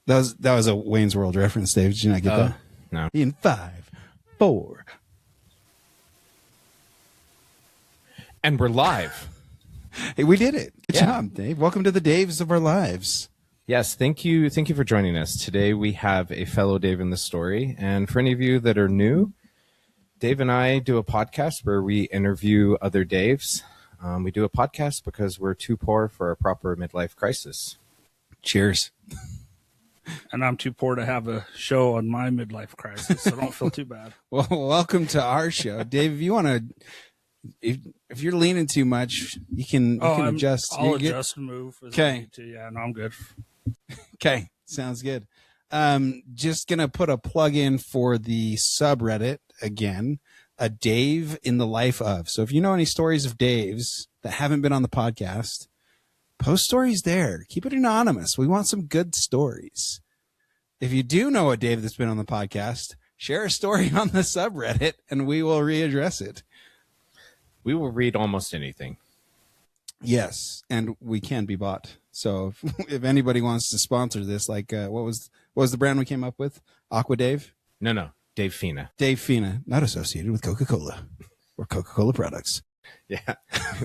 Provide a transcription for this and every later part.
That was a Wayne's World reference, Dave. Did you not get that? No. In 5, 4. And we're live. Hey, we did it. Good Yeah. job, Dave. Welcome to the Daves of our lives. Yes, thank you. Thank you for joining us. Today we have a fellow Dave in the story. And for any of you that are new, Dave and I do a podcast where we interview other Daves. We do a podcast because we're too poor for a proper midlife crisis. Cheers. And I'm too poor to have a show on my midlife crisis, so don't feel too bad. Well, welcome to our show, Dave. If you want to, if you're leaning too much, you can adjust. I'll adjust and move. Okay. Yeah, no, I'm good. Okay, sounds good. Just gonna put a plug in for the subreddit again. A Dave in the life of. So if you know any stories of Daves that haven't been on the podcast, post stories there. Keep it anonymous. We want some good stories. If you do know a Dave that's been on the podcast, share a story on the subreddit and we will readdress it. We will read almost anything. Yes, and we can be bought. So if anybody wants to sponsor this, like what was the brand we came up with? Aqua Dave? No. Dave Fina. Dave Fina, not associated with Coca-Cola or Coca-Cola products. Yeah.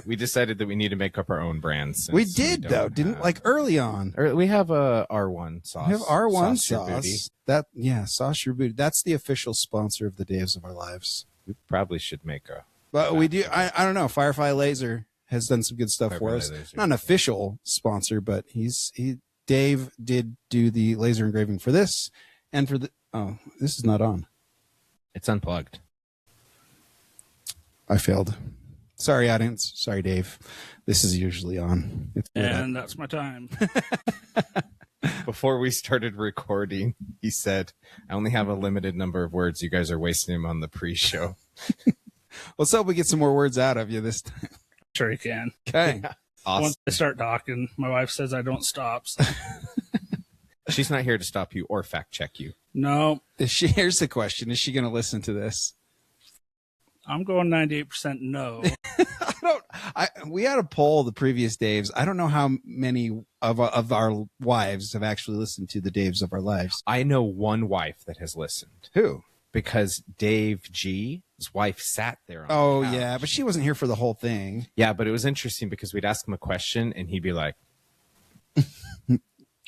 We decided that we need to make up our own brands. We did, though, didn't like early on. We have a R1 sauce. We have R1 sauce. Sauce Your Booty. That's the official sponsor of the Daves of our lives. We probably should make a. But we do. I don't know. Firefly Laser has done some good stuff for us. Laser. Not an official sponsor, but Dave did do the laser engraving for this and for the. Oh, this is not on. It's unplugged. I failed. Sorry, audience. Sorry, Dave. This is usually on. And that's my time. Before we started recording, he said, I only have a limited number of words. You guys are wasting them on the pre-show. Let's hope we get some more words out of you this time. Sure you can. Okay. Awesome. Once I start talking, my wife says I don't stop. So. She's not here to stop you or fact check you. No. Here's the question. Is she going to listen to this? I'm going 98% no. We had a poll the previous Daves. I don't know how many of our wives have actually listened to the Daves of our lives. I know one wife that has listened. Who? Because Dave G, his wife, sat there. Oh, the couch. yeah, but she wasn't here for the whole thing. Yeah, but it was interesting because we'd ask him a question and he'd be like,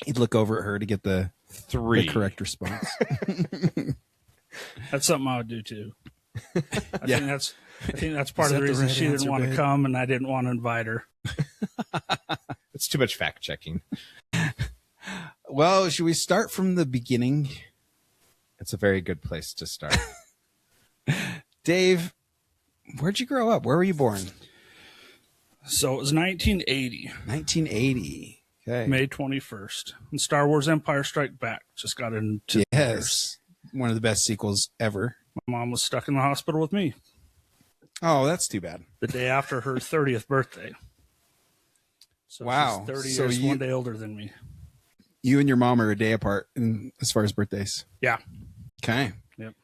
he'd look over at her to get the 3 correct response. That's something I would do too. I think that's part Is of that the reason right she answer, didn't want babe? to come and I didn't want to invite her. It's too much fact checking. Well, should we start from the beginning? It's a very good place to start. Dave, where'd you grow up? Where were you born? So it was 1980, 1980. Okay. May 21st. And Star Wars Empire Strike Back just got into Yes. One of the best sequels ever. My mom was stuck in the hospital with me Oh, that's too bad. the day after her 30th birthday. So Wow. she's 30 So years, you- one day older than me. You and your mom are a day apart as far as birthdays. Yeah. Okay. Yep.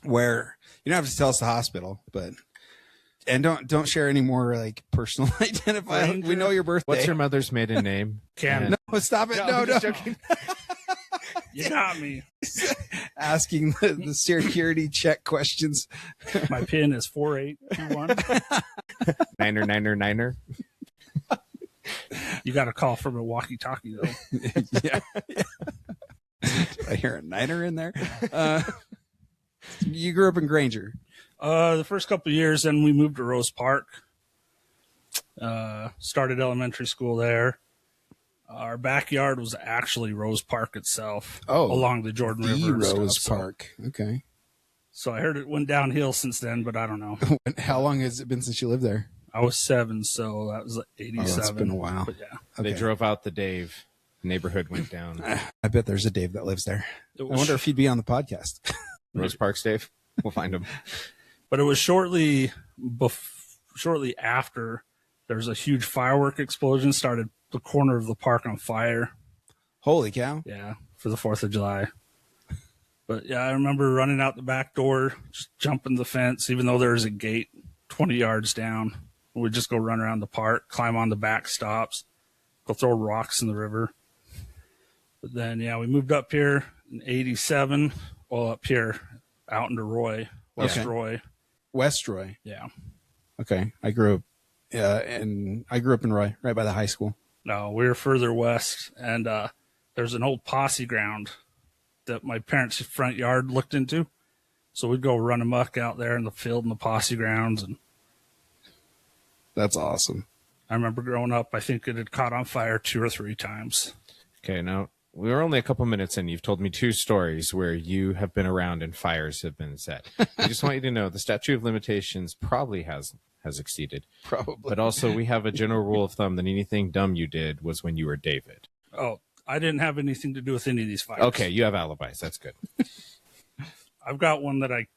Where you don't have to tell us the hospital, but don't share any more like personal identifier. We know your birthday. What's your mother's maiden name? Cam. No, stop it. No, I'm no. just joking. You got me. Asking the security check questions. My PIN is 4821. Niner. You got a call from a walkie-talkie, though. Yeah. I hear a niner in there. You grew up in Granger. The first couple of years, then we moved to Rose Park. Started elementary school there. Our backyard was actually Rose Park itself. Oh, along the Jordan River. and Rose stuff, Park. Okay. So I heard it went downhill since then, but I don't know. How long has it been since you lived there? I was 7, so that was like 87. Oh, that's been a while. But yeah, Okay. They drove out the Dave. Neighborhood went down. I bet there's a Dave that lives there. it I was, wonder if he'd be on the podcast. Rose Parks Dave. We'll find him. but it was shortly after there's a huge firework explosion started the corner of the park on fire. Holy cow. Yeah, for the 4th of July. But yeah, I remember running out the back door, just jumping the fence, even though there was a gate 20 yards down. We'd just go run around the park, climb on the back stops, go throw rocks in the river. But then, yeah, we moved up here in 87. Well, up here out into Roy, West Okay. Roy. West Roy. Yeah. Okay. I grew up in Roy, right by the high school. No, we were further west, and there's an old posse ground that my parents' front yard looked into. So we'd go run amok out there in the field and the posse grounds. And That's awesome. I remember growing up, I think it had caught on fire 2 or 3 times. Okay, now we were only a couple minutes in. You've told me 2 stories where you have been around and fires have been set. I just want you to know the statute of limitations probably has exceeded. Probably. But also we have a general rule of thumb that anything dumb you did was when you were David. Oh, I didn't have anything to do with any of these fires. Okay, you have alibis. That's good. I've got one that I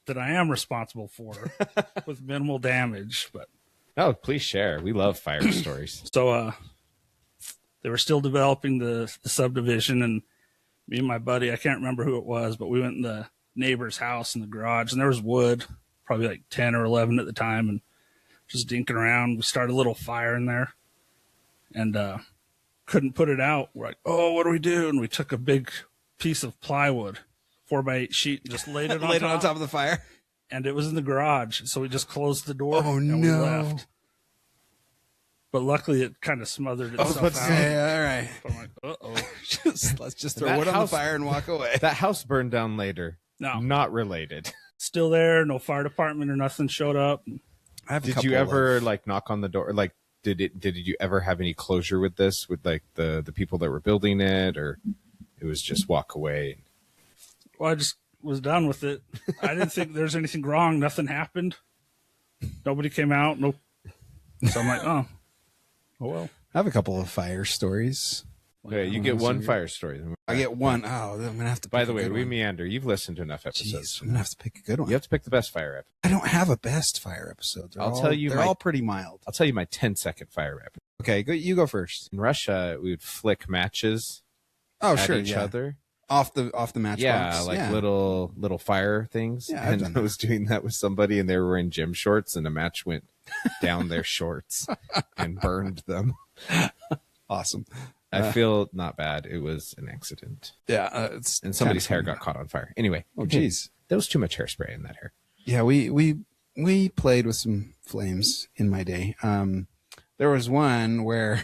am responsible for with minimal damage, but Oh, please share. We love fire stories. so they were still developing the subdivision, and me and my buddy, I can't remember who it was, but we went in the neighbor's house in the garage, and there was wood, probably like 10 or 11 at the time, and just dinking around. We started a little fire in there and couldn't put it out. We're like, oh, what do we do? And we took a big piece of plywood, 4x8 sheet, and just laid it Laid it on top of the fire. and it was in the garage. So we just closed the door Oh, and we no. left. But luckily it kind of smothered I was itself about to out. say, all right. So I'm like, uh-oh. Let's just throw That wood on the house- fire and walk away. That house burned down later. No. Not related. Still there. No fire department or nothing showed up. I have a Did you couple ever of- like knock on the door? Like, did you ever have any closure with this, with like the people that were building it, or it was just walk away? Well, I just was done with it. I didn't think there's anything wrong. Nothing happened. Nobody came out. Nope. So I'm like, oh well. I have a couple of fire stories. Okay, you get one fire story. I get one. Oh, I'm gonna have to. By pick the a way, good we one. meander. You've listened to enough episodes. Jeez, I'm gonna have to pick a good one. You have to pick the best fire episode. I don't have a best fire episode. I'll tell you They're my- all pretty mild. I'll tell you my 10-second fire episode. Okay, you go first. In Russia, we would flick matches Oh, at sure. each Yeah. other. Off the matchbox. Yeah, like little fire things. Yeah, I've and done I was doing that with somebody, and they were wearing gym shorts, and a match went down their shorts and burned them. Awesome. I feel not bad. It was an accident, Yeah, it's and somebody's hair kinda got caught on fire. Anyway, Oh, geez. there was too much hairspray in that hair. Yeah, we played with some flames in my day. There was one where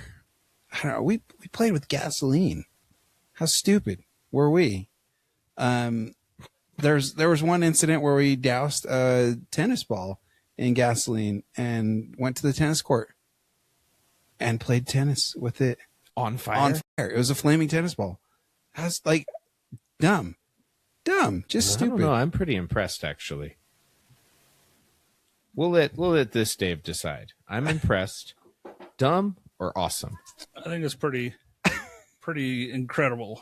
I don't know, we played with gasoline. How stupid were we? There was one incident where we doused a tennis ball in gasoline and went to the tennis court and played tennis with it On fire. on fire. It was a flaming tennis ball. That's like dumb, just I don't stupid. know. I'm pretty impressed, actually. We'll let this Dave decide. I'm impressed. Dumb or awesome? I think it's pretty incredible.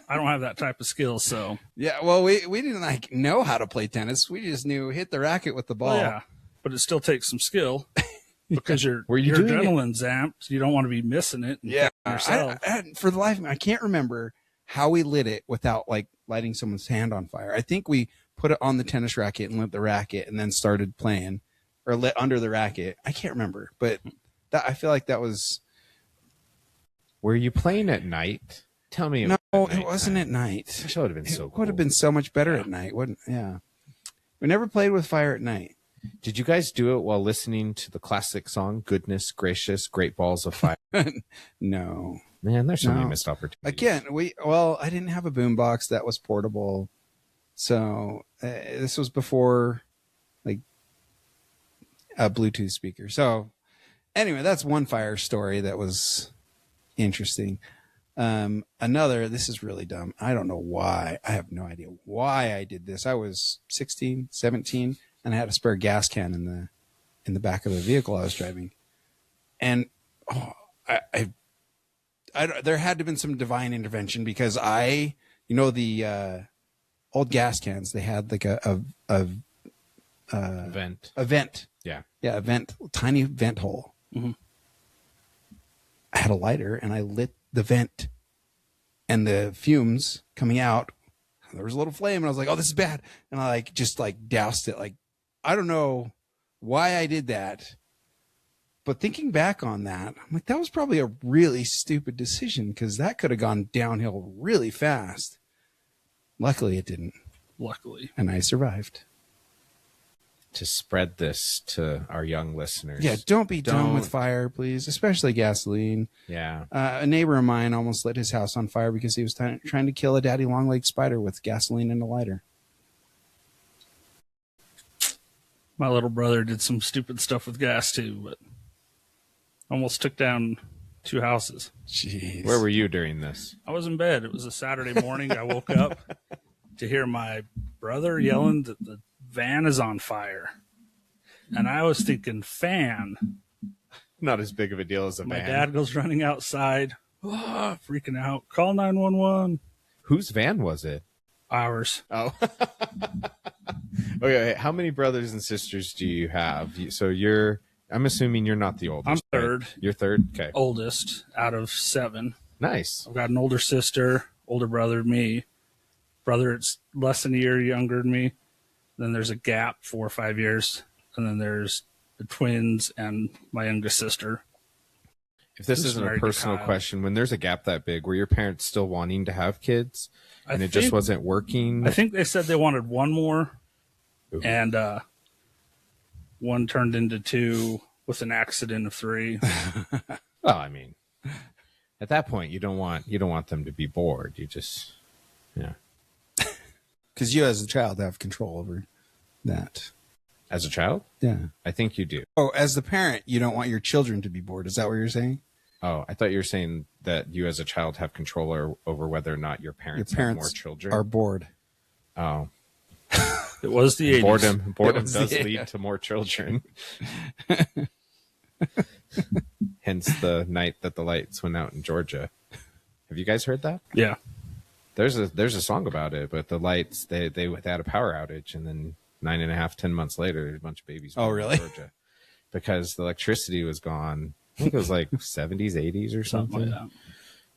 I don't have that type of skill, so Yeah, well, we didn't like know how to play tennis. We just knew hit the racket with the ball. well, yeah. But it still takes some skill because your Were you your doing it? adrenaline's amped. You don't want to be missing it. And Yeah. hitting yourself. For the life of me, I can't remember how we lit it without like lighting someone's hand on fire. I think we put it on the tennis racket and lit the racket and then started playing, or lit under the racket. I can't remember, but I feel like that was Were you playing at night? Tell me. no, was at it wasn't nighttime. at night. That would have been so It cool. would have been so much better at night, wouldn't? Yeah, we never played with fire at night. Did you guys do it while listening to the classic song "Goodness Gracious, Great Balls of Fire"? No. Man, there's so many No. missed opportunities. Again, I didn't have a boombox that was portable, so this was before like a Bluetooth speaker. So anyway, that's one fire story that was interesting. Another, this is really dumb. I don't know why. I have no idea why I did this. I was 16, 17, and I had a spare gas can in the back of the vehicle I was driving, and there had to have been some divine intervention because the old gas cans, they had like a Event. vent. Yeah. Yeah, a vent, tiny vent hole. Mhm. I had a lighter and I lit the vent, and the fumes coming out, there was a little flame, and I was like, oh, this is bad. And I just doused it. Like, I don't know why I did that, But thinking back on that, I'm like, that was probably a really stupid decision because that could have gone downhill really fast. Luckily, it didn't. Luckily. And I survived. To spread this to our young listeners. Yeah, don't be dumb with fire, please, especially gasoline. Yeah. A neighbor of mine almost lit his house on fire because he was trying to kill a daddy long-legged spider with gasoline and a lighter. My little brother did some stupid stuff with gas too, but almost took down 2 houses. Jeez. Where were you during this? I was in bed. It was a Saturday morning. I woke up to hear my brother yelling that the van is on fire. And I was thinking, fan. Not as big of a deal as a My van. dad goes running outside, freaking out. Call 911. Whose van was it? Ours. Oh. Okay. How many brothers and sisters do you have? So I'm assuming you're not the oldest. I'm right? third. You're third? Okay. Oldest out of 7. Nice. I've got an older sister, older brother, me. Brother, it's less than a year younger than me. Then there's a gap, 4 or 5 years. And then there's the twins and my youngest sister. If this isn't a personal question, when there's a gap that big, were your parents still wanting to have kids and it just wasn't working? I think they said they wanted one more. Ooh. And one turned into 2 with an accident of 3. Well, I mean, at that point, you don't want them to be bored. You just, yeah. Because you as a child have control over that. As a child? Yeah. I think you do. Oh, as the parent, you don't want your children to be bored. Is that what you're saying? Oh, I thought you were saying that you as a child have control over whether or not your parents have more children. Are bored. Oh. It was the 80s. Boredom does lead to more children. Hence the night that the lights went out in Georgia. Have you guys heard that? Yeah. There's a song about it, but the lights, they had a power outage, and then 9.5, 10 months later, there's a bunch of babies. Oh, really? In Georgia because the electricity was gone. I think it was like 70s, 80s or something. Like that.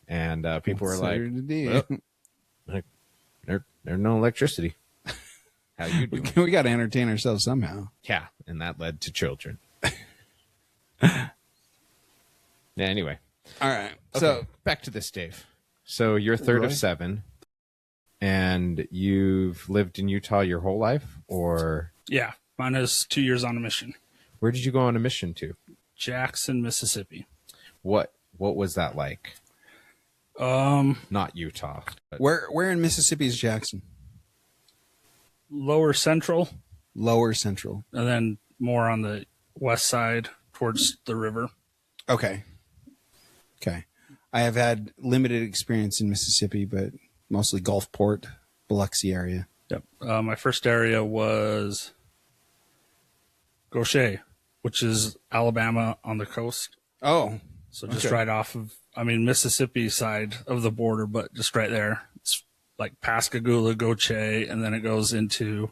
And people were like, well, there's no electricity. How you doing? We got to entertain ourselves somehow. Yeah, and that led to children. Yeah, anyway. All right. Okay, So back to this, Dave. So you're third of 7, and you've lived in Utah your whole life, or? Yeah. Mine is 2 years on a mission. Where did you go on a mission to? Jackson, Mississippi. What was that like? Not Utah. But where in Mississippi is Jackson? Lower Central. Lower Central. And then more on the west side towards the river. Okay. I have had limited experience in Mississippi, but mostly Gulfport, Biloxi area. Yep. My first area was Goshen, which is Alabama on the coast. Oh. So just right off of, Mississippi side of the border, but just right there. It's like Pascagoula, Goshen, and then it goes into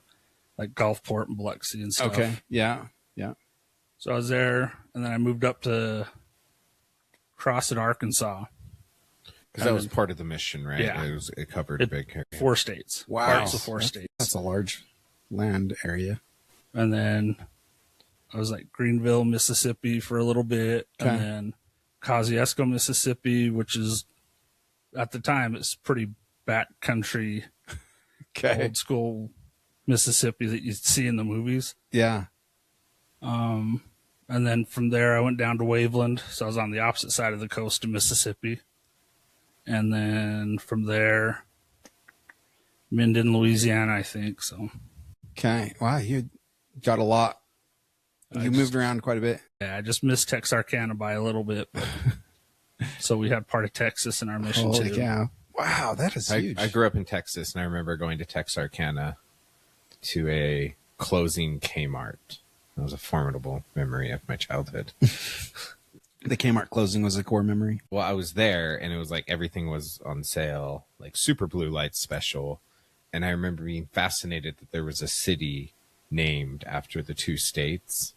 like Gulfport and Biloxi and stuff. Okay. Yeah. So I was there, and then I moved up to Crossett, Arkansas. Because that was part of the mission, right? Yeah. It covered a big area. 4 states. Wow. Parts of 4 states. That's a large land area. And then I was like Greenville, Mississippi for a little bit. Okay. And then Kosciuszko, Mississippi, which is, at the time, it's pretty backcountry, old school Mississippi that you see in the movies. Yeah. And then from there, I went down to Waveland. So I was on the opposite side of the coast of Mississippi. And then from there, Minden, Louisiana, I think. So. Okay. Wow. You got a lot. You moved around quite a bit. Yeah, I just missed Texarkana by a little bit. But so we had part of Texas in our mission Holy too. cow. Wow, that is huge. I grew up in Texas, and I remember going to Texarkana to a closing Kmart. That was a formidable memory of my childhood. The Kmart closing was a core memory. Well, I was there, and it was like everything was on sale, like super blue light special. And I remember being fascinated that there was a city named after the 2 states.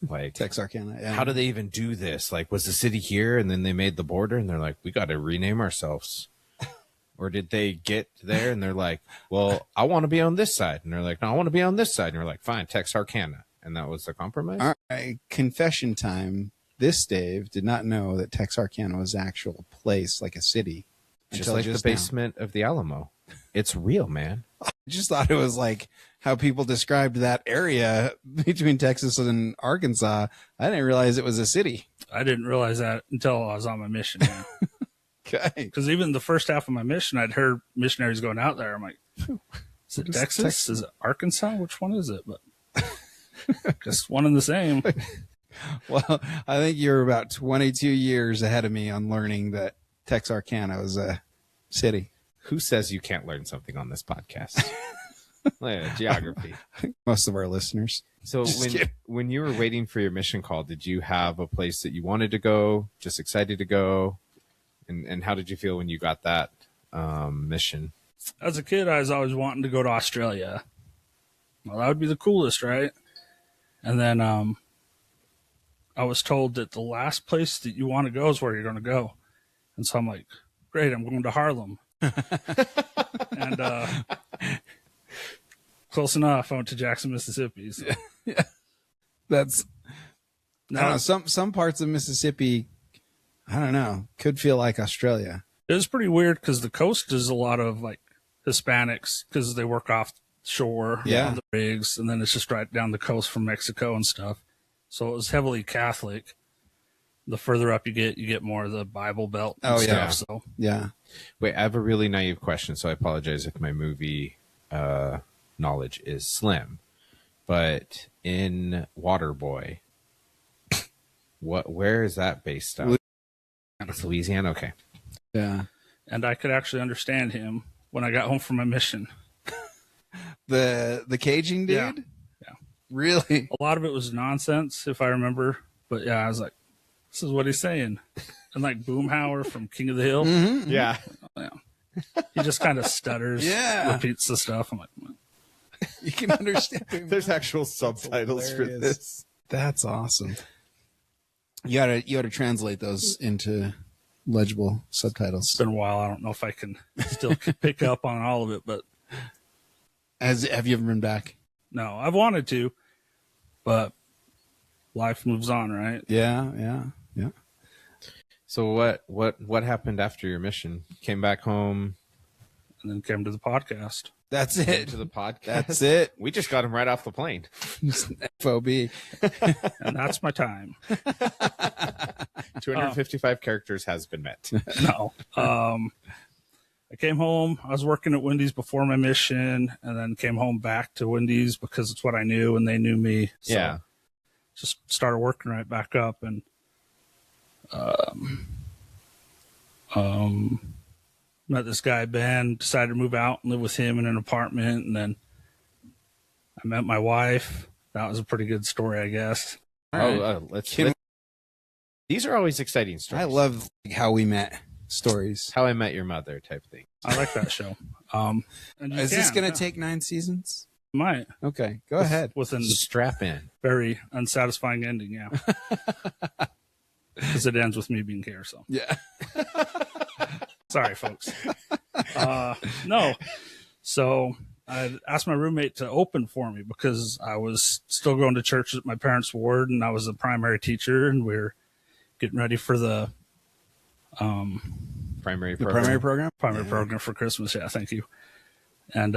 Like Texarkana. Yeah. How do they even do this? Like, was the city here, and then they made the border, and they're like, we got to rename ourselves? Or did they get there and they're like, well, I want to be on this side, and they're like, no, I want to be on this side, and you're like, fine, Texarkana. and that was the compromise? All right, confession time. This Dave did not know that Texarkana was an actual place, like a city. Just until like the now. basement of the Alamo. It's real, man. I just thought it was like how people described that area between Texas and Arkansas. I didn't realize it was a city. I didn't realize that until I was on my mission. Yeah. Okay. Because even the first half of my mission, I'd heard missionaries going out there. I'm like, is it Texas? Is it Arkansas? Which one is it? But just one and the same. Well, I think you're about 22 years ahead of me on learning that Texarkana was a city. Who says you can't learn something on this podcast? Geography. Most of our listeners. So when you were waiting for your mission call, did you have a place that you wanted to go, just excited to go? And how did you feel when you got that mission? As a kid, I was always wanting to go to Australia. Well, that would be the coolest, right? And then I was told that the last place that you want to go is where you're going to go. And so I'm like, great, I'm going to Harlem. And close enough. I went to Jackson, Mississippi. So. Yeah. That's I Now, don't know, some parts of Mississippi, I don't know, could feel like Australia. it was pretty weird because the coast is a lot of like Hispanics because they work offshore Yeah. on the rigs, and then it's just right down the coast from Mexico and stuff. So it was heavily Catholic. The further up you get more of the Bible Belt and Oh, stuff. yeah. So Yeah. Wait, I have a really naive question, so I apologize if my movie knowledge is slim. But in Waterboy, where is that based on? It's Louisiana? Okay. Yeah. and I could actually understand him when I got home from my mission. The Cajun dude? Yeah. Yeah. Really? A lot of it was nonsense, if I remember. But yeah, I was like, this is what he's saying. And like Boomhauer from King of the Hill. Mm-hmm. Yeah. Yeah. He just kind of stutters, Yeah. repeats the stuff. I'm like, You can understand. There's actual subtitles for hilarious. this. That's awesome. You gotta translate those into legible it's subtitles. been a while. I don't know if I can still pick up on all of it, but Have you ever been back? no, I've wanted to, but life moves on, right? Yeah. So what happened after your mission? Came back home And then came to the podcast. That's came it. to the podcast. That's it. We just got him right off the plane. FOB. And that's my time. 255 characters has been met. No. I came home. I was working at Wendy's before my mission, and then came home back to Wendy's because it's what I knew, and they knew me. So Yeah. just started working right back up, and met this guy Ben. Decided to move out and live with him in an apartment, and then I met my wife. That was a pretty good story, I guess. These are always exciting stories. I love how we met stories. How I Met Your Mother type thing. I like that show. And you Is this can, going yeah. to take 9 seasons? Might Okay, go ahead. with an Strap in. very unsatisfying ending, yeah. Because it ends with me being here, so Yeah. sorry, folks. No, so I asked my roommate to open for me because I was still going to church at my parents' ward, and I was a primary teacher, and we were getting ready for the Primary The program. primary program? primary program for Christmas. Yeah, thank you. And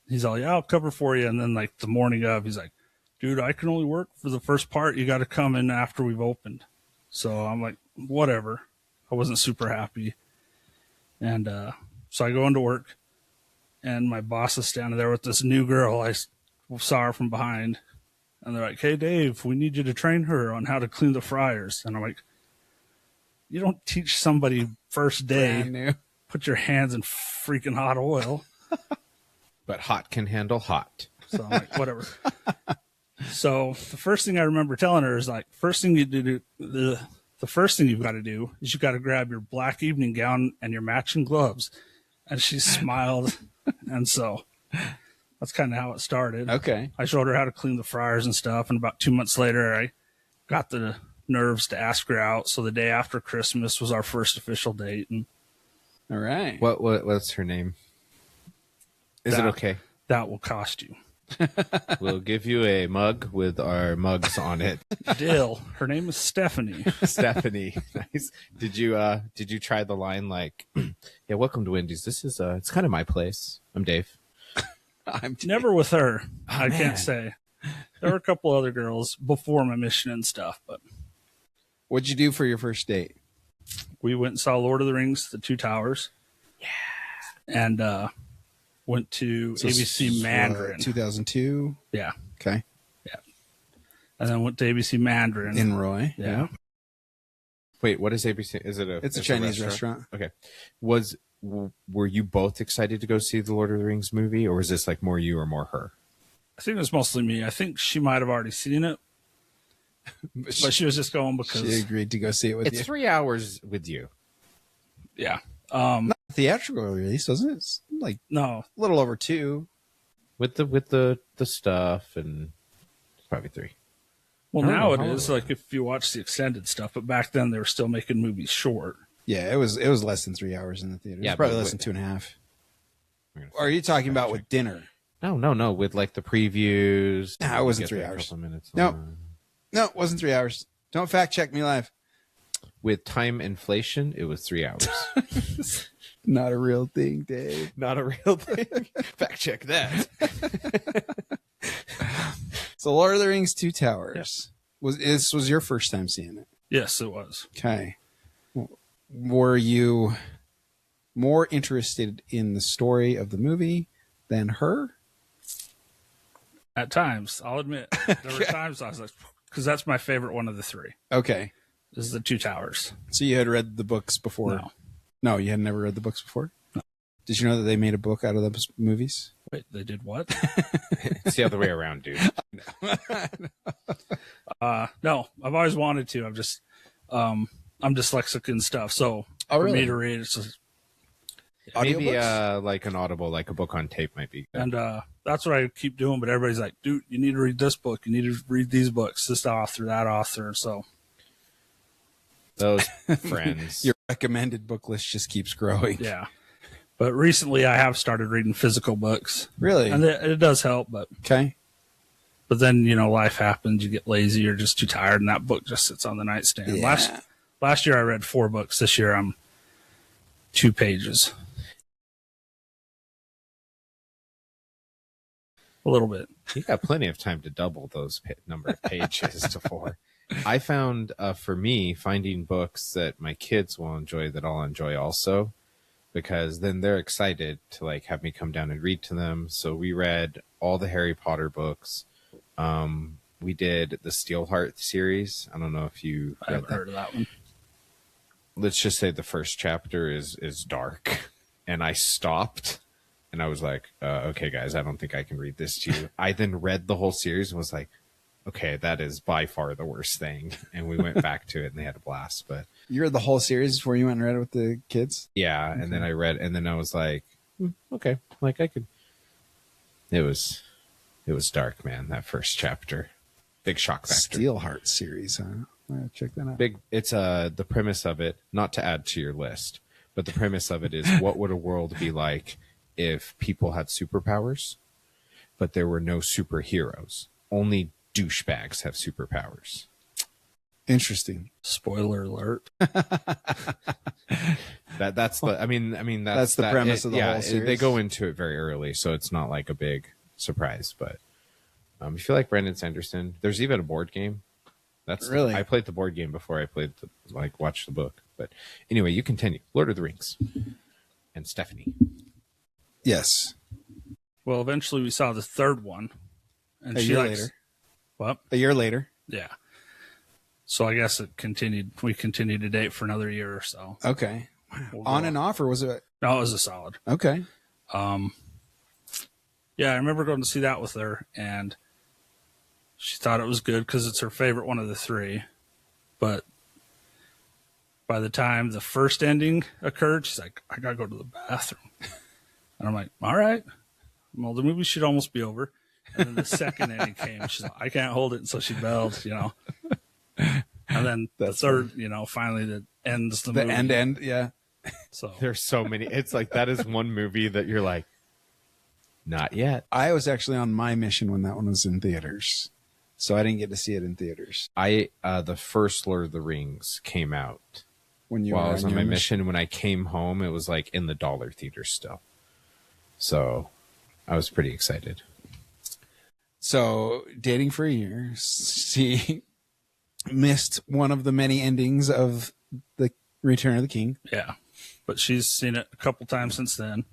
he's all, yeah, I'll cover for you. And then like the morning of, he's like, dude, I can only work for the first part. You got to come in after we've opened. So I'm like, whatever. I wasn't super happy. And so I go into work, and my boss is standing there with this new girl. I saw her from behind, and they're like, hey, Dave, we need you to train her on how to clean the fryers. And I'm like, you don't teach somebody first day, Brand new. put your hands in freaking hot oil. But hot can handle hot. So I'm like, whatever. So the first thing I remember telling her is like, first thing you do, the first thing you've got to do is you got to grab your black evening gown and your matching gloves. And she smiled. And so that's kind of how it started. Okay. I showed her how to clean the fryers and stuff. And about 2 months later, I got the nerves to ask her out. So the day after Christmas was our first official date. And All right. What's her name? Is it That- okay? that will cost you. We'll give you a mug with our mugs on it. Dill. Her name is Stephanie. Stephanie, nice. Did you try the line like, yeah, welcome to Wendy's. This is it's kind of my place. I'm Dave. I'm Never with her. I man. can't say. There were a couple other girls before my mission and stuff, but What'd you do for your first date? we went and saw Lord of the Rings, The Two Towers. Yeah. And went to ABC Mandarin. 2002. Yeah. Okay. And then went to ABC Mandarin. In Roy. Yeah. Wait, what is ABC? Is it a? It's a Chinese restaurant. Okay. Were you both excited to go see the Lord of the Rings movie, or was this like more you or more her? I think it was mostly me. I think she might have already seen it, but she was just going because She agreed to go see it with It's you. 3 hours with you. yeah. Not theatrical release, wasn't it? It's like No, a little over 2. With the stuff, and it's probably 3. well I don't now know it how is like if you watch the extended stuff, but back then they were still making movies short. Yeah, it was less than 3 hours in the theater. Yeah, It's probably but less than 2.5. We're gonna Or are you talking about with dinner? No. With like the previews. Nah, it wasn't You get 3 there a hours. couple minutes Nope. on. No, it wasn't 3 hours. Don't fact check me live. With time inflation, it was 3 hours. Not a real thing, Dave. Not a real thing. Fact check that. So Lord of the Rings 2 Towers. This was your first time seeing it. Yes, it was. Okay. Were you more interested in the story of the movie than her? At times, I'll admit, there were times I was like, because that's my favorite one of the 3. Okay. This is The Two Towers. So you had read the books before? No. No, you had never read the books before? No. Did you know that they made a book out of those movies? Wait, they did what? It's the other way around, dude. No, I've always wanted to. I'm dyslexic and stuff, so for me to read, it's just, Maybe Audiobooks? like an audible, like a book on tape might be good. and that's what I keep doing. But everybody's like, dude, you need to read this book. You need to read these books, this author, that author. So Those friends. Your recommended book list just keeps growing. yeah. But recently, I have started reading physical books, Really? and it does help. But Okay. then life happens. You get lazy. You're just too tired, and that book just sits on the nightstand. Yeah. Last year I read 4 books. This year I'm 2 pages. A little bit. You got plenty of time to double those number of pages to 4. I found, for me, finding books that my kids will enjoy that I'll enjoy also, because then they're excited to like have me come down and read to them. So we read all the Harry Potter books. We did the Steelheart series. I don't know if you I haven't heard of that one. Let's just say the first chapter is dark, and I stopped. And I was like, okay, guys, I don't think I can read this to you. I then read the whole series and was like, okay, that is by far the worst thing. And we went back to it and they had a blast. But You read the whole series before you went and read it with the kids? yeah, and then I read, and then I was like, okay, like I could. It was dark, man, that first chapter. Big shock factor. Steelheart series, huh? I'm gonna check that out. Big. It's the premise of it, not to add to your list, but the premise of it is what would a world be like if people had superpowers, but there were no superheroes. Only douchebags have superpowers. Interesting. Spoiler alert. That's the. I mean That's the premise of the whole series. They go into it very early, so it's not like a big surprise. But if you like Brandon Sanderson, there's even a board game. That's Really? I played the board game before I played watched the book. But anyway, you continue. Lord of the Rings and Stephanie. Yes. Well, eventually we saw the 3rd one. And A she year likes, later. What? A year later. Yeah. So I guess it continued. We continued to date for another year or so. Okay. We'll go On and off, or was it? No, it was a solid. Okay. Yeah, I remember going to see that with her, and she thought it was good because it's her favorite one of the 3. But by the time the first ending occurred, she's like, I gotta go to the bathroom. And I'm like, all right. Well, the movie should almost be over. And then the second ending came. She's like, I can't hold it. And so she bailed, And then That's the third, finally that ends the movie. end, yeah. So There's so many. It's like that is one movie that you're like, Not yet. I was actually on my mission when that one was in theaters, so I didn't get to see it in theaters. The first Lord of the Rings came out When you while were I was on your my mission. When I came home, it was like in the dollar theater still. So I was pretty excited. So dating for a year, she missed one of the many endings of the Return of the King. Yeah, but she's seen it a couple times since then.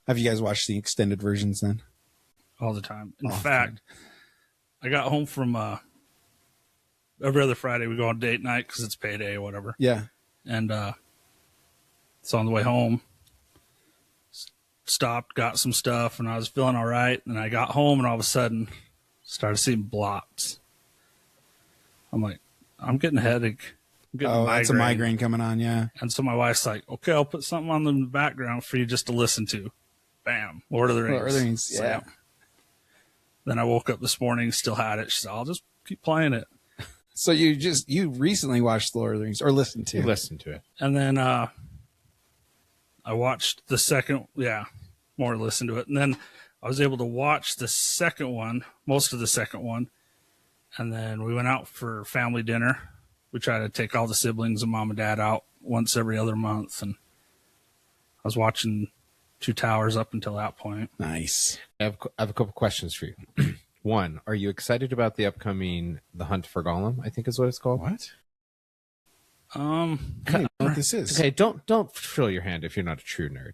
Have you guys watched the extended versions then? All the time. In Often. fact, I got home from every other Friday we go on date night because it's payday or whatever. Yeah. And so on the way home, stopped, got some stuff, and I was feeling all right. And I got home, and all of a sudden, started seeing blots. I'm like, I'm getting a headache. I'm getting Oh, it's a migraine coming on, yeah. And so my wife's like, okay, I'll put something on the background for you just to listen to. Bam, Lord of the Rings. Lord of the Rings, yeah. So, then I woke up this morning, still had it. She said, I'll just keep playing it. So you recently watched Lord of the Rings, or listened to? Listen to it. And then I watched the second, more listen to it. And then I was able to watch the second one, most of the second one. And then we went out for family dinner. We try to take all the siblings and mom and dad out once every other month. And I was watching Two Towers up until that point. Nice. I have a couple questions for you. One, are you excited about the upcoming The Hunt for Gollum? I think is what it's called. What? I don't know what this is. Okay, don't fill your hand if you're not a true nerd.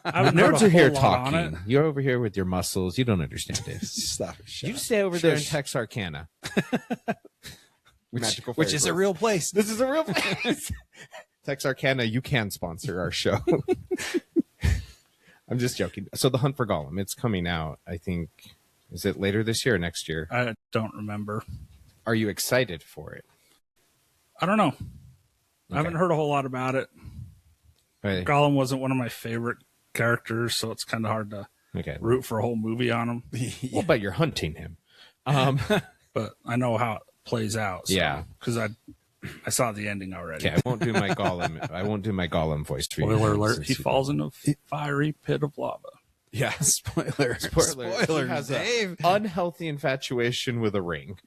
I've heard Nerds a are here whole lot on it. talking. You're over here with your muscles. You don't understand it. Stop it. Shut You up. stay over there in Texarkana. Which is a real place. This is a real place. Texarkana, you can sponsor our show. I'm just joking. So The Hunt for Gollum, it's coming out, I think. Is it later this year or next year? I don't remember. Are you excited for it? I don't know. Okay. I haven't heard a whole lot about it. Right. Gollum wasn't one of my favorite characters, so it's kind of hard to Okay. root for a whole movie on him. Well, but you're hunting him. But I know how it plays out. So, Yeah. because I saw the ending already. Okay, I won't do my Gollum voice for you. Spoiler alert: he falls in a fiery pit of lava. Yeah, spoiler. He has Dave. an unhealthy infatuation with a ring.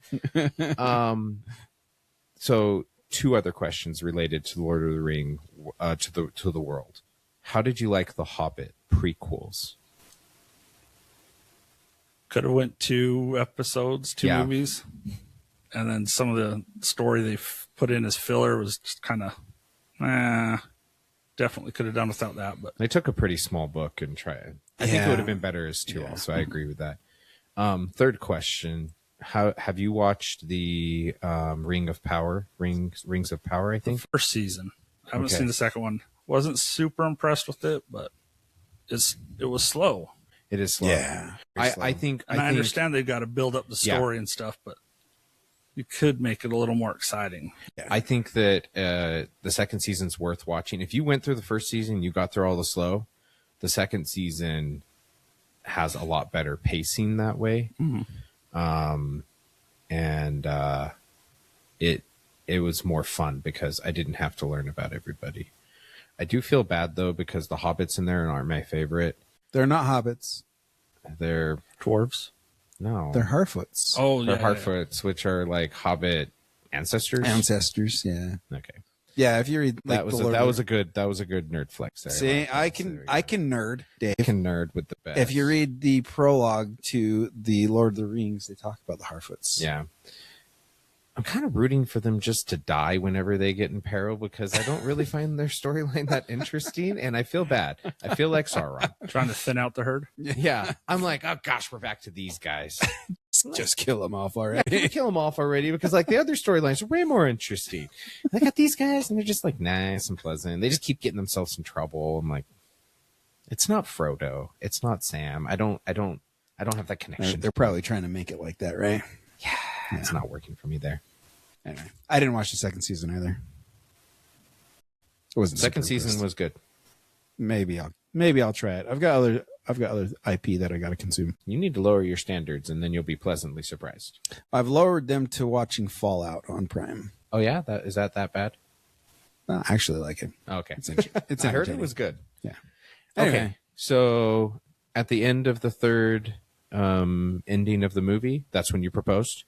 So two other questions related to Lord of the Ring, to the world. How did you like the Hobbit prequels? Could have went 2 episodes, 2 Yeah. movies, and then some of the story they put in as filler was just kind of, definitely could have done without that. But They took a pretty small book and tried. I think it would have been better as 2 also. I agree with that. Third question. Have you watched the Rings of Power, I think? the first season, I haven't Okay. seen the second one. Wasn't super impressed with it, but it was slow. It is slow. Yeah. I think And I understand they've got to build up the story and stuff, but you could make it a little more exciting. I think that the second season's worth watching. If you went through the first season, you got through all the slow, the second season has a lot better pacing that way. And it was more fun because I didn't have to learn about everybody. I do feel bad though because the hobbits in there aren't my favorite. They're not hobbits. They're Dwarves. no, They're Harfoots. Oh, they're yeah. Harfoots, which are like hobbit ancestors. Ancestors, yeah. Okay, Yeah, if you read like, that was the Lord that of was the- a good nerd flex there. See, I Like, can nerd, Dave. I can nerd with the best. If you read the prologue to the Lord of the Rings, they talk about the Harfoots. Yeah. I'm kind of rooting for them just to die whenever they get in peril because I don't really find their storyline that interesting and I feel bad. I feel like Sauron. Trying to thin out the herd. Yeah. I'm like, oh gosh, we're back to these guys. Just kill them off already. Can we kill them off already? Because like the other storylines are way more interesting. I got these guys and they're just like nice and pleasant. They just keep getting themselves in trouble. I'm like, it's not Frodo. It's not Sam. I don't have that connection. They're probably trying to make it like that, right? It's not working for me there. Anyway, I didn't watch the second season either. It wasn't Second super season impressed. was good. Maybe I'll try it. I've got other IP that I got to consume. You need to lower your standards and then you'll be pleasantly surprised. I've lowered them to watching Fallout on Prime. Oh yeah, is that bad? I actually like it. Okay. It's I heard it entertaining. was good. Yeah. Okay. Anyway. So at the end of the third ending of the movie, that's when you proposed?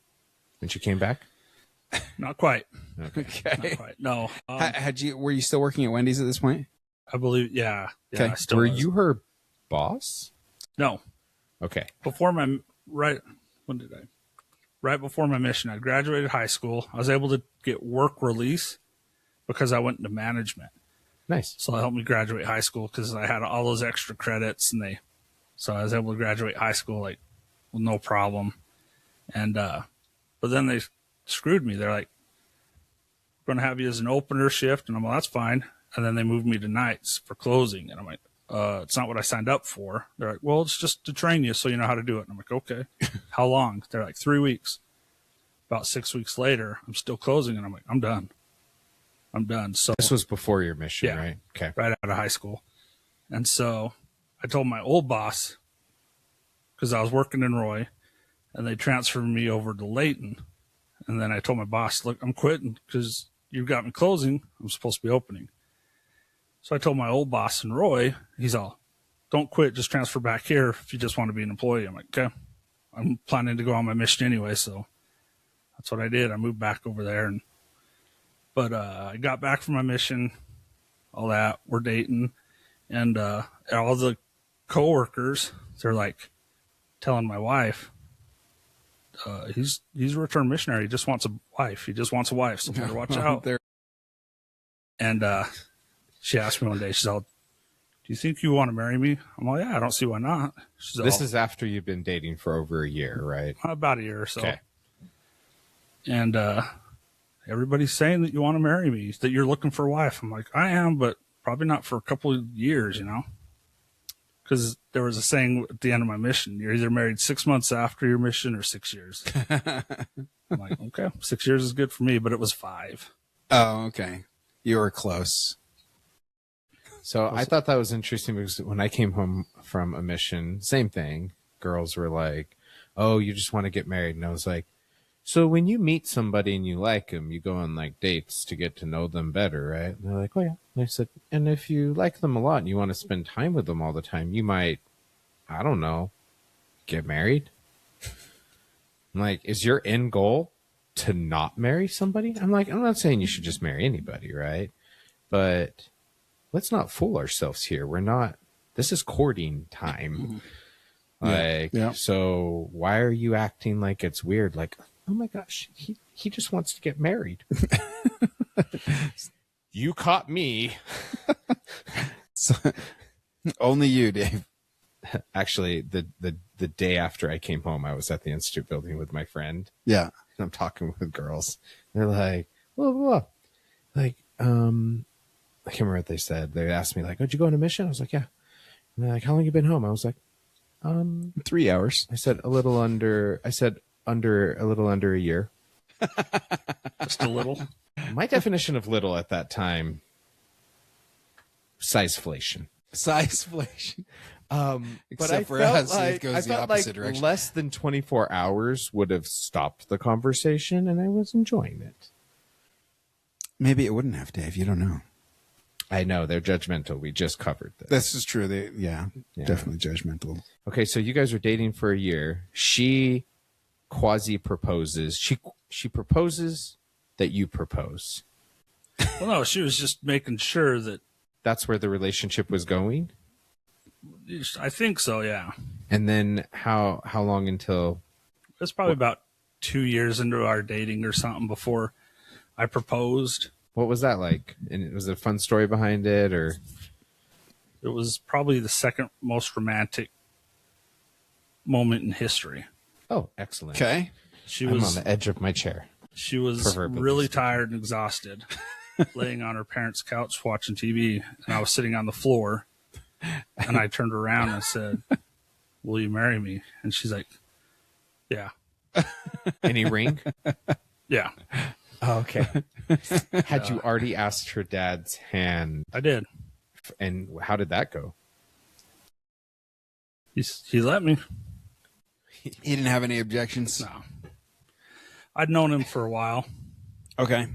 When she came back? Not quite. Okay. Not quite. No. Were you still working at Wendy's at this point? I believe, yeah. Yeah, Okay. I still Were was. you her boss? No. Okay. Before my, right before my mission, I graduated high school. I was able to get work release because I went into management. Nice. So it helped me graduate high school because I had all those extra credits, so I was able to graduate high school like with no problem. And but then they screwed me. They're like, "We're going to have you as an opener shift," and I'm like, "That's fine." And then they moved me to nights for closing, and I'm like, "It's not what I signed up for." They're like, "Well, it's just to train you so you know how to do it." And I'm like, "Okay." How long? They're like 3 weeks. About 6 weeks later, I'm still closing, and I'm like, "I'm done. I'm done." So This was before your mission, Yeah. right? Okay. right out of high school. And so I told my old boss, because I was working in Roy, and they transferred me over to Layton. And then I told my boss, "Look, I'm quitting because you've got me closing. I'm supposed to be opening." So I told my old boss in Roy, he's all, "Don't quit, just transfer back here if you just want to be an employee." I'm like, "Okay." I'm planning to go on my mission anyway, so that's what I did. I moved back over there, but I got back from my mission, all that. We're dating, and all the coworkers, they're like telling my wife, he's a return missionary. He just wants a wife. He just wants a wife. So better watch out. There. And she asked me one day, she's all, "Do you think you want to marry me?" I'm like, "Yeah, I don't see why not." She's This all, is after you've been dating for over a year, right? about a year or so. Okay. And everybody's saying that you want to marry me, that you're looking for a wife. I'm like, "I am, but probably not for a couple of years, Because there was a saying at the end of my mission, you're either married 6 months after your mission or 6 years. I'm like, okay, 6 years is good for me, but it was 5. Oh, okay. You were close. So I thought that was interesting because when I came home from a mission, same thing. Girls were like, "Oh, you just want to get married." And I was like, "So when you meet somebody and you like them, you go on like dates to get to know them better, right?" And they're like, "Oh yeah." And I said, "And if you like them a lot and you want to spend time with them all the time, you might, I don't know, get married." I'm like, "Is your end goal to not marry somebody?" I'm like, "I'm not saying you should just marry anybody, right? But let's not fool ourselves here. This is courting time." Like, Yeah. So why are you acting like it's weird? Like, oh my gosh, he just wants to get married. You caught me. So, only you, Dave. Actually, the day after I came home, I was at the Institute building with my friend. Yeah. And I'm talking with girls. They're like, blah, blah, blah. Like, I can't remember what they said. They asked me, like, "Oh, did you go on a mission?" I was like, "Yeah." And they're like, "How long you been home?" I was like, 3 hours. I said a little under a year. Just a little. My definition of little at that time, sizeflation. Sizeflation. But Except I for felt us, like, it goes I the felt opposite like direction. less than 24 hours would have stopped the conversation, and I was enjoying it. Maybe it wouldn't have, Dave. You don't know. I know, they're judgmental. We just covered this. This is true. Yeah. Definitely judgmental. Okay, so you guys are dating for a year. She quasi-proposes. She proposes that you propose. Well, no, she was just making sure that, That's where the relationship was going? I think so, yeah. And then how long until... It's probably about 2 years into our dating or something before I proposed. What was that like? And was there a fun story behind it, or? It was probably the second most romantic moment in history. Oh, excellent. Okay. I'm on the edge of my chair. She was Proverbially really speaking. tired and exhausted, laying on her parents' couch watching TV, and I was sitting on the floor, and I turned around and said, "Will you marry me?" And she's like, "Yeah." Any ring? Yeah, Oh, okay. Had you already asked her dad's hand, I did. and how did that go? He let me. He didn't have any objections. No. I'd known him for a while Okay.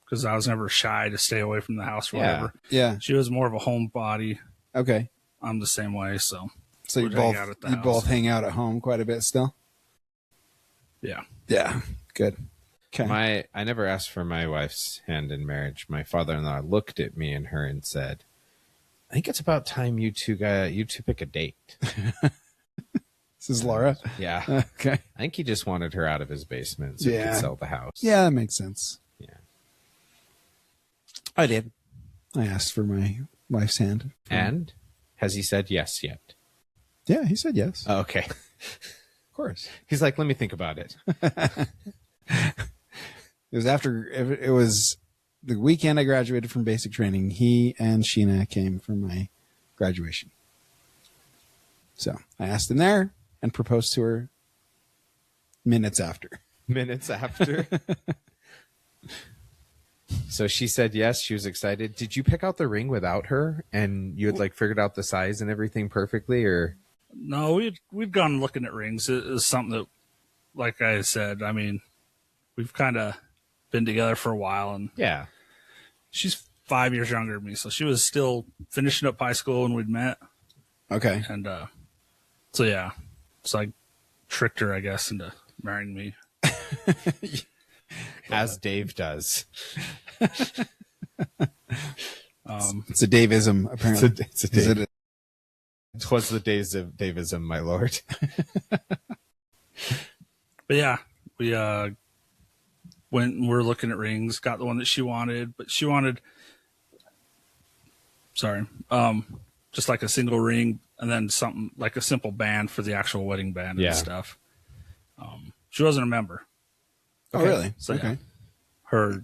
because I was never shy to stay away from the house or whatever. Yeah. She was more of a homebody. Okay. I'm the same way, so So you would hang out at the house. both hang out at home quite a bit still? Yeah. Yeah. Good. Okay. I never asked for my wife's hand in marriage. My father-in-law looked at me and her and said, I think it's about time you two pick a date. This is Laura. Yeah. Okay. I think he just wanted her out of his basement so he could sell the house. Yeah, that makes sense. Yeah. I did. I asked for my wife's hand. And has he said yes yet? Yeah, he said yes. Oh, okay. Of course. He's like, let me think about it. It was the weekend I graduated from basic training. He and Sheena came for my graduation. So I asked him there and proposed to her minutes after. Minutes after. So she said yes. She was excited. Did you pick out the ring without her and you had like figured out the size and everything perfectly, or? No, we'd gone looking at rings. It was something that, like I said, I mean, we've kind of been together for a while, and Yeah. she's 5 years younger than me, so she was still finishing up high school when we'd met. Okay. And so yeah, so I tricked her, I guess, into marrying me. As Dave does. It's a Daveism, apparently. It's a Dave. 'Twas the days of Davism, my lord. But yeah, we went and we're looking at rings, got the one that she wanted, but she wanted, just like a single ring and then something like a simple band for the actual wedding band and stuff. She wasn't a member. Oh, really? So okay. yeah, her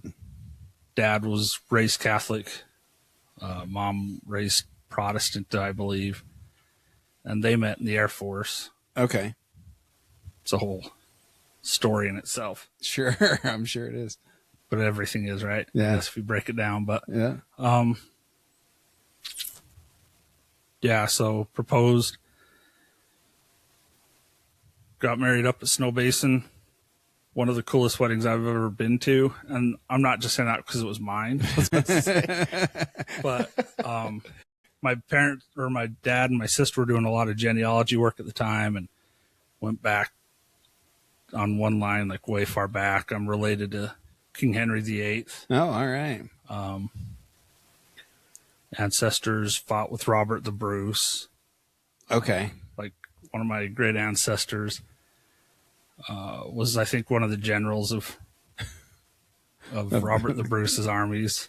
dad was raised Catholic, mom raised Protestant, I believe, and they met in the Air Force. Okay. It's a whole story in itself. Sure. I'm sure it is. But everything is, right? Yeah. I guess if you break it down. But Yeah. yeah, so proposed, got married up at Snow Basin. One of the coolest weddings I've ever been to. And I'm not just saying that because it was mine. But my parents, or my dad and my sister, were doing a lot of genealogy work at the time, and went back on one line, like way far back. I'm related to King Henry VIII. Oh, all right. Ancestors fought with Robert the Bruce. Okay. Like one of my great ancestors was, I think, one of the generals of Robert the Bruce's armies.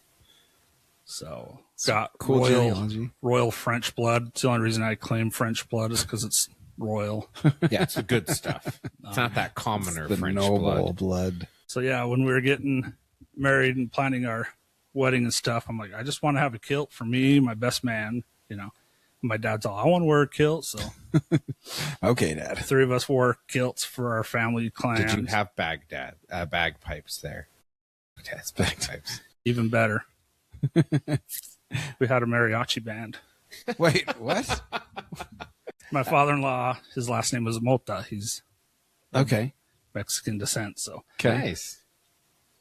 So got cool genealogy. royal French blood. It's the only reason I claim French blood is because it's royal. Yeah, it's the good stuff. It's not that commoner The French noble blood. blood. So yeah, when we were getting married and planning our wedding and stuff, I'm like, I just want to have a kilt for me, my best man, you know. My dad's all, I want to wear a kilt. So Okay, Dad. the three of us wore kilts for our family clans. Did you have bagpipes there? Yes, bagpipes. Even better. We had a mariachi band. Wait, what? My father-in-law, his last name was Mota. He's Okay. Mexican descent. So Okay. Nice.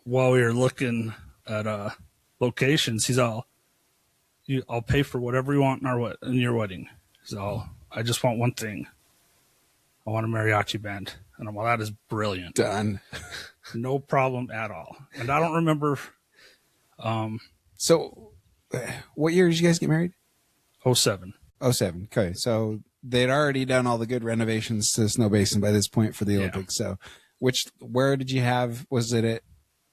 while we were looking at locations, he's all, I'll pay for whatever you want in your wedding. He's all, I just want one thing. I want a mariachi band. And I'm all, that is brilliant. Done. No problem at all. And I don't remember So, what year did you guys get married? 07. 07. Okay. So they'd already done all the good renovations to Snow Basin by this point for the Yeah. Olympics. So where did you have, was it at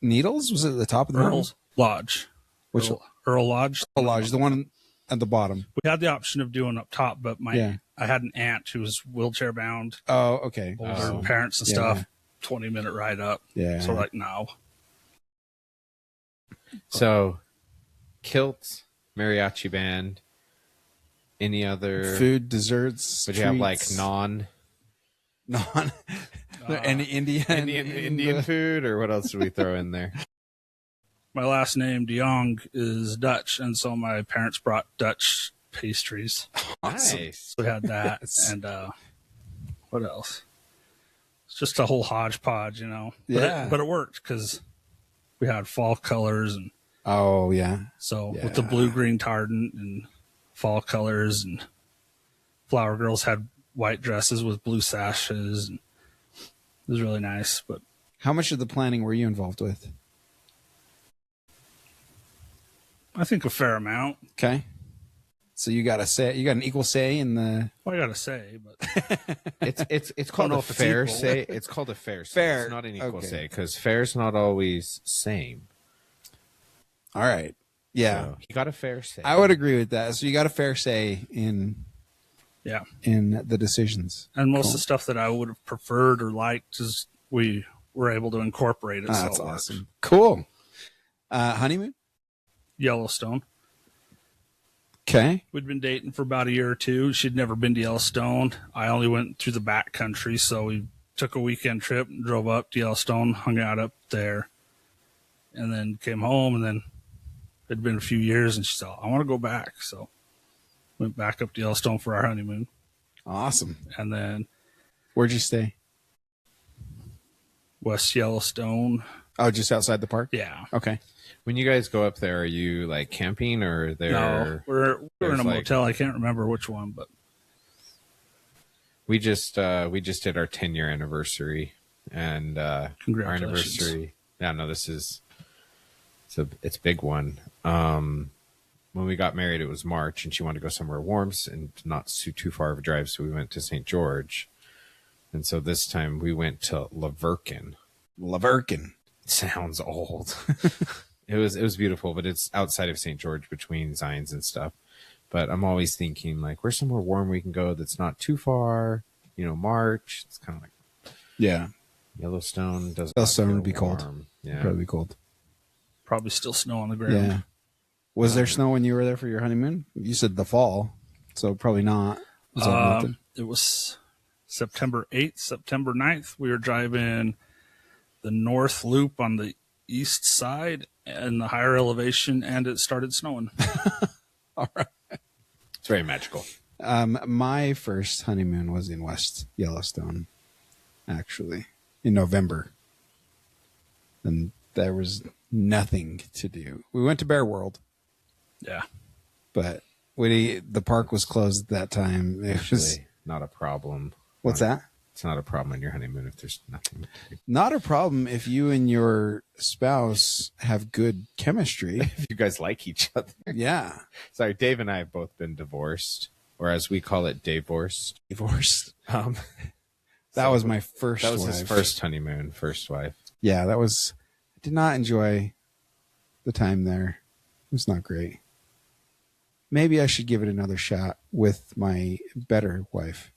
Needles? Was it at the top of the mountain? Earl's Lodge. Which Earl Lodge. Lodge? The one at the bottom. We had the option of doing up top, but Yeah. I had an aunt who was wheelchair bound, Oh, okay. older parents and Yeah. stuff. 20-minute ride up. Yeah. So like, no. So, kilts, mariachi band, any other Food, desserts. Would you have like treats, non any Indian Indian food, or what else do we throw in there? My last name, De Jong, is Dutch, and so my parents brought Dutch pastries. Awesome. Nice. So we had that. Yes. And what else? It's just a whole hodgepodge, you know. Yeah. But it worked because we had fall colors, and Oh, yeah. so Yeah. with the blue green tardent and fall colors, and Flower Girls had white dresses with blue sashes. It was really nice. But How much of the planning were you involved with? I think a fair amount. Okay. So you got an equal say in the. Well, I gotta say, but It's called know a if it's fair equal. say. It's called a fair say. Fair. It's not an equal Okay. say because fair's not always same. All right. Yeah. So you got a fair say. I would agree with that. So you got a fair say in yeah. the decisions. And most Cool. of the stuff that I would have preferred or liked is we were able to incorporate it. So That's it works. awesome. Cool. Honeymoon? Yellowstone. Okay. We'd been dating for about a year or two. She'd never been to Yellowstone. I only went through the back country, so we took a weekend trip and drove up to Yellowstone, hung out up there, and then came home. And then it'd been a few years, and she said, I want to go back. So went back up to Yellowstone for our honeymoon. Awesome. And then Where'd you stay? West Yellowstone. Oh, just outside the park? Yeah. Okay. When you guys go up there, are you like camping or No, there? we're in there's a like- motel. I can't remember which one, but We just did our 10-year anniversary, and our Congratulations. anniversary. Yeah, no, it's a big one. When we got married, it was March, and she wanted to go somewhere warm and not too far of a drive, so we went to St. George. And so this time we went to Laverkin. Laverkin. Sounds old. It was beautiful, but it's outside of St. George between Zions and stuff. But I'm always thinking, like, where's somewhere warm we can go that's not too far? March. It's kind of like Yeah. Yellowstone. Yellowstone would be cold. warm. Yeah. Probably cold. probably still snow on the ground. Yeah. Was there snow when you were there for your honeymoon? You said the fall, so probably not. Was that melted? It was September 8th, September 9th. We were driving the north loop on the east side and the higher elevation, and it started snowing. All right. It's very magical. My first honeymoon was in West Yellowstone, actually, in November. And there was nothing to do. We went to Bear World, Yeah. but the park was closed at that time. It was, Actually, not a problem. what's that? It's not a problem on your honeymoon if there's nothing to do. Not a problem if you and your spouse have good chemistry. If you guys like each other. Yeah. Sorry, Dave and I have both been divorced, or as we call it, divorced. Divorced. That That was my first That was wife. his first honeymoon, first wife. Yeah, I did not enjoy the time there. It was not great. Maybe I should give it another shot with my better wife.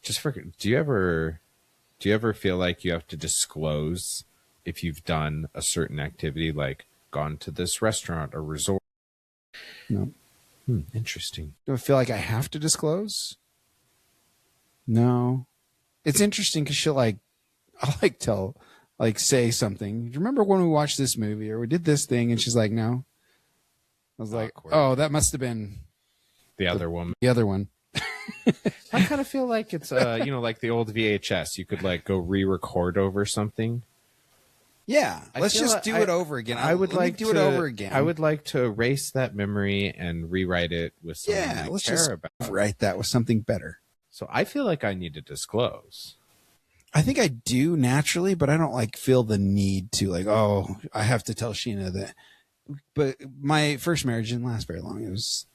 Do you ever feel like you have to disclose if you've done a certain activity, like gone to this restaurant or resort? No. Interesting. Do I feel like I have to disclose? No. It's interesting because I'll say something. Do you remember when we watched this movie or we did this thing? And she's like, no. I was like, Awkward. oh, that must have been The other woman. the other one. I kind of feel like it's like the old VHS. You could like go re-record over something. Yeah. I Let's feel just like do it over again. I would Let me like do it over again. I would like to erase that memory and rewrite it with something Yeah, I let's care just about. write that with something better. So I feel like I need to disclose. I think I do naturally, but I don't feel the need to I have to tell Sheena that. But my first marriage didn't last very long. It was,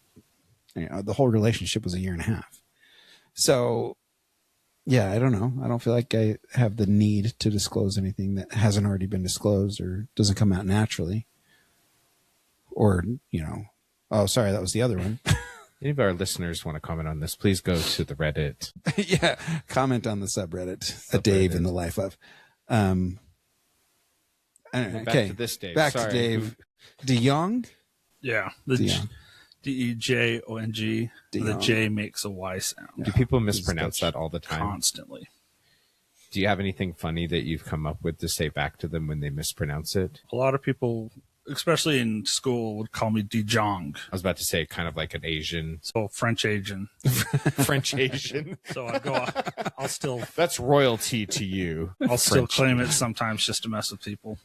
the whole relationship was a year and a half. So, yeah, I don't know. I don't feel like I have the need to disclose anything that hasn't already been disclosed or doesn't come out naturally. Or, oh, sorry, that was the other one. Any of our listeners want to comment on this, please go to the Reddit. Yeah, comment on the subreddit, A Dave in the Life of. Anyway, Back okay, to this Dave. back Sorry. to Dave DeYoung. Yeah. The DeYoung. DEJONG. The DeYoung. J makes a Y sound Do people mispronounce that all the time? constantly. Do you have anything funny that you've come up with to say back to them when they mispronounce it? A lot of people, especially in school, would call me DeJong. I was about to say kind of like an Asian, So French Asian. French Asian. So I'll still That's royalty to you. still French. claim it sometimes just to mess with people.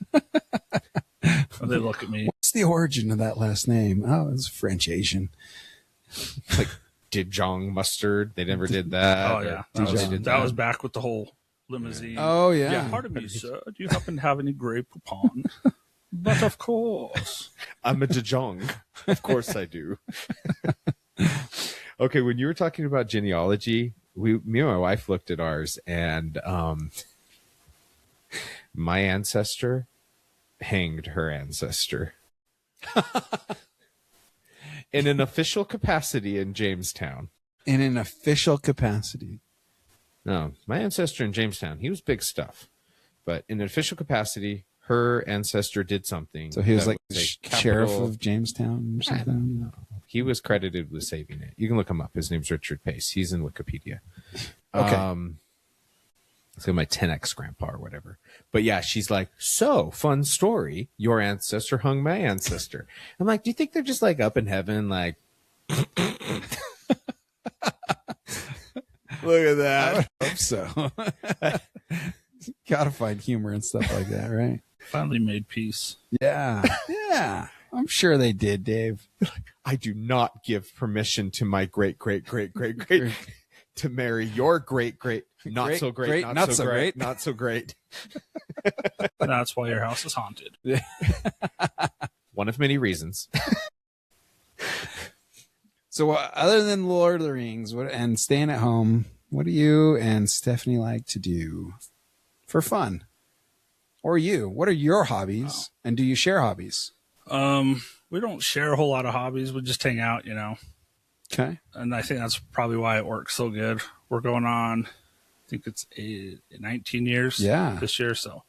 Or they look at me. What's the origin of that last name? Oh, it's French Asian. Like Dijon mustard. They never did that. Oh yeah, that was back with the whole limousine. Oh yeah. Yeah, pardon me, sir. Do you happen to have any Grey Poupon? But of course, I'm a Dijon. Of course I do. Okay, when you were talking about genealogy, me and my wife looked at ours, and my ancestor hanged her ancestor in an official capacity in Jamestown. In an official capacity. No, my ancestor in Jamestown, he was big stuff. But in an official capacity, her ancestor did something. So he was like a sheriff capital- of Jamestown or something? No, he was credited with saving it. You can look him up. His name's Richard Pace. He's in Wikipedia. Okay. It's like my 10X grandpa or whatever. But yeah, she's like, so fun story. Your ancestor hung my ancestor. I'm like, do you think they're just like up in heaven? Like, look at that. I hope so. Gotta find humor and stuff like that, right? finally made peace. Yeah. Yeah. I'm sure they did, Dave. I do not give permission to my great to marry your great not Great, so great, great, not, not so so great, great. not so great. That's why your house is haunted. One of many reasons. So other than Lord of the Rings and staying at home, what do you and Stephanie like to do for fun? Or you? What are your hobbies? And do you share hobbies? We don't share a whole lot of hobbies. We just hang out, Okay. And I think that's probably why it works so good. We're going on, I think it's 19 years this year. So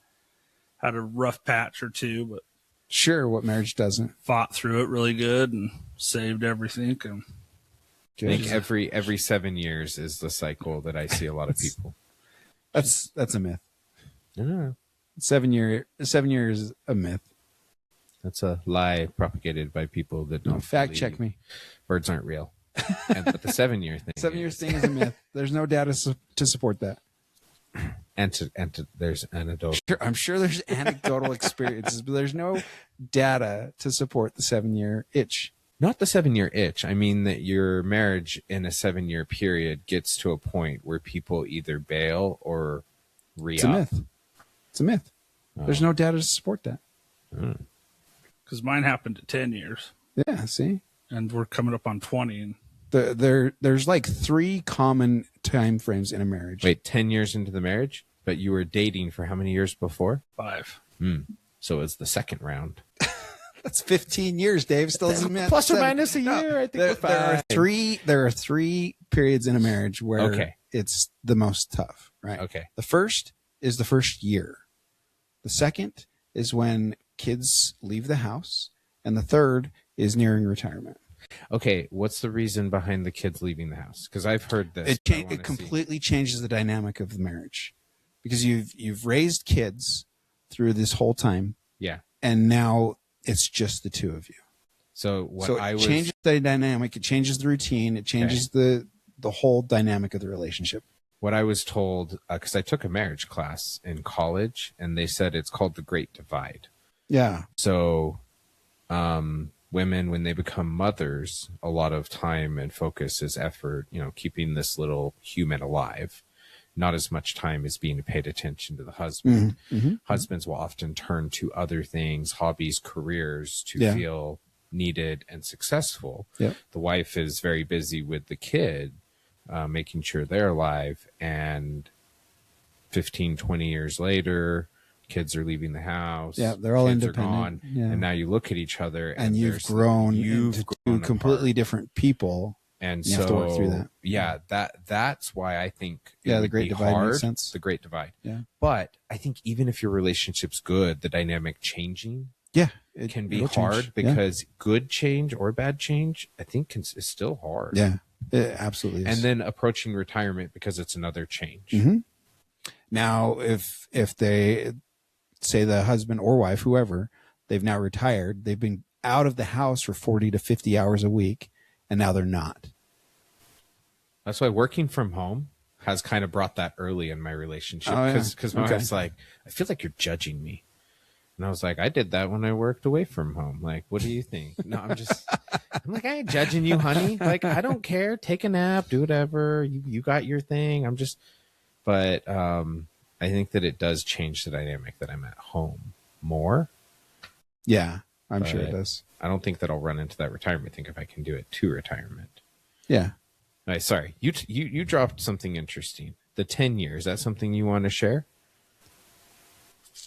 had a rough patch or two, but Sure. What marriage doesn't? fought through it really good and saved everything. And I think every 7 years is the cycle that I see a lot of people. That's a myth. No, 7 years is a myth. that's a lie propagated by people that don't Fact believe check me. birds aren't real. But the 7 year thing, 7 years thing is a myth. There's no data to support that. there's anecdotal. Sure, I'm sure there's anecdotal experiences, but there's no data to support the 7 year itch. Not the 7 year itch. I mean that your marriage in a 7 year period gets to a point where people either bail or re-up. It's a myth. It's a myth. There's no data to support that. because mine happened at 10 years Yeah, see? and we're coming up on 20 and There's like 3 common time frames in a marriage. Wait, 10 years into the marriage, but you were dating for how many years before? 5. So it's the second round. That's 15 years, Dave. Still doesn't mean Plus or minus a year, I think we're fine. there are 3 periods in a marriage where Okay. it's the most tough, right? Okay. The first is the first year. The second is when kids leave the house, and the third is nearing retirement. Okay, what's the reason behind the kids leaving the house? Because I've heard this. but I wanna It completely changes the dynamic of the marriage because you've raised kids through this whole time, see. Yeah. and now it's just the two of you. So It changes the dynamic. It changes the routine. It changes the whole dynamic of the relationship. what I was told, because I took a marriage class in college, and they said it's called the Great Divide. Yeah. So, women, when they become mothers, a lot of time and focus is effort, keeping this little human alive. Not as much time as being paid attention to the husband. Husbands will often turn to other things, hobbies, careers to feel needed and successful. Yep. The wife is very busy with the kid, making sure they're alive. And 15, 20 years later, kids are leaving the house. Yeah, they're all kids independent. Are gone, Yeah. And now you look at each other And you've grown into two completely different people. And You so have to work through that. Yeah, that's why I think Yeah, the would Great be Divide makes hard, sense. The Great Divide. Yeah. But I think even if your relationship's good, the dynamic changing Yeah. can be it'll change. hard because good change or bad change, I think is still hard. Yeah. It absolutely is. And then approaching retirement because it's another change. Mhm. Now, if they say the husband or wife, whoever, they've now retired, they've been out of the house for 40 to 50 hours a week, and now they're not. That's why working from home has kind of brought that early in my relationship. Oh, yeah. Because my Okay. wife's like, I feel like you're judging me. And I was like, I did that when I worked away from home. Like, what do you think? No, I'm just, I'm like, I ain't judging you, honey. Like, I don't care. Take a nap, do whatever. You got your thing. But I think that it does change the dynamic that I'm at home more. Yeah, I'm sure it does. I don't think that I'll run into that retirement thing if I can do it to retirement. Yeah. All right, sorry. You dropped something interesting. The 10 years. Is that something you want to share?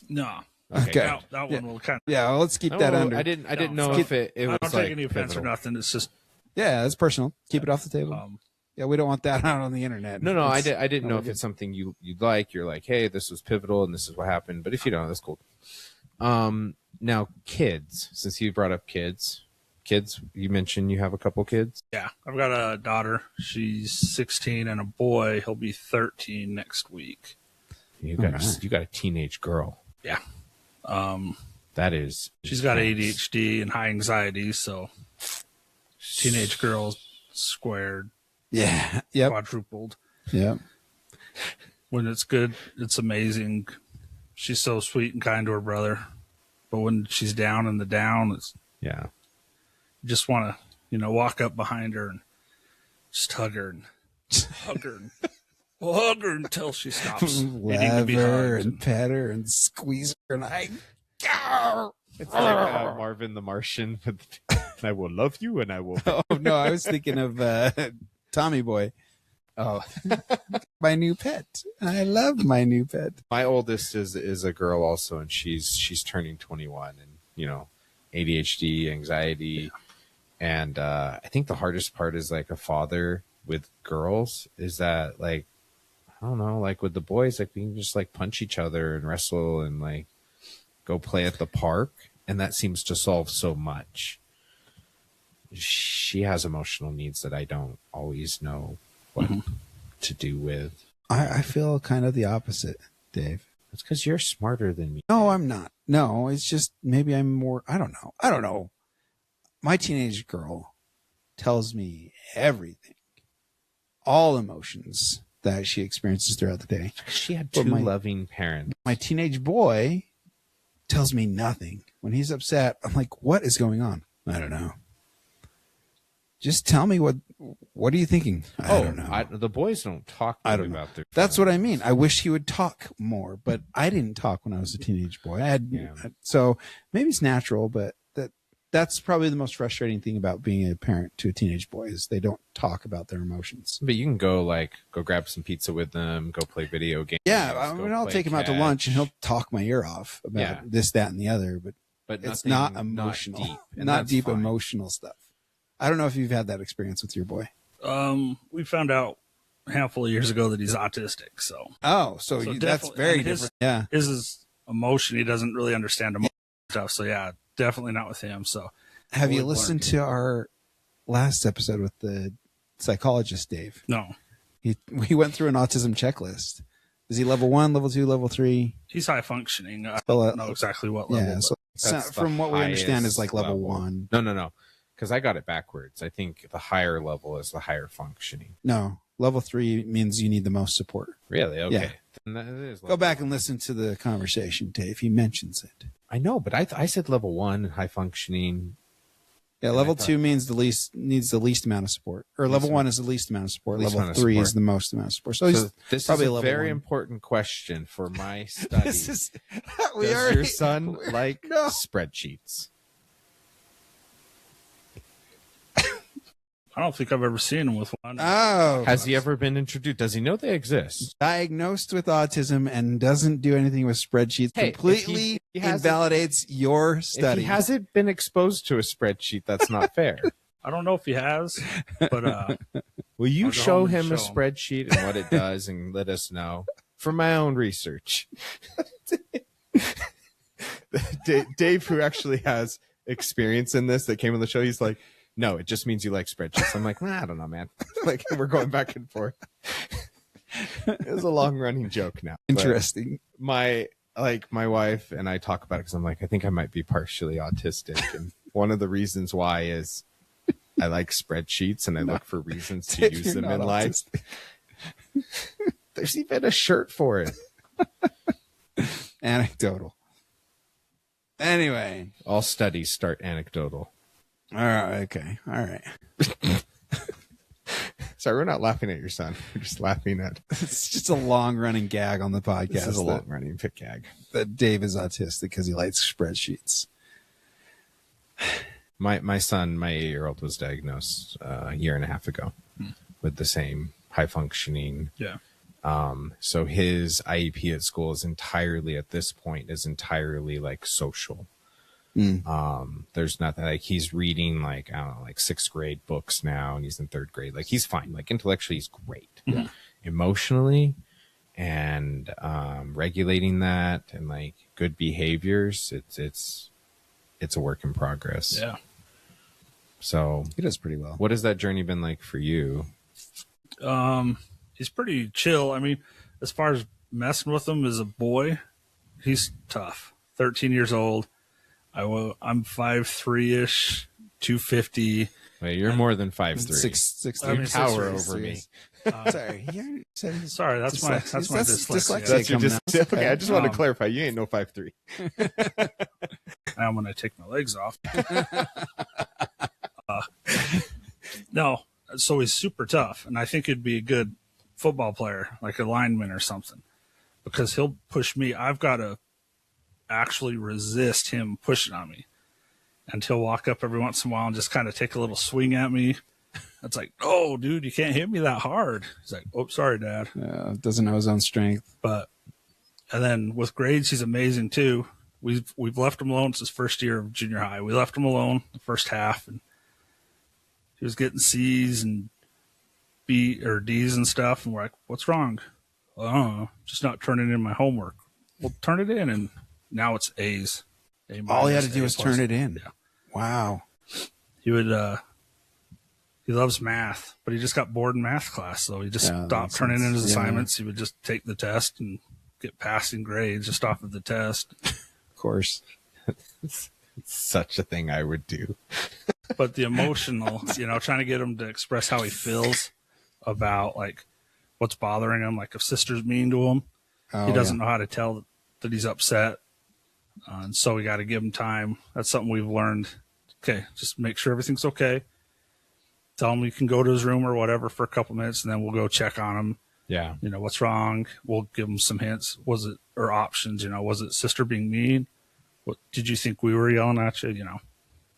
No. Okay. That one will kind of. Yeah, well, let's keep that under. I didn't know if it was I don't like take any offense or pivotal. nothing. It's just. Yeah, it's personal. Keep it off the table. Yeah, we don't want that out on the internet. No, I didn't know if it's something you'd like. You're like, hey, this was pivotal and this is what happened. But if you don't, that's cool. Now kids, since you brought up kids, you mentioned you have a couple kids. Yeah, I've got a daughter. She's 16 and a boy. He'll be 13 next week. You got a teenage girl. Yeah. That is. She's got ADHD and high anxiety, so teenage girl squared. Yeah. Yep. Quadrupled. Yep. When it's good, it's amazing. She's so sweet and kind to her brother. But when she's down in the down, it's you just want to, walk up behind her and just hug her and hug her until she stops needing to be hugged. And pet her and squeeze her and It's like Marvin the Martian. I will love you and I will. Oh no, I was thinking of Tommy Boy. Oh, my new pet. I love my new pet. My oldest is a girl also, and she's turning 21, and ADHD, anxiety, and I think the hardest part is like a father with girls is that like I don't know, like with the boys, like we can just like punch each other and wrestle and like go play at the park, and that seems to solve so much. She has emotional needs that I don't always know what to do with. I feel kind of the opposite, Dave. It's because you're smarter than me. No, I'm not. No, it's just maybe I'm more. I don't know. My teenage girl tells me everything, all emotions that she experiences throughout the day. She had two loving parents. My teenage boy tells me nothing. When he's upset, I'm like, what is going on? I don't know. Just tell me what are you thinking? I don't know. The boys don't talk about their feelings. That's what I mean. I wish he would talk more, but I didn't talk when I was a teenage boy. So maybe it's natural, but that's probably the most frustrating thing about being a parent to a teenage boy is they don't talk about their emotions. But you can go grab some pizza with them, go play video games. Yeah, I'll take him out to lunch and he'll talk my ear off about this, that, and the other. But it's not emotional, not deep emotional stuff. I don't know if you've had that experience with your boy. We found out a handful of years ago that he's autistic. So that's very different. Yeah, his is emotion. He doesn't really understand emotion stuff. So yeah, definitely not with him. So have you listened to our last episode with the psychologist, Dave? No. We went through an autism checklist. Is he level 1, level 2, level 3? He's high functioning. I don't know exactly what level. Yeah, so from what we understand is like level 1. No. Because I got it backwards. I think the higher level is the higher functioning. No, level 3 means you need the most support. Really? Okay. Yeah. Then that is Go back and listen to the conversation, Dave. He mentions it. I know, but I said level 1, high functioning. Yeah, level 2 needs the least amount of support. Or level 1 is the least amount of support. Level 3 is the most amount of support. So this probably is a level very 1. important question for my study. Does your son like spreadsheets? I don't think I've ever seen him with one. Oh. Has he ever been introduced? Does he know they exist? Diagnosed with autism and doesn't do anything with spreadsheets. Hey, completely invalidates your study. If he hasn't been exposed to a spreadsheet, that's not fair. I don't know if he has, but will you show him a spreadsheet and what it does and let us know from my own research? Dave, who actually has experience in this, that came on the show, he's like, no, it just means you like spreadsheets. I'm like, I don't know, man. Like, we're going back and forth. It was a long running joke now. Interesting. My wife and I talk about it because I'm like, I think I might be partially autistic. And one of the reasons why is I like spreadsheets and I look for reasons to use them in life. There's even a shirt for it. Anecdotal. Anyway. All studies start anecdotal. All right. Okay. All right. Sorry, we're not laughing at your son. We're just laughing at. It's just a long running gag on the podcast. This is a long running pit gag. That Dave is autistic because he likes spreadsheets. My son, my 8-year-old, was diagnosed a year and a half ago with the same high functioning. Yeah. So his IEP at school is entirely, at this point, like social. There's nothing like he's reading like, I don't know, like 6th grade books now, and he's in 3rd grade. Like he's fine. Like intellectually he's great. Yeah. Emotionally and regulating that and like good behaviors, it's a work in progress. Yeah. So He does pretty well. what has that journey been like for you? He's pretty chill. I mean, as far as messing with him as a boy, he's tough. 13 years old. I'm 5'3"-ish, 250. Wait, you're more than 5'3". 6'3". I mean, Tower 6'3" over me. Sorry. You said Sorry, that's my dyslexia. That's your Okay, okay. I just want to clarify. You ain't no 5'3". Now when I take my legs off. No, so he's super tough, and I think he'd be a good football player, like a lineman or something, because he'll push me. I've got to actually resist him pushing on me, and he'll walk up every once in a while and just kind of take a little swing at me. It's like, oh, dude, you can't hit me that hard. He's like, oh, sorry, Dad. Doesn't know his own strength. And then with grades, he's amazing too. We've left him alone since his first year of junior high. We left him alone the first half, and he was getting C's and B or D's and stuff. And we're like, what's wrong? Just not turning in my homework. Well, turn it in, and now it's A's. All he had to do was turn it in. Yeah. Wow. He would. He loves math, but he just got bored in math class, so he just stopped turning in his assignments. He would just take the test and get passing grades just off of the test. Of course. It's such a thing I would do. But the emotional, trying to get him to express how he feels about like what's bothering him. Like if sister's mean to him, he doesn't know how to tell that he's upset. And so we got to give him time. That's something we've learned. Okay, just make sure everything's okay. Tell him he can go to his room or whatever for a couple minutes, and then we'll go check on him. Yeah. What's wrong? We'll give him some hints. Or options, was it sister being mean? What did you think we were yelling at you?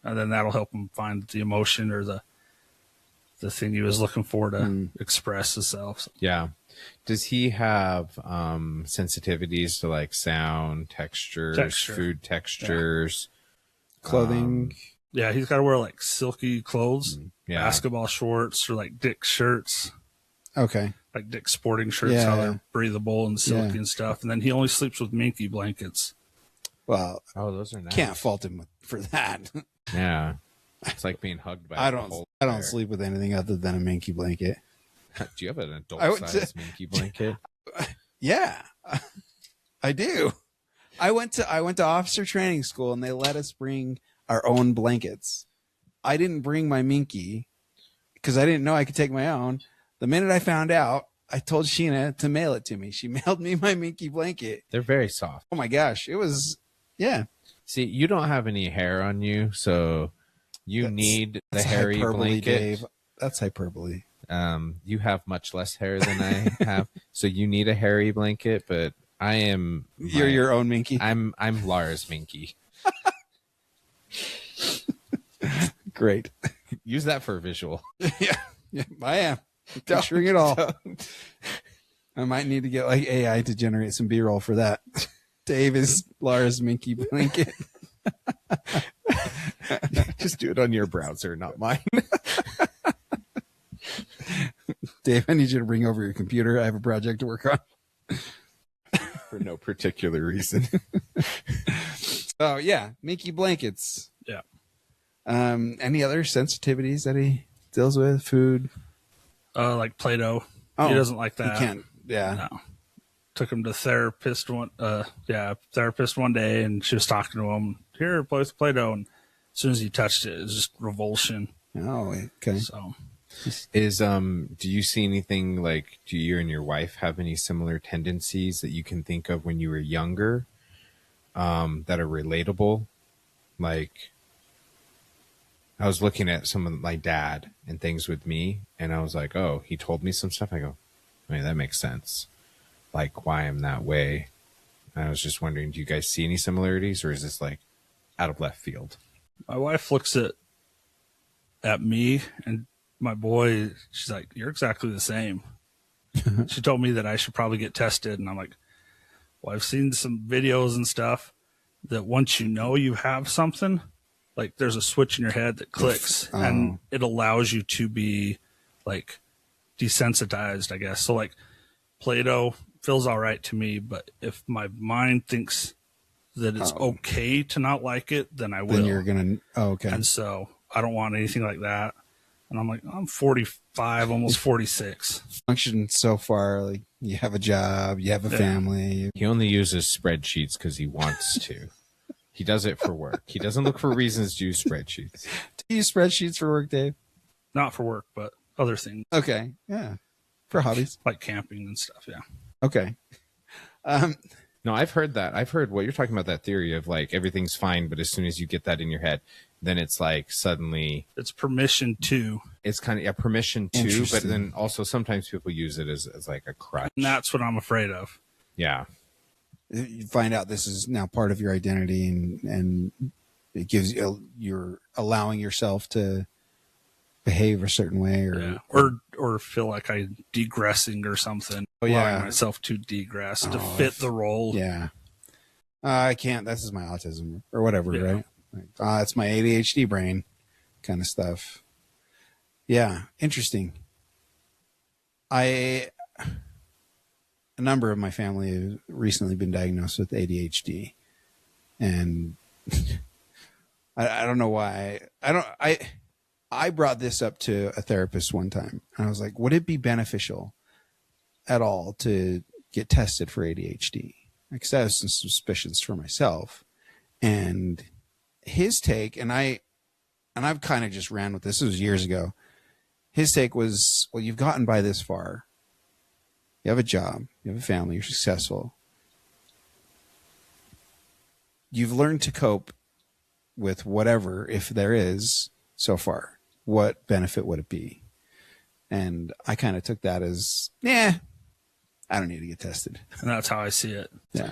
And then that'll help him find the emotion or the thing he was looking for to express himself. Yeah. Does he have sensitivities to like sound, texture. Food textures, Clothing? Yeah, he's got to wear like silky clothes, yeah. basketball shorts, or like Dick's shirts. Okay. Like Dick's sporting shirts, how they're breathable and silky and stuff. And then he only sleeps with minky blankets. Well, those are nice. Can't fault him for that. Yeah. It's like being hugged by I don't sleep with anything other than a minky blanket. Do you have an adult-sized minky blanket? Yeah, I do. I went to officer training school, and they let us bring our own blankets. I didn't bring my minky because I didn't know I could take my own. The minute I found out, I told Sheena to mail it to me. She mailed me my minky blanket. They're very soft. Oh my gosh, it was See, you don't have any hair on you, so need the hairy blanket. Dave. That's hyperbole. You have much less hair than I have, so you need a hairy blanket. But I am. You're your own minky. I'm Lars Minky. Great. Use that for a visual. Yeah, I am. Picturing it all. I might need to get like AI to generate some B-roll for that. Dave is Lars Minky blanket. Just do it on your browser, not mine. Dave, I need you to bring over your computer. I have a project to work on. For no particular reason. Oh yeah, Minky blankets. Yeah. Any other sensitivities that he deals with? Food? Like Play-Doh. Oh, he doesn't like that. He can't. Yeah. No. Took him to therapist one day, and she was talking to him. Here, play with Play-Doh. And as soon as he touched it, it was just revulsion. Oh, okay. So, do you see anything like? Do you and your wife have any similar tendencies that you can think of when you were younger, that are relatable? Like, I was looking at some of my dad and things with me, and I was like, oh, he told me some stuff. I go, I mean, that makes sense. Like why I'm that way. And I was just wondering, do you guys see any similarities, or is this like out of left field? My wife looks at me and my boy. She's like, "You're exactly the same." She told me that I should probably get tested, and I'm like, "Well, I've seen some videos and stuff that once you know you have something, like there's a switch in your head that clicks, and it allows you to be like desensitized, I guess." So like Play-Doh feels all right to me, but if my mind thinks that it's okay to not like it, then I will. Then you're gonna. Oh, okay. And so I don't want anything like that. And I'm like, I'm 45, almost 46. Function so far, like you have a job, you have a family. He only uses spreadsheets because he wants to. He does it for work. He doesn't look for reasons to use spreadsheets. Do you use spreadsheets for work, Dave? Not for work, but other things. Okay, yeah, for hobbies, like camping and stuff. Yeah. Okay. No, I've heard that. I've heard what you're talking about, that theory of like everything's fine, but as soon as you get that in your head, then it's like suddenly it's permission to. It's kind of permission to, but then also sometimes people use it as like a crutch. And that's what I'm afraid of. Yeah. You find out this is now part of your identity, and it gives you, you're allowing yourself to behave a certain way, or feel like I'm degressing or something. Allowing myself to degress to fit the role. Yeah. I can't. This is my autism or whatever, right? Like, it's my ADHD brain kind of stuff. Yeah. Interesting. A number of my family have recently been diagnosed with ADHD, and I don't know why. I brought this up to a therapist one time, and I was like, would it be beneficial at all to get tested for ADHD? Because I have some suspicions for myself. And his take, and I've kind of just ran with this. This was years ago. His take was, well, you've gotten by this far. You have a job, you have a family, you're successful. You've learned to cope with whatever, if there is, so far. What benefit would it be? And I kind of took that as, I don't need to get tested. And that's how I see it. Yeah.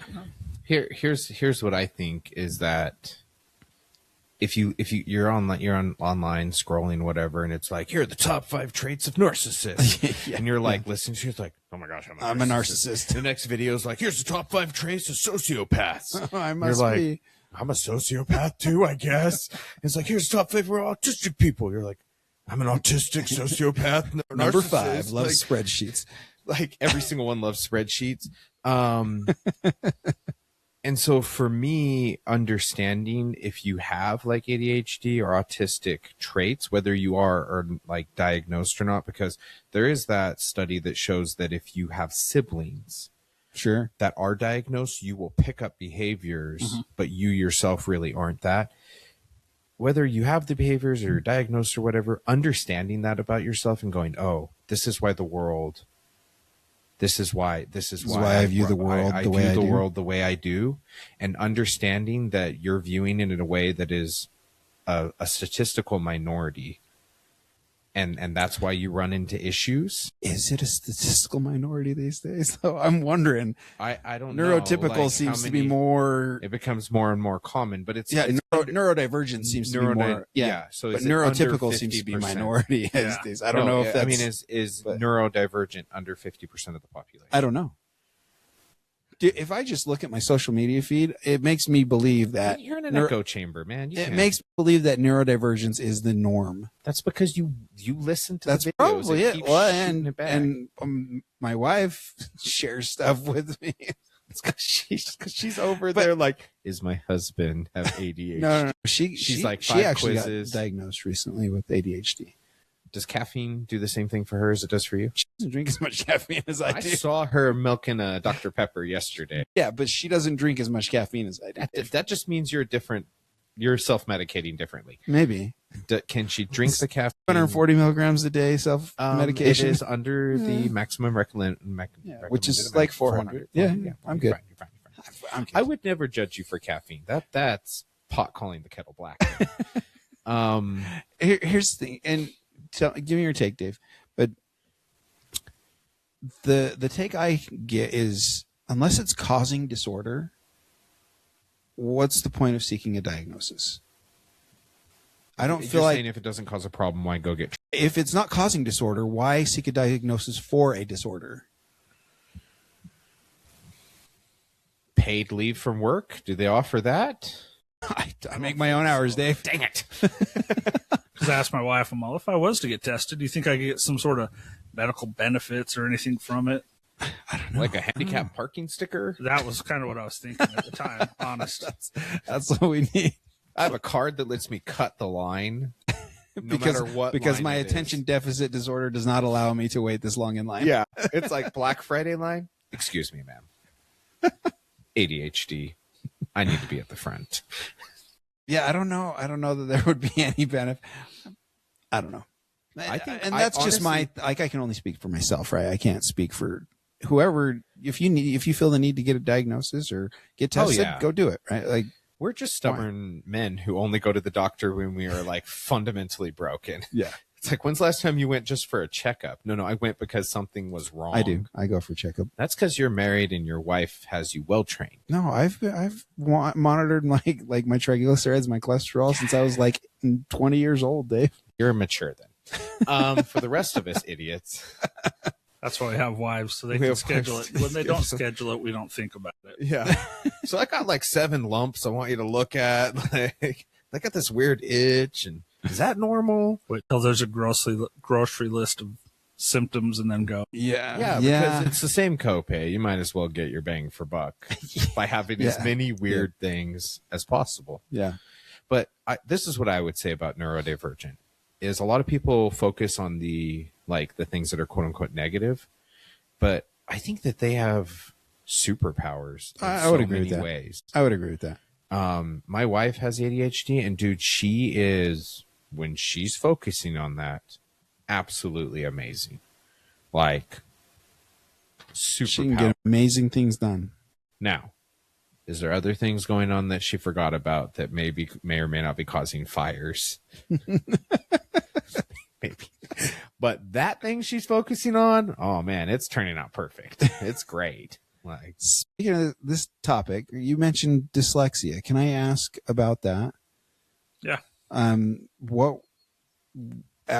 Here's what I think is that if you're on online scrolling whatever, and it's like, here are the top 5 traits of narcissists, and you're like listening to it, like, oh my gosh, I'm a narcissist. The next video is like, here's the top 5 traits of sociopaths. I must be. I'm a sociopath too, I guess. It's like, here's the top 5 for autistic people. You're like, I'm an autistic sociopath. Number 5 loves spreadsheets. Like every single one loves spreadsheets. And so for me, understanding if you have like ADHD or autistic traits, whether you are or like diagnosed or not, because there is that study that shows that if you have siblings that are diagnosed, you will pick up behaviors, but you yourself really aren't that. Whether you have the behaviors or you're diagnosed or whatever, understanding that about yourself and going, oh, this is why I view the world the way I do, and understanding that you're viewing it in a way that is a statistical minority. And that's why you run into issues. Is it a statistical minority these days, though? I'm wondering. I don't know. Neurotypical seems to be more. It becomes more and more common, but it's neurodivergence seems to be more. So but neurotypical seems to be minority these days. I don't know if that's. I mean, is neurodivergent under 50% of the population? I don't know. Dude, if I just look at my social media feed, it makes me believe that you're in an echo chamber, man. It makes me believe that neurodivergence is the norm. That's because you listen to that's the videos. Probably it. Well, and my wife shares stuff with me. It's because she's over there like, is my husband have ADHD? No. She's like 5 actually quizzes. Got diagnosed recently with ADHD. Does caffeine do the same thing for her as it does for you? She doesn't drink as much caffeine as I do. I saw her milking a Dr. Pepper yesterday. Yeah, but she doesn't drink as much caffeine as I do. That just means you're self-medicating differently. Maybe. Can she drink the caffeine? 140 milligrams a day self-medication. It is under the maximum which is like 400. Yeah, I'm good. You're fine. I would never judge you for caffeine. That's pot calling the kettle black. Here's the thing, and give me your take, Dave. But the take I get is, unless it's causing disorder, what's the point of seeking a diagnosis? I don't feel like, if it doesn't cause a problem, why go get? If it's not causing disorder, why seek a diagnosis for a disorder? Paid leave from work? Do they offer that? I make my own hours, Dave. Dang it. Because I asked my wife, I'm all, if I was to get tested, do you think I could get some sort of medical benefits or anything from it? I don't know. Like a handicap parking sticker? That was kind of what I was thinking at the time, honest. That's what we need. I have a card that lets me cut the line. No matter what. Because line my it attention is. deficit disorder does not allow me to wait this long in line. Yeah. It's like Black Friday line. Excuse me, ma'am. ADHD. I need to be at the front. Yeah, I don't know. I don't know that there would be any benefit. I don't know. I think, and that's just my, like, I can only speak for myself, right? I can't speak for whoever. If you feel the need to get a diagnosis or get tested, go do it, right? Like, we're just stubborn men who only go to the doctor when we are like fundamentally broken. Yeah. It's like, when's the last time you went just for a checkup? No, I went because something was wrong. I do. I go for checkup. That's because you're married and your wife has you well trained. No, I've monitored my triglycerides, my cholesterol since I was like 20 years old, Dave. You're mature then. For the rest of us idiots. That's why we have wives, so they can schedule it. When they don't schedule it, we don't think about it. Yeah. So I got like 7 lumps I want you to look at. Like, I got this weird itch, and is that normal? Wait till there's a grocery list of symptoms and then go. Yeah. Because it's the same copay. You might as well get your bang for buck by having as many weird things as possible. Yeah. But this is what I would say about neurodivergent is a lot of people focus on the things that are quote unquote negative, but I think that they have superpowers in I would so agree many with that. ways. I would agree with that. My wife has ADHD, and dude, she is, when she's focusing on that, absolutely amazing. Like, super. She can get amazing things done. Now, is there other things going on that she forgot about that may or may not be causing fires? Maybe. But that thing she's focusing on, oh man, it's turning out perfect. It's great. Like, speaking of this topic, you mentioned dyslexia. Can I ask about that? Yeah. At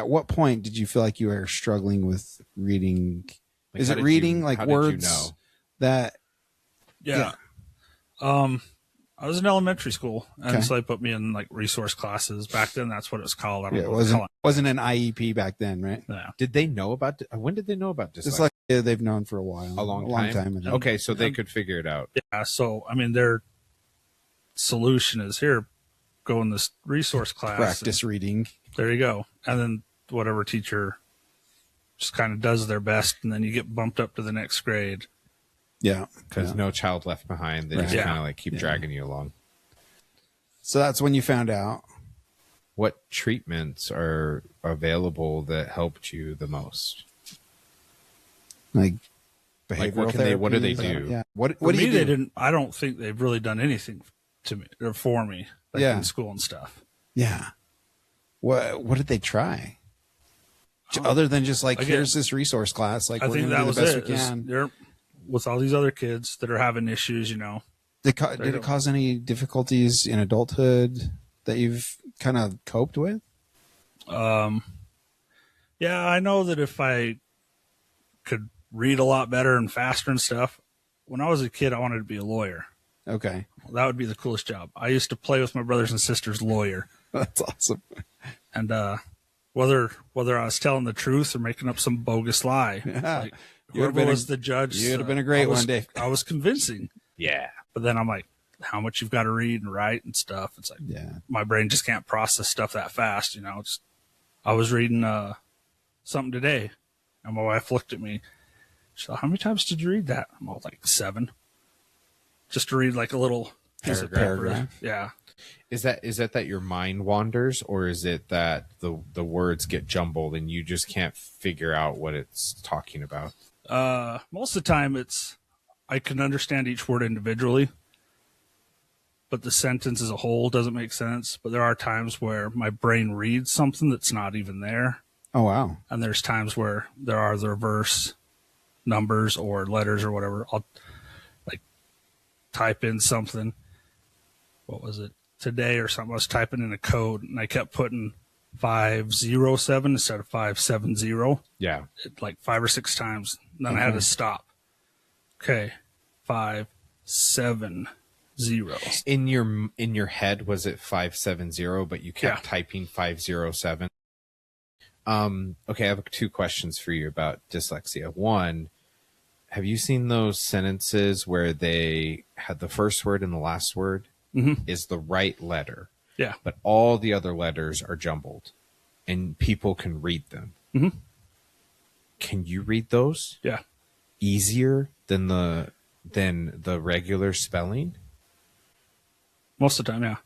what point did you feel like you were struggling with reading? like, Is how it did reading you- like how did you words know? that? Yeah. I was in elementary school, and so they put me in like resource classes. Back then, that's what it was called. I don't know It what it's called. wasn't an IEP back then, right? Yeah. Did they know about? When did they know about dyslexia? Dyslexia they've known for a while, A long time. I think. Okay, so they could figure it out. Yeah. So, I mean, their solution is here, go in this resource class. Practice reading. There you go. And then whatever teacher just kind of does their best, and then you get bumped up to the next grade. Yeah, Because no child left behind. They Right. just Yeah. kind of like keep dragging you along. So that's when you found out. What treatments are available that helped you the most? Like Like, behavioral what do they therapy? do? Yeah. What For do me, you they do? didn't. I don't think they've really done anything to me or for me, like Yeah. in school and stuff. Yeah. What did they try? Other than just like, Again, here's this resource class. Like, I we're think going to that do was the best it. we is can. They're with all these other kids that are having issues. Did it cause any difficulties in adulthood that you've kind of coped with? Yeah, I know that if I could read a lot better and faster and stuff, when I was a kid, I wanted to be a lawyer. Okay. Well, that would be the coolest job. I used to play with my brothers and sisters' lawyer. That's awesome. And whether I was telling the truth or making up some bogus lie, Yeah. like, You would've whoever been was the judge, you'd have been a great one, Dave. I was convincing. Yeah. But then I'm like, how much you've got to read and write and stuff. It's like, Yeah. my brain just can't process stuff that fast. I was reading something today, and my wife looked at me. She's like, how many times did you read that? I'm all like 7. Just to read like a little piece of paper. Paragraph. Yeah. Is that your mind wanders, or is it that the words get jumbled and you just can't figure out what it's talking about? Most of the time I can understand each word individually. but the sentence as a whole doesn't make sense. But there are times where my brain reads something that's not even there. Oh, wow. And there's times where there are the reverse numbers or letters or whatever. I'll like type in something. What was it? Today or something. I was typing in a code and I kept putting 507 instead of 570. Yeah. Like 5 or 6 times. And then I had to stop. Okay. 570. In your head, was it 570, but you kept typing 507? Okay, I have 2 questions for you about dyslexia. One, have you seen those sentences where they had the first word and the last word is the right letter? Yeah. But all the other letters are jumbled and people can read them. Mm-hmm. Can you read those? Yeah. Easier than the regular spelling? Most of the time, yeah.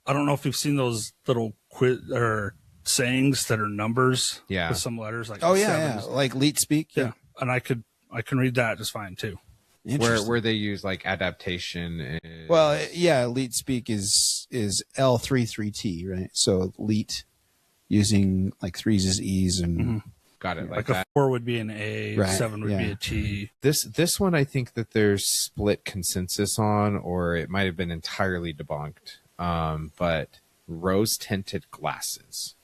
I don't know if you've seen those little quiz or sayings that are numbers with some letters like like leet speak. Yeah. And I can read that just fine too. Where they use like adaptation. Well, yeah, leet speak is L33T, right? So leet using like 3's as E's and got it like that. A 4 would be an A, 7 would be a T. This one I think that there's split consensus on, or it might have been entirely debunked. But rose tinted glasses.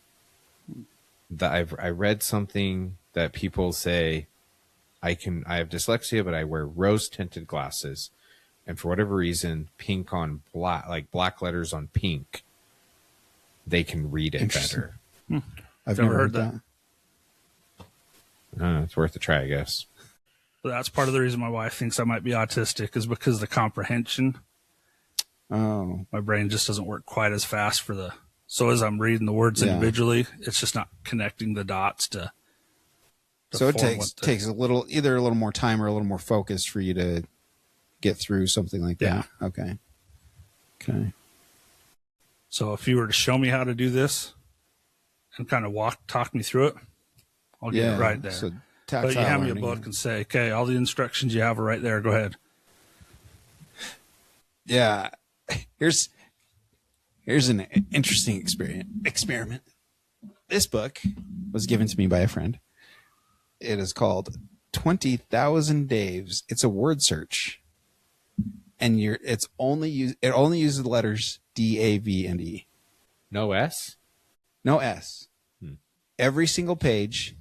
I read something that people say I have dyslexia, but I wear rose tinted glasses, and for whatever reason, pink on black, like black letters on pink, they can read it better. I've never heard that. It's worth a try, I guess. But that's part of the reason my wife thinks I might be autistic, is because of the comprehension. Oh, my brain just doesn't work quite as fast so as I'm reading the words individually, it's just not connecting the dots to so it takes either a little more time or a little more focus for you to get through something like that. Okay. So if you were to show me how to do this and kind of talk me through it, I'll get it right there. So but you hand me a book and say, okay, all the instructions you have are right there. Go ahead. Yeah. Here's an interesting experiment. This book was given to me by a friend. It is called 20,000 Daves. It's a word search, and it only uses the letters D, A, V, and E. No S? No S. Every single page,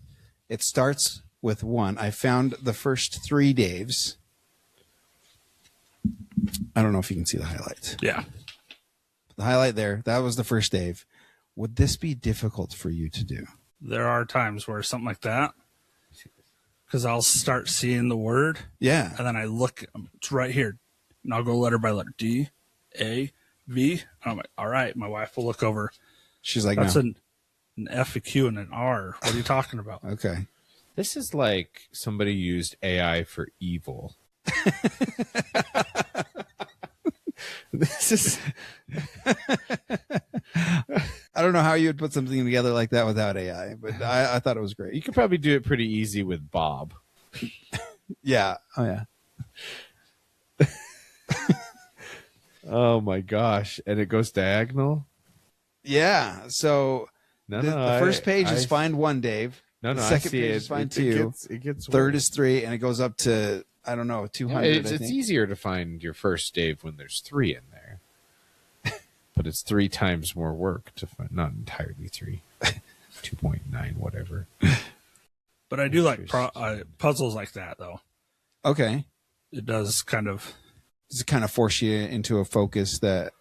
it starts with 1. I found the first 3 Daves. I don't know if you can see the highlights. Yeah. The highlight there, that was the first Dave. Would this be difficult for you to do? There are times where something like that, because I'll start seeing the word. Yeah. And then I look, it's right here. And I'll go letter by letter. D, A, V. And I'm like, all right. My wife will look over. She's like, that's no. an F, a Q, and an R. What are you talking about? Okay. This is like somebody used AI for evil. This is... I don't know how you would put something together like that without AI, but I thought it was great. You could probably do it pretty easy with Bob. Yeah. Oh, yeah. Oh, my gosh. And it goes diagonal? Yeah. So the first page is find 1, Dave. No, the second page is find 2. It gets third worse. is 3, and it goes up to, I don't know, 200. Yeah, it's easier to find your first Dave when there's 3 in there. But it's 3 times more work to find, not entirely 3. 2.9, whatever. But I do like puzzles like that, though. Okay. It does kind of... Does it kind of force you into a focus that...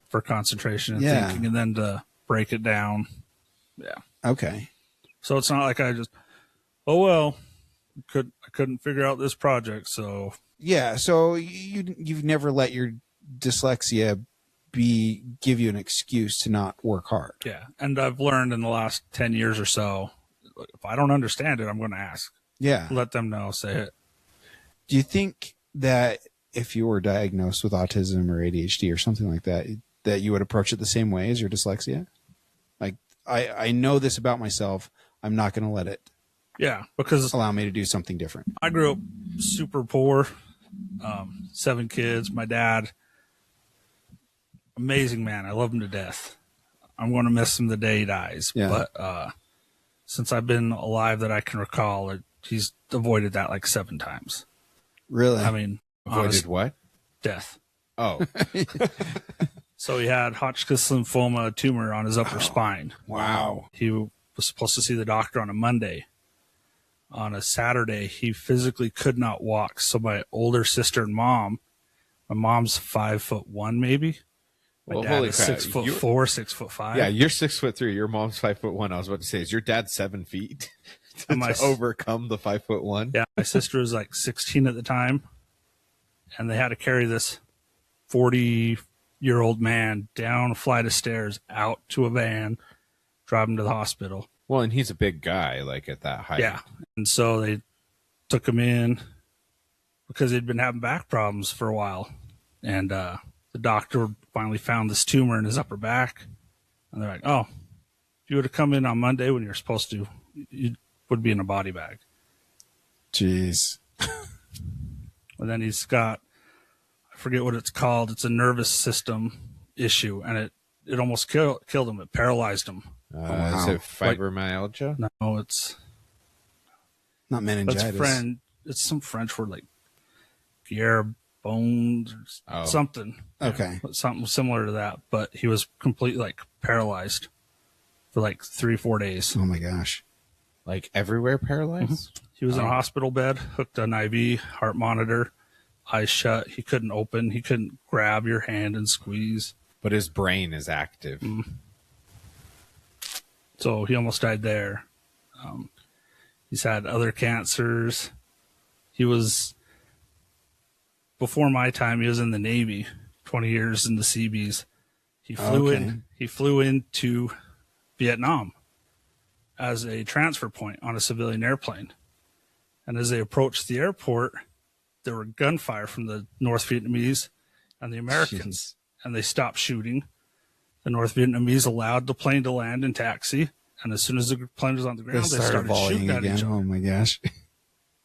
For concentration and thinking, and then to break it down. Yeah. Okay. So it's not like I just, I couldn't figure out this project, so... Yeah, so you've never let your dyslexia give you an excuse to not work hard. Yeah, and I've learned in the last 10 years or so, if I don't understand it, I'm going to ask. Yeah. Let them know, say it. Do you think that if you were diagnosed with autism or ADHD or something like that, that you would approach it the same way as your dyslexia? Like, I know this about myself. I'm not going to let it because allow me to do something different. I grew up super poor, 7 kids. My dad amazing man. I love him to death. I'm going to miss him the day he dies. Yeah. But since I've been alive that I can recall, he's avoided that like 7 times. Really? I mean, Avoided what? death. Oh, So he had Hodgkin's lymphoma tumor on his upper spine. Wow. He was supposed to see the doctor on a Monday. On a Saturday, he physically could not walk. So my older sister and mom, my mom's 5'1", maybe. My well, dad holy is crap. 6'4", 6'5". Yeah, you're 6'3". Your mom's 5'1". I was about to say, is your dad 7 feet to overcome the 5'1"? Yeah, my sister was like 16 at the time, and they had to carry this 40-year-old man down a flight of stairs out to a van, drive him to the hospital. Well, and he's a big guy, like at that height. Yeah, and so they took him in because he'd been having back problems for a while, and the doctor finally found this tumor in his upper back, and they're like, "Oh, if you would have come in on Monday when you're supposed to, you would be in a body bag." Jeez. And then he's got, I forget what it's called. It's a nervous system issue, and it almost killed him. It paralyzed him. wow. Is it fibromyalgia? No, it's Not meningitis. It's some French word like Guerre bones or something. Okay. Something similar to that. But he was completely like paralyzed for like 3-4 days. Oh my gosh. Like everywhere paralyzed? He was in a hospital bed, hooked an IV, heart monitor, eyes shut. He couldn't open. He couldn't grab your hand and squeeze. But his brain is active. So he almost died there. He's had other cancers. He was, before my time, he was in the Navy, 20 years in the Seabees. He flew into Vietnam as a transfer point on a civilian airplane. And as they approached the airport, there were gunfire from the North Vietnamese and the Americans. And they stopped shooting. The North Vietnamese allowed the plane to land and taxi. And as soon as the plane was on the ground, they started shooting at each other. Oh my gosh.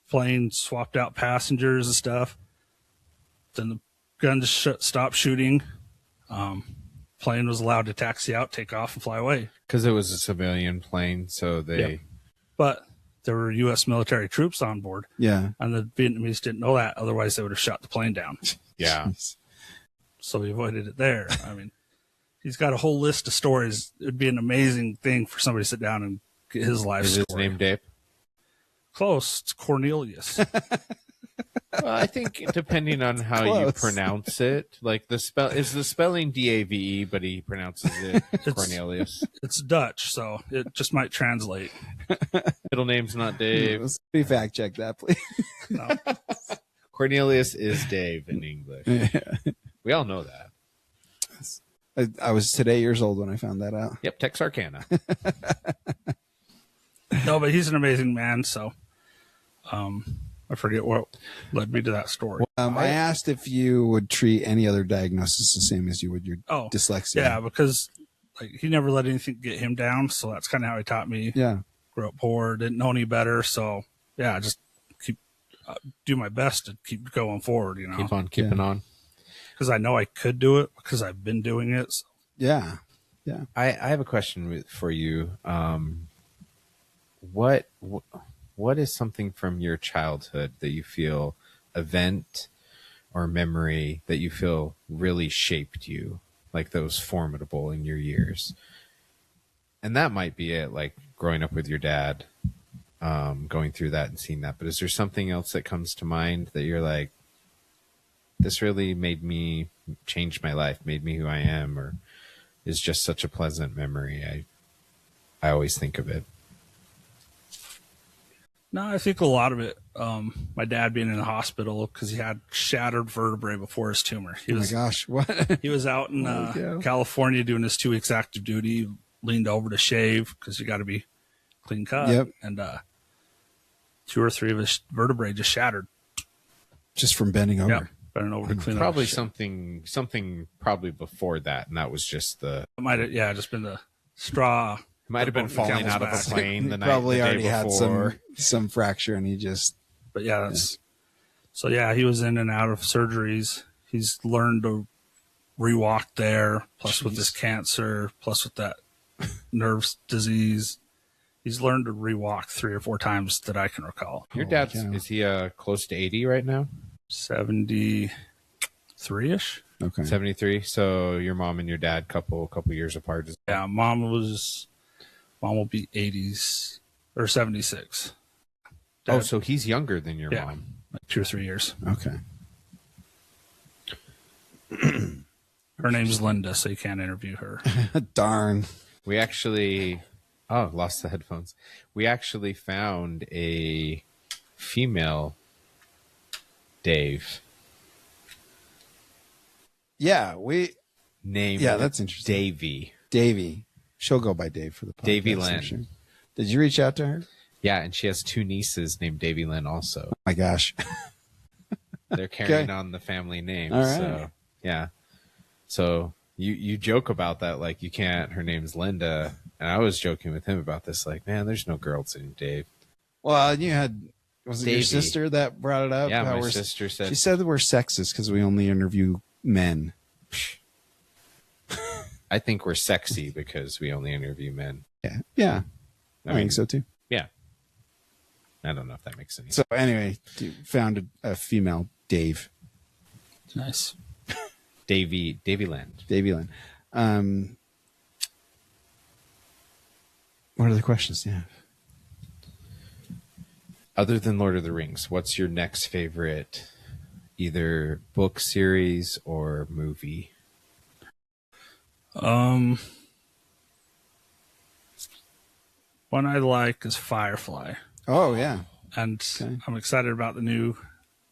Plane swapped out passengers and stuff. Then the gun just stopped shooting. Plane was allowed to taxi out, take off, and fly away. Because it was a civilian plane, so they... Yep. But there were U.S. military troops on board. Yeah. And the Vietnamese didn't know that. Otherwise, they would have shot the plane down. Yeah. So he avoided it there. I mean, he's got a whole list of stories. It'd be an amazing thing for somebody to sit down and get his life story. Is his name Dave? Close. It's Cornelius. Well, I think depending on how you pronounce it, like the spelling Dave, but he pronounces it Cornelius. It's Dutch, so it just might translate. Middle name's not Dave. Let's fact check that, please. No. Cornelius is Dave in English. Yeah. We all know that. I was today years old when I found that out. Yep, Texarkana. No, but he's an amazing man, so I forget what led me to that story. I asked if you would treat any other diagnosis the same as you would your dyslexia. Yeah, because like he never let anything get him down, so that's kind of how he taught me. Yeah. Grew up poor, didn't know any better, so yeah, just keep do my best to keep going forward, you know. Keep on keeping on. Because I know I could do it because I've been doing it. So. Yeah. Yeah. I have a question for you. What is something from your childhood that you feel, event or memory that you feel really shaped you, like that was formidable in your years? And that might be it, like growing up with your dad, going through that and seeing that. But is there something else that comes to mind that you're like, this really made me change my life, made me who I am, or is just such a pleasant memory? I always think of it. No, I think a lot of it, my dad being in the hospital because he had shattered vertebrae before his tumor. Oh my gosh, what? He was out in California doing his 2 weeks active duty, leaned over to shave because you got to be clean cut. Yep. And 2 or 3 of his vertebrae just shattered. Just from bending over. Yeah, bending over to clean up. Probably something probably before that, and that was just the... It might have, just been the straw. It might have been falling out of a plane the night Probably the day already had before. some fracture, and he just... But yeah, that's... So yeah, he was in and out of surgeries. He's learned to rewalked there, plus with this cancer, plus with that nerve disease. He's learned to rewalk 3 or 4 times that I can recall. Your dad's, is he close to 80 right now? 73-ish. Okay. 73. So your mom and your dad couple years apart. Yeah, mom will be 80s or 76. Oh, Dad, so he's younger than your yeah, mom. like 2 or 3 years. Okay. Her name's Linda, so you can't interview her. Darn. We actually, lost the headphones. We actually found a female Dave Yeah, named that's interesting. Davy. Davy. She'll go by Dave for the podcast. Davy I'm Lynn. sure. Did you reach out to her? Yeah, and she has 2 nieces named Davy Lynn also. Oh my gosh. They're carrying on the family name. All right. So, yeah. So you joke about that, like you can't, her name's Linda. And I was joking with him about this, like, man, there's no girls named Dave. Well, was it Davy. your sister that brought it up? Yeah, How my sister said. She said that we're sexist because we only interview men. I think we're sexy because we only interview men. Yeah. I think so too. Yeah. I don't know if that makes any sense. So anyway, you found a female Dave. Nice. Davy Land. Davy Lynn. What are the questions you have? Other than Lord of the Rings, what's your next favorite either book series or movie? One I like is Firefly. Oh yeah. And Okay. I'm excited about the new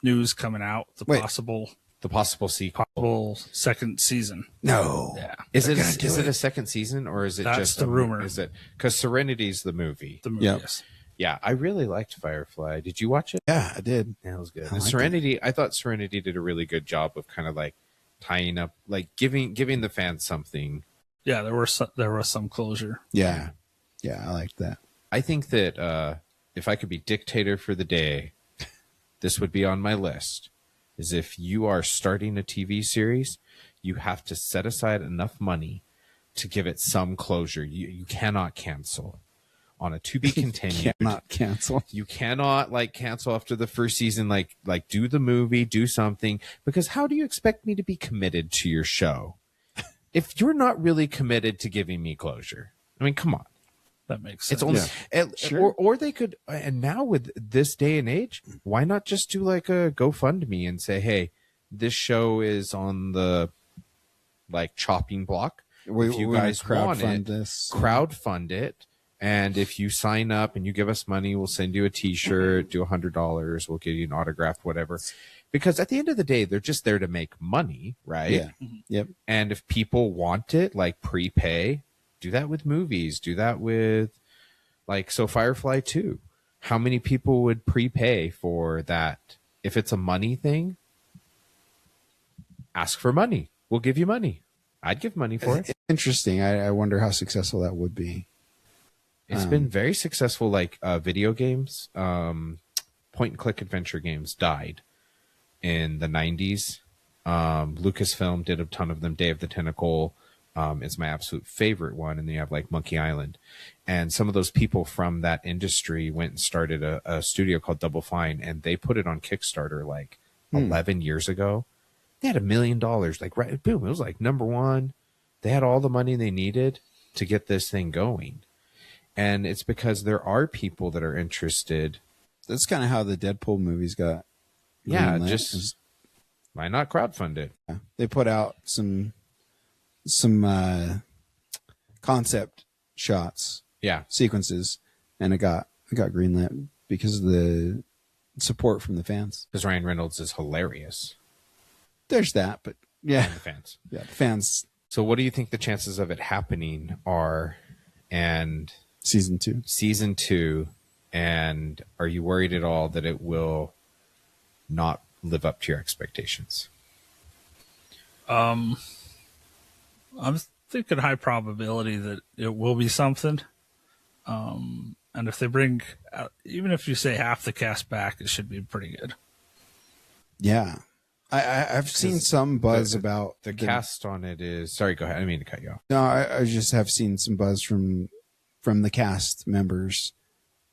news coming out, the Wait. possible The possible sequel. second season. No. Yeah. Is They're it gonna do is it it. a second season or is it That's just the rumor. Is it because Serenity's the movie? The movie, Yep. yes. Yeah, I really liked Firefly. Did you watch it? Yeah, I did. Yeah, it was good. I And liked Serenity, I thought Serenity did a really good job of kind of like tying up, like giving the fans something. Yeah, there was some closure. Yeah. Yeah, I liked that. I think that if I could be dictator for the day, this would be on my list. Is if you are starting a TV series, you have to set aside enough money to give it some closure. You cannot cancel on a to be continued. Cannot cancel. You cannot like cancel after the first season, like do the movie, do something, because how do you expect me to be committed to your show if you're not really committed to giving me closure? I mean, come on. That makes sense. It's only Sure. or they could, and now with this day and age, why not just do like a GoFundMe and say, hey, this show is on the like chopping block. If you guys want it, crowdfund it. And if you sign up and you give us money, we'll send you a T-shirt, do $100, we'll give you an autograph, whatever. Because at the end of the day, they're just there to make money, right? Yeah. Yep. And if people want it, like prepay, do that with movies. Do that with, like, so Firefly 2. How many people would prepay for that? If it's a money thing, ask for money. We'll give you money. I'd give money for it. Interesting. I wonder how successful that would be. It's been very successful, like video games. Point-and-click adventure games died in the 90s. Lucasfilm did a ton of them. Day of the Tentacle is my absolute favorite one. And then you have like Monkey Island. And some of those people from that industry went and started a studio called Double Fine, and they put it on Kickstarter like 11 years ago. They had $1 million, like right, boom, it was like #1. They had all the money they needed to get this thing going. And it's because there are people that are interested. That's kind of how the Deadpool movies got. Yeah, greenlit. just why not crowdfund it? They put out some concept shots, sequences, and it got greenlit because of the support from the fans. Because Ryan Reynolds is hilarious. There's that, but yeah, And the fans. yeah, the fans. So what do you think the chances of it happening are? And Season 2. And are you worried at all that it will not live up to your expectations? I'm thinking high probability that it will be something. And if they bring, even if you say half the cast back, it should be pretty good. Yeah, I've seen some buzz about the cast on it is. Sorry, go ahead. I didn't mean to cut you off. No, I just have seen some buzz from the cast members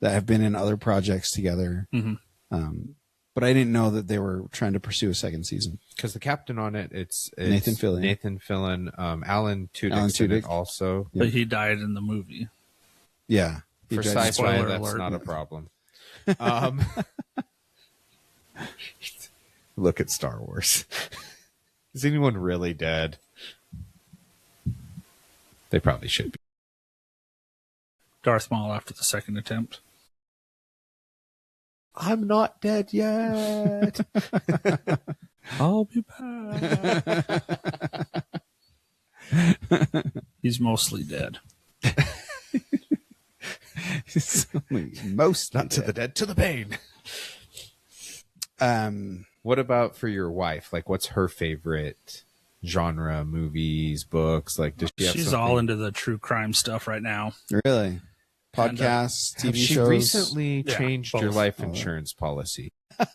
that have been in other projects together. But I didn't know that they were trying to pursue a second season. Because the captain on it, it's Nathan Fillion. Nathan Fillion, Alan Tudyk's in it also. But he died in the movie. Yeah. For sci-fi, that's not a problem. Look at Star Wars. Is anyone really dead? They probably should be. Darth Maul after the second attempt. I'm not dead yet. I'll be back. He's mostly dead. Most Not to the dead, to the pain. What about for your wife? Like, what's her favorite genre? Movies, books? Like, does she have She's something? all into the true crime stuff right now. Really? Podcasts, TV Have she shows. recently changed your both. life insurance policy? I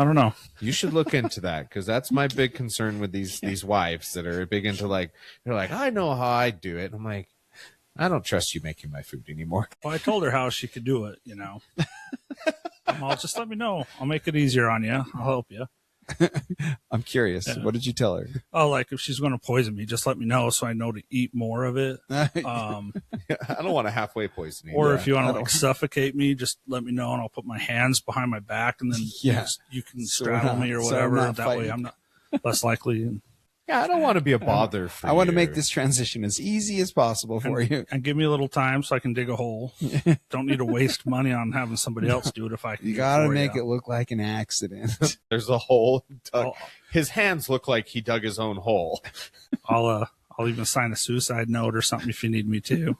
don't know. You should look into that, because that's my big concern with these wives that are big into, like, they're like, I know how I do it. And I'm like, I don't trust you making my food anymore. Well, I told her how she could do it, you know. Well, just let me know. I'll make it easier on you. I'll help you. I'm curious. Yeah. What did you tell her? Oh, like if she's going to poison me, just let me know so I know to eat more of it. I don't want a halfway poisoning. Or if you want to like suffocate me, just let me know and I'll put my hands behind my back and then you can So straddle me or whatever. That fighting. way I'm not less likely. Yeah, I don't want to be a bother for you. I want to make this transition as easy as possible for you. And give me a little time so I can dig a hole. Don't need to waste money on having somebody else do it if I can. You got to make it look like an accident. There's a hole. His hands look like he dug his own hole. I'll even sign a suicide note or something if you need me to.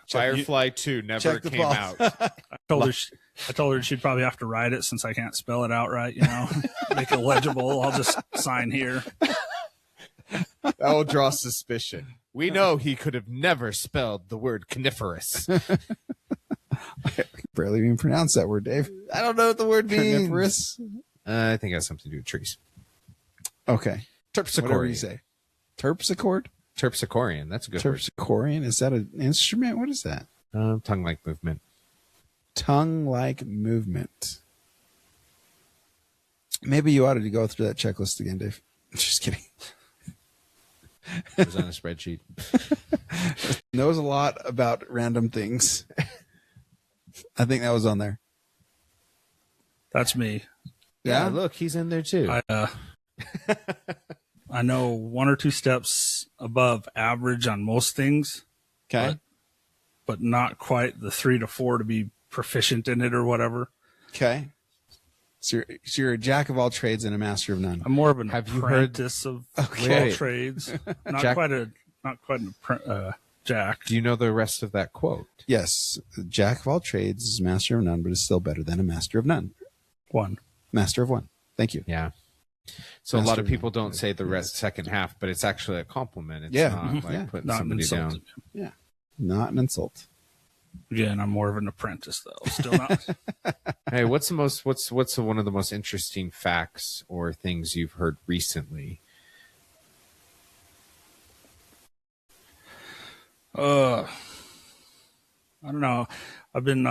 Firefly 2 never came out. I told her she'd probably have to write it since I can't spell it out right, you know. Make it legible. I'll just sign here. That will draw suspicion. We know he could have never spelled the word coniferous. I barely even pronounce that word, Dave. I don't know what the word means. Coniferous? I think it has something to do with trees. Okay. Terpsichore. Whatever you say. Terpsichord? Terpsichorean. That's a good word. Terpsichorean? Is that an instrument? What is that? Tongue-like movement. Tongue-like movement. Maybe you ought to go through that checklist again, Dave. Just kidding. It was on a spreadsheet. Knows a lot about random things. I think that was on there. That's me. Yeah, look, he's in there too. I know one or two steps above average on most things. Okay. But not quite the 3 to 4 to be proficient in it or whatever. Okay. So you're a jack of all trades and a master of none. I'm more of an Have you heard- apprentice of Okay. all trades. Not Jack- quite an jack. Do you know the rest of that quote? Yes. A jack of all trades is master of none, but is still better than a master of none. One. Master of one. Thank you. Yeah. So a lot Master of of people none. don't say the rest second half, but it's actually a compliment. It's Yeah. not Mhm. like Yeah. putting Not an somebody insult. down. Yeah. Not an insult. Again, I'm more of an apprentice though. Still not. Hey, what's one of the most interesting facts or things you've heard recently? I don't know. I've been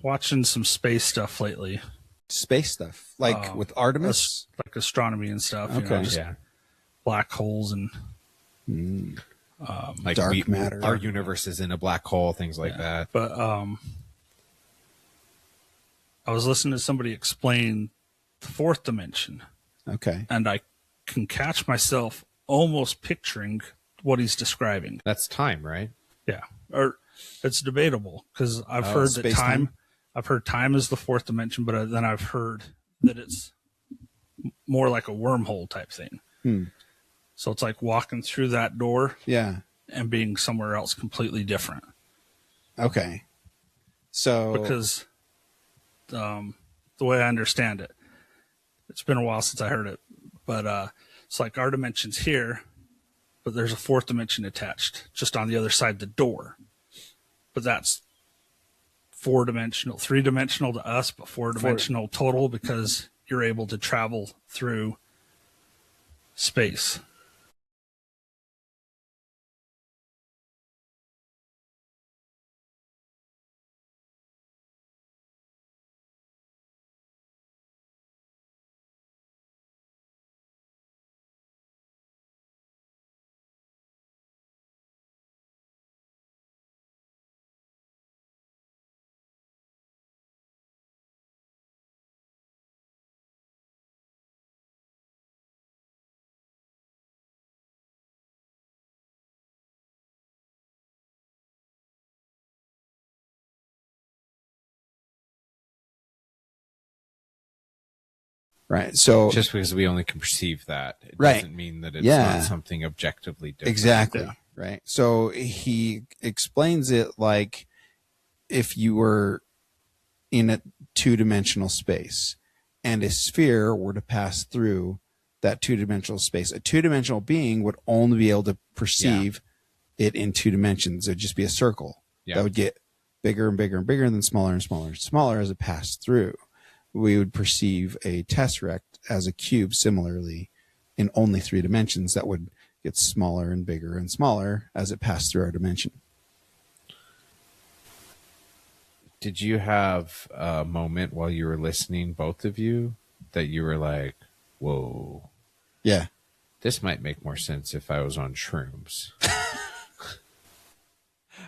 watching some space stuff lately, Space stuff. Like with Artemis? like astronomy and stuff. You know, Okay. just Yeah. black holes and Like Dark matter. Our universe is in a black hole, things like that. But I was listening to somebody explain the fourth dimension, Okay. and I can catch myself almost picturing what he's describing. That's time, right? Yeah, or it's debatable because I've Oh, heard that space-time? time. I've heard time is the fourth dimension, but then I've heard that it's more like a wormhole type thing. So it's like walking through that door Yeah. and being somewhere else completely different. Okay. So Because the way I understand it, it's been a while since I heard it, but it's like our dimension's here, but there's a fourth dimension attached just on the other side of the door. But that's 4-dimensional, 3-dimensional to us, but 4-dimensional total because you're able to travel through space. Right. So Just because we only can perceive that, it Right. doesn't mean that it's Yeah. not something objectively different. exactly. Yeah. Right. So he explains it like if you were in a two-dimensional space and a sphere were to pass through that two-dimensional space, a two-dimensional being would only be able to perceive it in two dimensions. It would just be a circle that would get bigger and bigger and bigger, and then smaller and smaller and smaller as it passed through. We would perceive a tesseract as a cube similarly in only three dimensions that would get smaller and bigger and smaller as it passed through our dimension. Did you have a moment while you were listening, both of you, that you were like, whoa, Yeah. this might make more sense if I was on shrooms?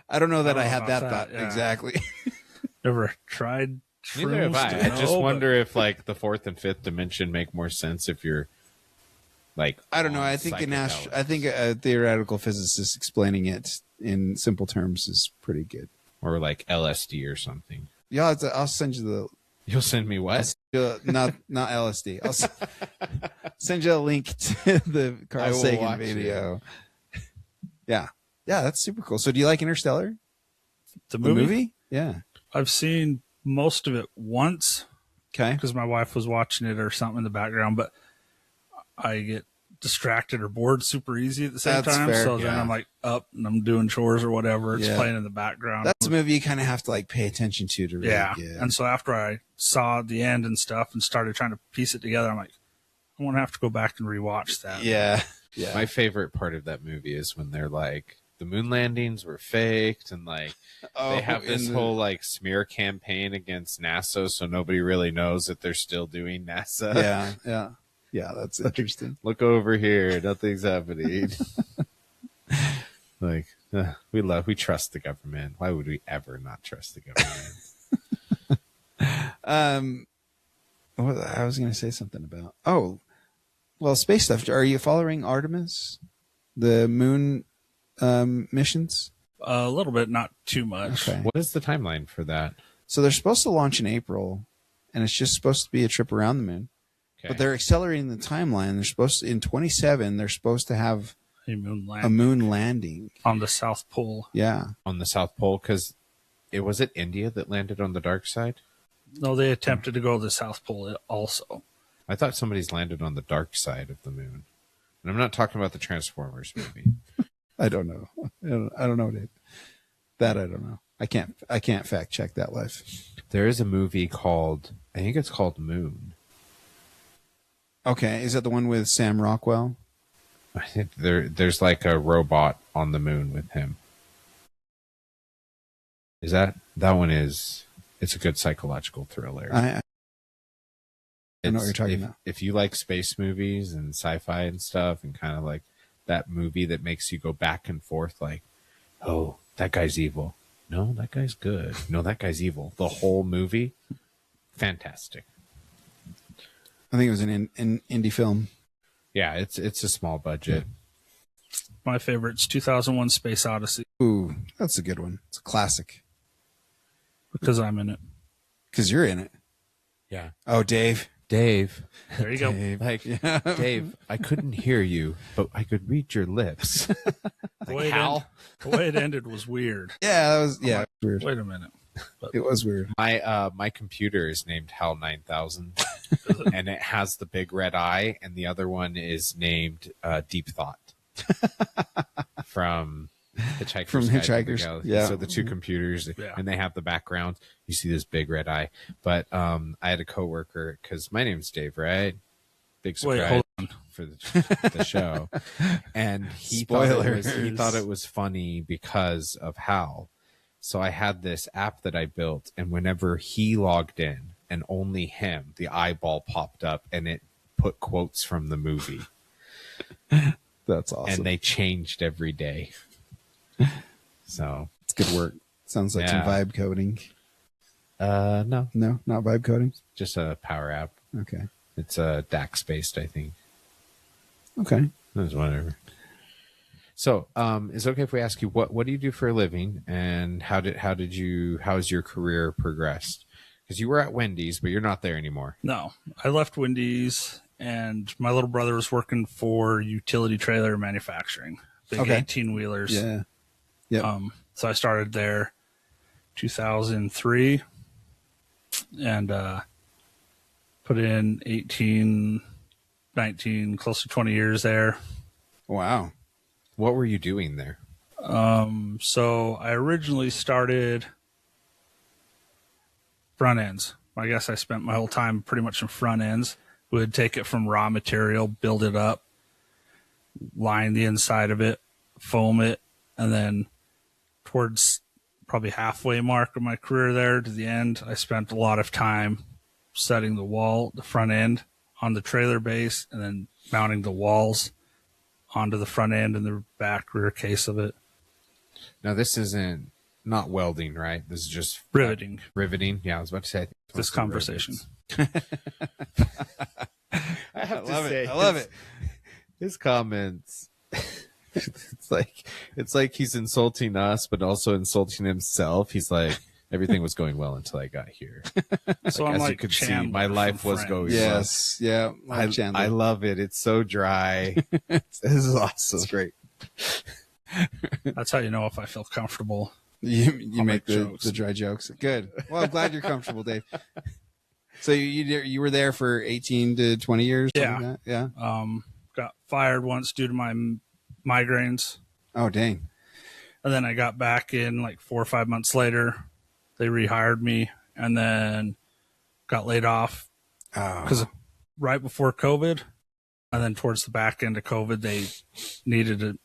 I don't know that I know had about that thought. yeah. Exactly. Never tried Neither have shrooms I. to I just know, wonder if like the fourth and fifth dimension make more sense if you're like. I don't know. on I think psychedelics. I think a theoretical physicist explaining it in simple terms is pretty good. Or like LSD or something. Yeah, I'll send you the You'll send me what? not LSD. Send you a link to the I Carl will Sagan watch video. Yeah, that's super cool. So, do you like Interstellar? the The movie? Yeah. I've seen most of it once Okay. because my wife was watching it or something in the background, but I get distracted or bored super easy at the same That's time. fair, So then yeah. I'm like up and I'm doing chores or whatever. It's Yeah. playing in the background. That's a movie you kind of have to like pay attention to really yeah. get. And so after I saw the end and stuff and started trying to piece it together, I'm like, I'm going to have to go back and rewatch that. Yeah. Yeah. My favorite part of that movie is when they're like, the moon landings were faked, and like they have this whole like smear campaign against NASA, so nobody really knows that they're still doing NASA. Yeah. Yeah. Yeah. That's interesting. Look over here, nothing's happening. Like we trust the government. Why would we ever not trust the government? I was going to say something about. Oh, well, space stuff. Are you following Artemis, the moon missions? A little bit, not too much. Okay. What is the timeline for that? So they're supposed to launch in April, and it's just supposed to be a trip around the moon. Okay. But they're accelerating the timeline. They're supposed to, in 27, they're supposed to have A moon a land moon landing. on the South Pole. Yeah. On the South Pole, because was it India that landed on the dark side? No, they attempted to go to the South Pole also. I thought somebody's landed on the dark side of the moon. And I'm not talking about the Transformers movie. I don't know. I don't know, Dave. That I don't know. I can't fact check that live. There is a movie called, I think it's called Moon. Okay. Is that the one with Sam Rockwell? I think there's like a robot on the moon with him. Is that one is, it's a good psychological thriller. I know what you're talking if, about. If you like space movies and sci-fi and stuff, and kind of like that movie that makes you go back and forth, like, oh, that guy's evil. No, that guy's good. No, that guy's evil. The whole movie, fantastic. I think it was an indie film. Yeah, it's a small budget. My favorite's 2001 Space Odyssey Ooh, that's a good one. It's a classic because I'm in it. because you're in it. Yeah. Oh, Dave. Dave, There you go. Dave. like, Yeah. Dave, I couldn't hear you, but I could read your lips. The way, the way it ended was weird. Yeah, that was weird. Wait a minute. It was weird. My computer is named HAL 9000, and it has the big red eye, and the other one is named Deep Thought from Hitchhiker's From Guide to the Hitchhikers. Galaxy. Yeah. So the two computers, Yeah. and they have the background. You see this big red eye. But I had a coworker, because my name's Dave, right? Big surprise Wait, hold on. for the show. And he thought Spoilers. it was funny because of Hal. So I had this app that I built, and whenever he logged in, and only him, the eyeball popped up, and it put quotes from the movie. That's awesome. And they changed every day. So It's good work. Sounds like some Yeah. vibe coding. no, No, not vibe coding. just a power app. Okay. It's DAX based, I think. Okay. That's whatever. So, is it okay if we ask you what do you do for a living, and how's your career progressed? Because you were at Wendy's, but you're not there anymore. No, I left Wendy's, and my little brother was working for utility trailer manufacturing, big Okay. 18-wheelers. Yeah. Yep. So I started there 2003 and put in 18, 19, close to 20 years there. Wow. What were you doing there? So I originally started front ends. I guess I spent my whole time pretty much in front ends. We would take it from raw material, build it up, line the inside of it, foam it, and then towards probably halfway mark of my career there to the end, I spent a lot of time setting the front end on the trailer base, and then mounting the walls onto the front end and the back rear case of it. Now, this isn't not welding, right? This is just Riveting. Riveting. Yeah, I was about to say. This conversation. I have love it. I love it. His comments. It's like he's insulting us, but also insulting himself. He's like, everything was going well until I got here. So As I'm you like could see, Chandler my life from was Friends. going Yes. Yeah. well. I love it. It's so dry. This is awesome. It's great. That's how you know if I feel comfortable. You I'll make make jokes. the dry jokes. Good. Well, I'm glad you're comfortable, Dave. So you were there for 18 to 20 years? something like that? Yeah. Got fired once due to my migraines. Oh, dang. And then I got back in like 4 or 5 months later. They rehired me and then got laid off because right before COVID. And then towards the back end of COVID, they needed to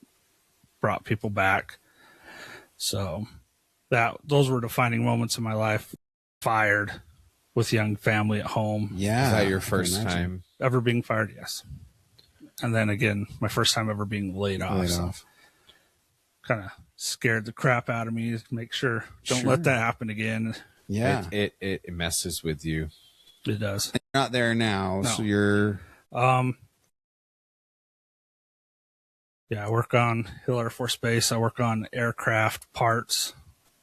brought people back. So those were defining moments in my life. Fired with young family at home. Yeah. Is that your I can first imagine. time? Ever being fired? Yes. And then again, my first time ever being laid off. Laid so off. kind of scared the crap out of me to make sure don't Sure. let that happen again. Yeah. It messes with you. It does. You're not there now, No. so you're Yeah, I work on Hill Air Force Base. I work on aircraft parts.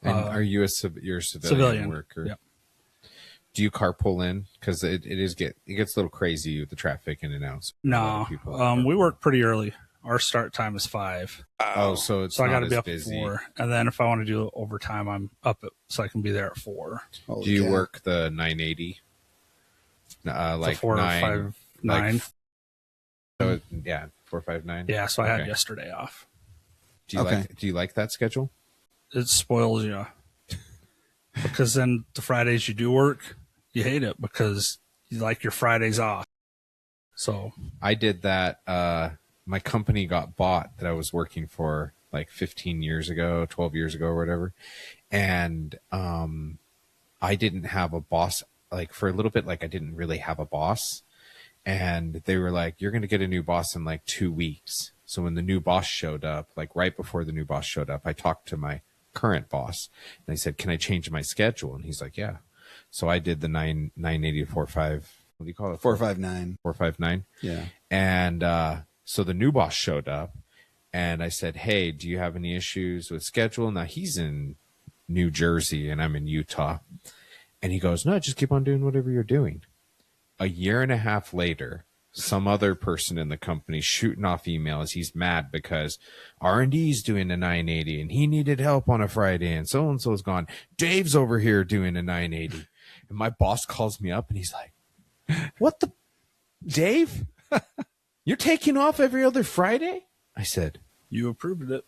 And are you you're a civilian worker? Yep. Do you carpool in? Because it gets a little crazy with the traffic in and out. So a lot No, of people we work pretty early. Our start time is 5. Oh, so it's So I not got to as be up busy. at 4. And then if I want to do overtime, I'm up so I can be there at 4. holy Do you cow. work the 980? Like So 4 9, or 5, 9. Like, so yeah, 459. Yeah, so I had Okay. yesterday off. Do you Okay. do you like that schedule? It spoils you. Because then the Fridays you do work, you hate it because you like your Fridays off. So I did that. My company got bought that I was working for like 15 years ago, 12 years ago or whatever. And I didn't have a boss. Like for a little bit, like I didn't really have a boss. And they were like, you're going to get a new boss in like 2 weeks. So when the new boss showed up, like right before the new boss showed up, I talked to my current boss and I said, can I change my schedule? And he's like, yeah. So I did the 980 to 45. What do you call it? 459. 459. Yeah. And so the new boss showed up and I said, hey, do you have any issues with schedule? Now he's in New Jersey and I'm in Utah. And he goes, no, just keep on doing whatever you're doing. A year and a half later, some other person in the company shooting off emails. He's mad because R&D's doing a 980 and he needed help on a Friday and so-and-so's gone. Dave's over here doing a 980. And my boss calls me up and he's like, what the, Dave? You're taking off every other Friday? I said, you approved it.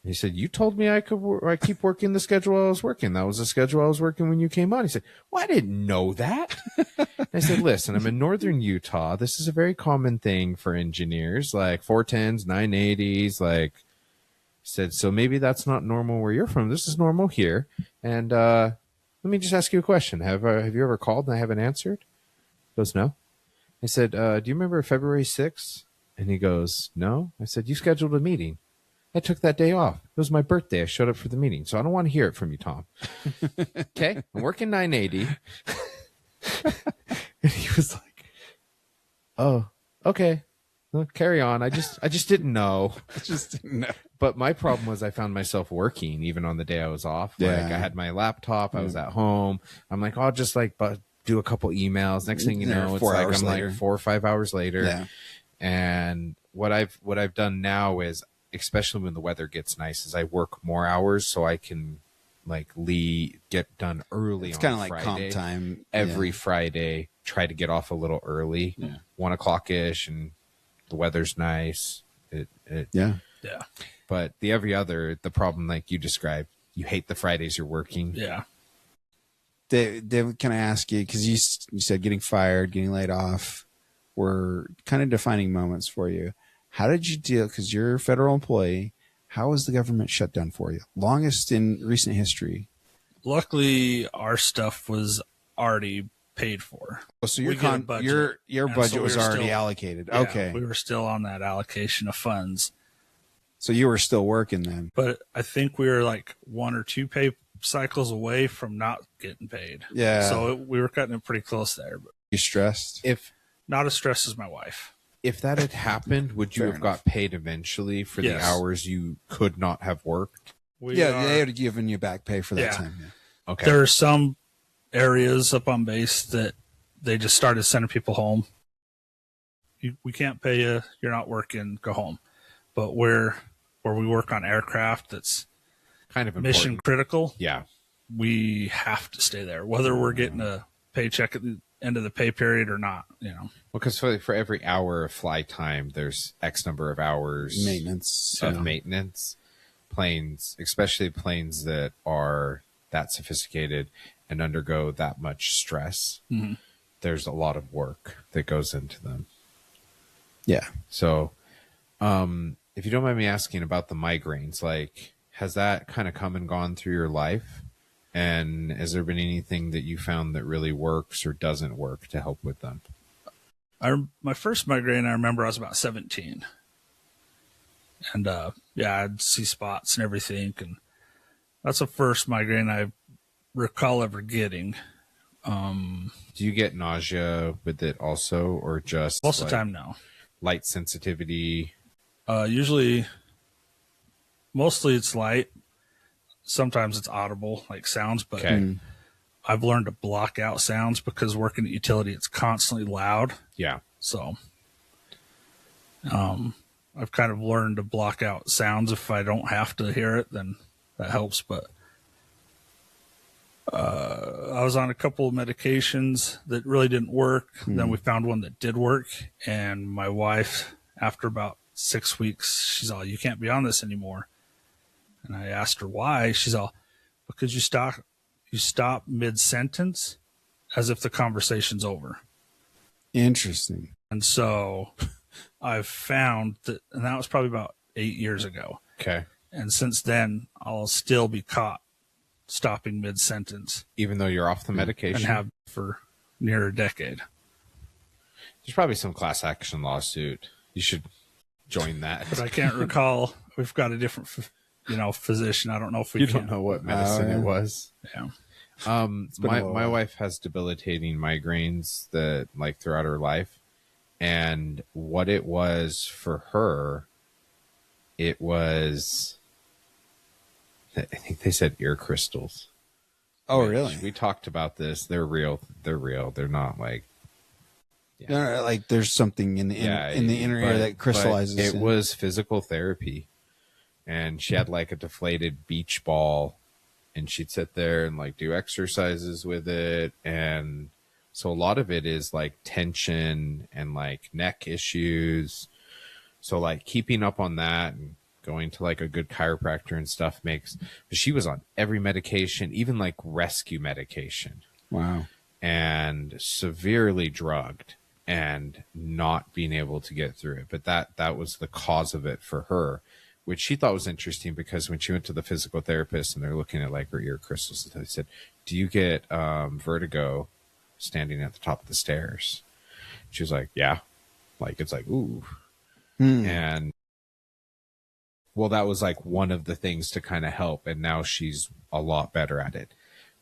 He said, you told me I keep working the schedule I was working. That was the schedule I was working when you came on. He said, well, I didn't know that. I said, listen, I'm in northern Utah. This is a very common thing for engineers, like 410s, 980s. Like, he said, so maybe that's not normal where you're from. This is normal here. And let me just ask you a question. Have you ever called and I haven't answered? He goes, no. I said, do you remember February 6th? And he goes, no. I said, you scheduled a meeting. I took that day off. It was my birthday. I showed up for the meeting. So I don't want to hear it from you, Tom. Okay? I'm working 980. And he was like, oh, okay. Well, carry on. I just didn't know. But my problem was I found myself working even on the day I was off. Yeah. Like I had my laptop. I was at home. I'm like, I'll just like do a couple emails. Next thing you know, it's like I'm like 4 or 5 hours later. Yeah. And what I've done now is, especially when the weather gets nice, is I work more hours so I can like get done early. It's on kind of like Friday. comp time. Every Friday, try to get off a little early, 1 o'clock ish, and the weather's nice. Yeah. But the problem like you described, you hate the Fridays you're working. Yeah. Dave, can I ask you, because you said getting fired, getting laid off were kind of defining moments for you. How did you deal? Because you're a federal employee. How was the government shut down for you? Longest in recent history. Luckily, our stuff was already paid for. Oh, so We get a budget. your And budget so we was were already still- allocated. Yeah, Okay. we were still on that allocation of funds. So you were still working then. But I think we were like 1 or 2 pay cycles away from not getting paid. Yeah. So we were cutting it pretty close there, but You stressed? not as stressed as my wife. If that had happened, would you Fair have got paid eventually for the Yes. hours you could not have worked? We Yeah, are- they had given you back pay for that Yeah. time. Yeah. Okay. There are some areas up on base that they just started sending people home. We can't pay you. You're not working. Go home. But where we work on aircraft that's Kind of mission important. critical, Yeah. we have to stay there, whether we're getting a paycheck at the end of the pay period or not. You know, Well, because for every hour of fly time, there's X number of hours Maintenance. of maintenance. Planes, especially planes that are that sophisticated and undergo that much stress, Mhm. there's a lot of work that goes into them. Yeah. So, if you don't mind me asking about the migraines, like, has that kind of come and gone through your life? And has there been anything that you found that really works or doesn't work to help with them? my first migraine, I remember I was about 17. And I'd see spots and everything. And that's the first migraine I recall ever getting. Do you get nausea with it also, or just Most of the time, no. light sensitivity? Usually, mostly it's light. Sometimes it's audible, like sounds, but Okay. I've learned to block out sounds because working at utility, it's constantly loud. Yeah. So, I've kind of learned to block out sounds. If I don't have to hear it, then that helps. But I was on a couple of medications that really didn't work. Then we found one that did work. And my wife, after about 6 weeks, she's all, "You can't be on this anymore." And I asked her why. She's all, "Because you stop mid-sentence as if the conversation's over." Interesting. And so I've found that, and that was probably about 8 years ago. Okay. And since then, I'll still be caught stopping mid-sentence Even though you're off the medication? and have for near a decade. There's probably some class action lawsuit. You should join that. But I can't recall. We've got a different, physician. I don't know if we You can. don't know what medicine yeah. it was. Yeah. been a My little my while. wife has debilitating migraines that like throughout her life, and what it was for her, it was, I think they said ear crystals. Oh, Which really? We talked about this. They're real. They're real. They're not like, No, like there's something in the inner ear that crystallizes. It in. was physical therapy, and she had like a deflated beach ball, and she'd sit there and like do exercises with it, and so a lot of it is like tension and like neck issues. So like keeping up on that and going to like a good chiropractor and stuff makes, but she was on every medication, even like rescue medication. Wow. And severely drugged and not being able to get through it. But that was the cause of it for her, which she thought was interesting, because when she went to the physical therapist and they're looking at like her ear crystals, they said, do you get vertigo standing at the top of the stairs? She was like, yeah. Like, it's like, ooh. And well, that was like one of the things to kind of help. And now she's a lot better at it.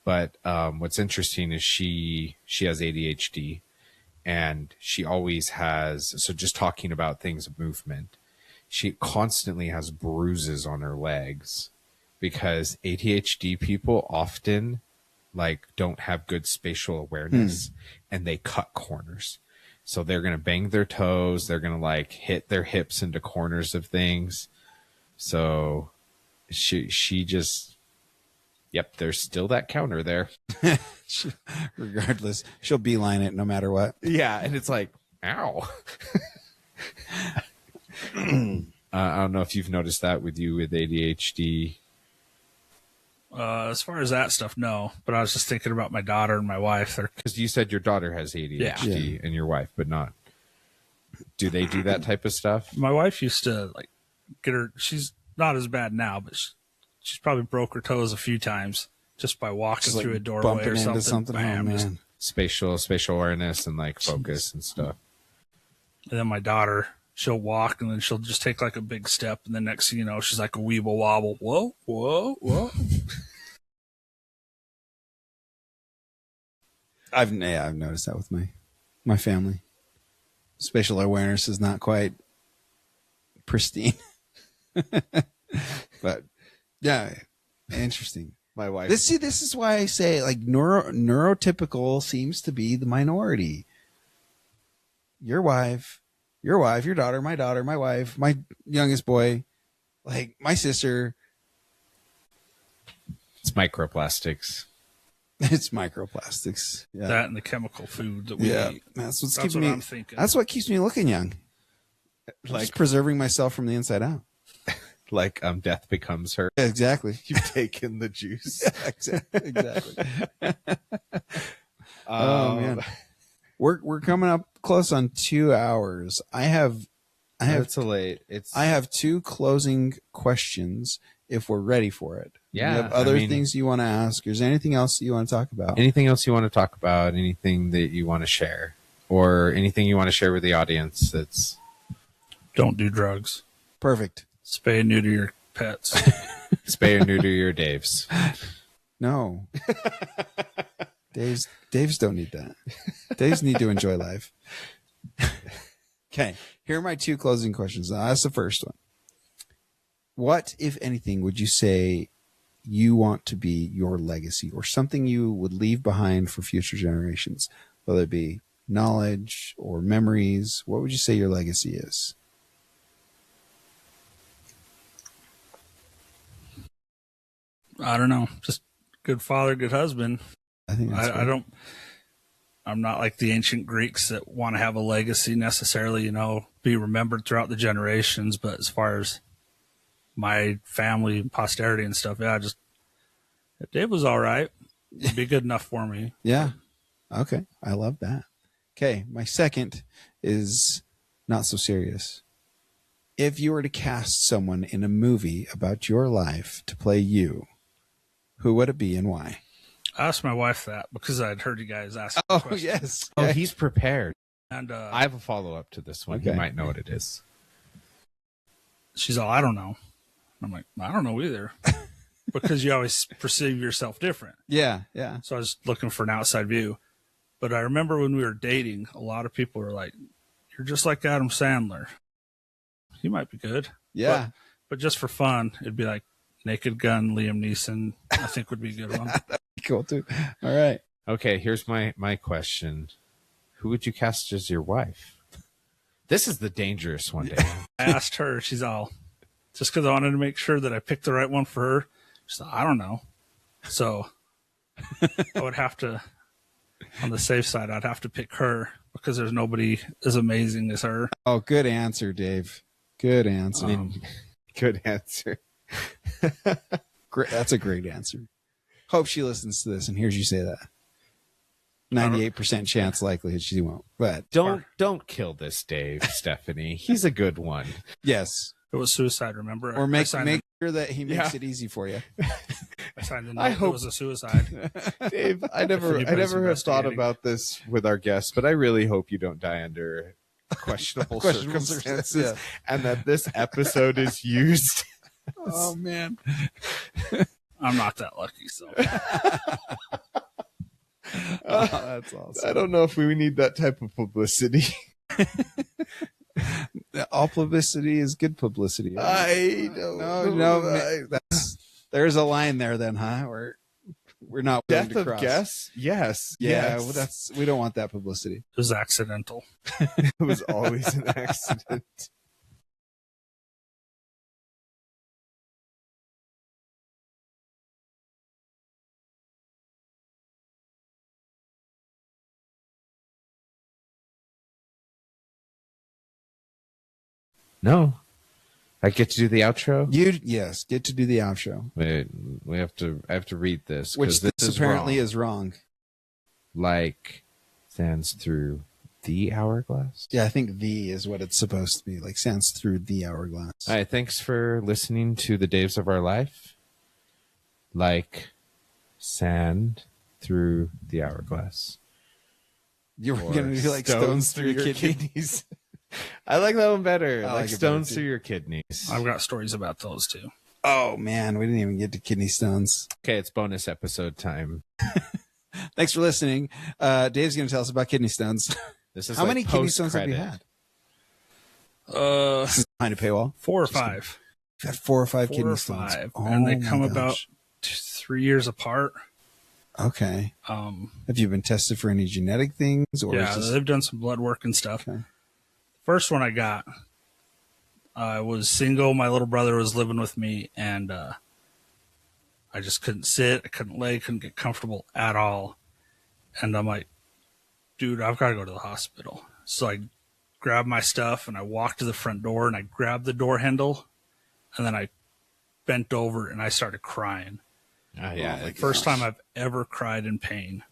But what's interesting is she has ADHD, and she always has, so just talking about things of movement, she constantly has bruises on her legs, because ADHD people often like don't have good spatial awareness and they cut corners. So they're going to bang their toes. They're going to like hit their hips into corners of things. So she just, yep, there's still that counter there. Regardless, she'll beeline it no matter what. Yeah. And it's like, ow. I don't know if you've noticed that with you with ADHD. As far as that stuff, no. But I was just thinking about my daughter and my wife. Because you said your daughter has ADHD and your wife, but not. Do they do that type of stuff? My wife used to like get her. She's not as bad now, but she's probably broke her toes a few times just by walking Just, through like, a doorway or bumping something. into Bam, Oh, just- man. Spatial awareness and like focus and stuff. And then my daughter, she'll walk and then she'll just take like a big step, and then next thing you know, she's like a weeble wobble. Whoa, whoa, whoa. I've noticed that with my family. Spatial awareness is not quite pristine. But yeah, interesting. My wife. This is why I say like neurotypical seems to be the minority. Your wife, your daughter, my wife, my youngest boy, like my sister. It's microplastics. It's microplastics. Yeah. That and the chemical food that we eat. That's That's keeping what me. I'm thinking. That's what keeps me looking young. Like just preserving myself from the inside out. Like death becomes her. Yeah, exactly. You've taken the juice. Yeah, exactly. Oh man, we're coming up close on 2 hours. I have It's late. I have 2 closing questions if we're ready for it. Yeah, You have other things you want to ask? Is there anything else that you want to talk about? Anything else you want to talk about? Anything that you want to share, or anything you want to share with the audience? That's Don't do drugs. Perfect. Spay and neuter your pets. spay or neuter your Daves. No. Daves don't need that. Daves need to enjoy life. Okay. Here are my 2 closing questions. That's the first one. What, if anything, would you say you want to be your legacy, or something you would leave behind for future generations, whether it be knowledge or memories? What would you say your legacy is? I don't know. Just good father, good husband. I think that's I'm not like the ancient Greeks that want to have a legacy necessarily, be remembered throughout the generations. But as far as my family and posterity and stuff, if Dave was all right, it'd be good enough for me. Yeah. Okay. I love that. Okay. My second is not so serious. If you were to cast someone in a movie about your life to play you, who would it be and why? I asked my wife that because I'd heard you guys ask. Oh, questions. yes. Oh, he's prepared. And I have a follow up to this one. Okay. You might know what it is. she's all, I don't know. I'm like, I don't know either. Because you always perceive yourself different. Yeah. Yeah. So I was looking for an outside view. But I remember when we were dating, a lot of people were like, you're just like Adam Sandler. He might be good. Yeah. But just for fun, it'd be like Naked Gun, Liam Neeson, I think would be a good one. Cool too. All right. Okay, here's my question. Who would you cast as your wife? This is the dangerous one, Dan. I asked her, she's all, just because I wanted to make sure that I picked the right one for her. She's like, I don't know. So I would have to, on the safe side, I'd have to pick her because there's nobody as amazing as her. Oh, good answer, Dave. Good answer. Good answer. Great. That's a great answer. Hope she listens to this and hears you say that. 98% chance likelihood she won't. But Don't kill this Dave, Stephanie. He's a good one. yes. It was suicide, remember? Or make sure that he makes it easy for you. I signed the note. I hope it was a suicide. Dave, I never have thought about this with our guests, but I really hope you don't die under questionable circumstances, and that this episode is used. Oh man, I'm not that lucky, so. That's awesome. I don't know if we need that type of publicity. All publicity is good publicity. I don't know. There's a line there, then, huh? We're not willing death to of cross. guess. Yes. Yeah. Yes. Well, we don't want that publicity. It was accidental. It was always an accident. No, I get to do the outro. Yes, get to do the outro. Wait, I have to read this, Which this apparently is wrong. Like sands through the hourglass. Yeah, I think "the" is what it's supposed to be. Like sands through the hourglass. All right, thanks for listening to the Daves of Our Life. Like sand through the hourglass. You're going to be like stones through your kidneys. I like that one better. I like stones through your kidneys. I've got stories about those too. Oh man, we didn't even get to kidney stones. Okay, it's bonus episode time. Thanks for listening. Dave's going to tell us about kidney stones. This is how many kidney stones have you had? This is behind a paywall. 4 or 5. You've had 4 or 5 kidney stones. And they come about 3 years apart. Okay. Have you been tested for any genetic things? Or yeah, they've done some blood work and stuff. Okay. First one I got, I was single. My little brother was living with me, and I just couldn't sit. I couldn't lay, couldn't get comfortable at all. And I'm like, dude, I've got to go to the hospital. So I grabbed my stuff, and I walked to the front door, and I grabbed the door handle, and then I bent over, and I started crying. First time I've ever cried in pain.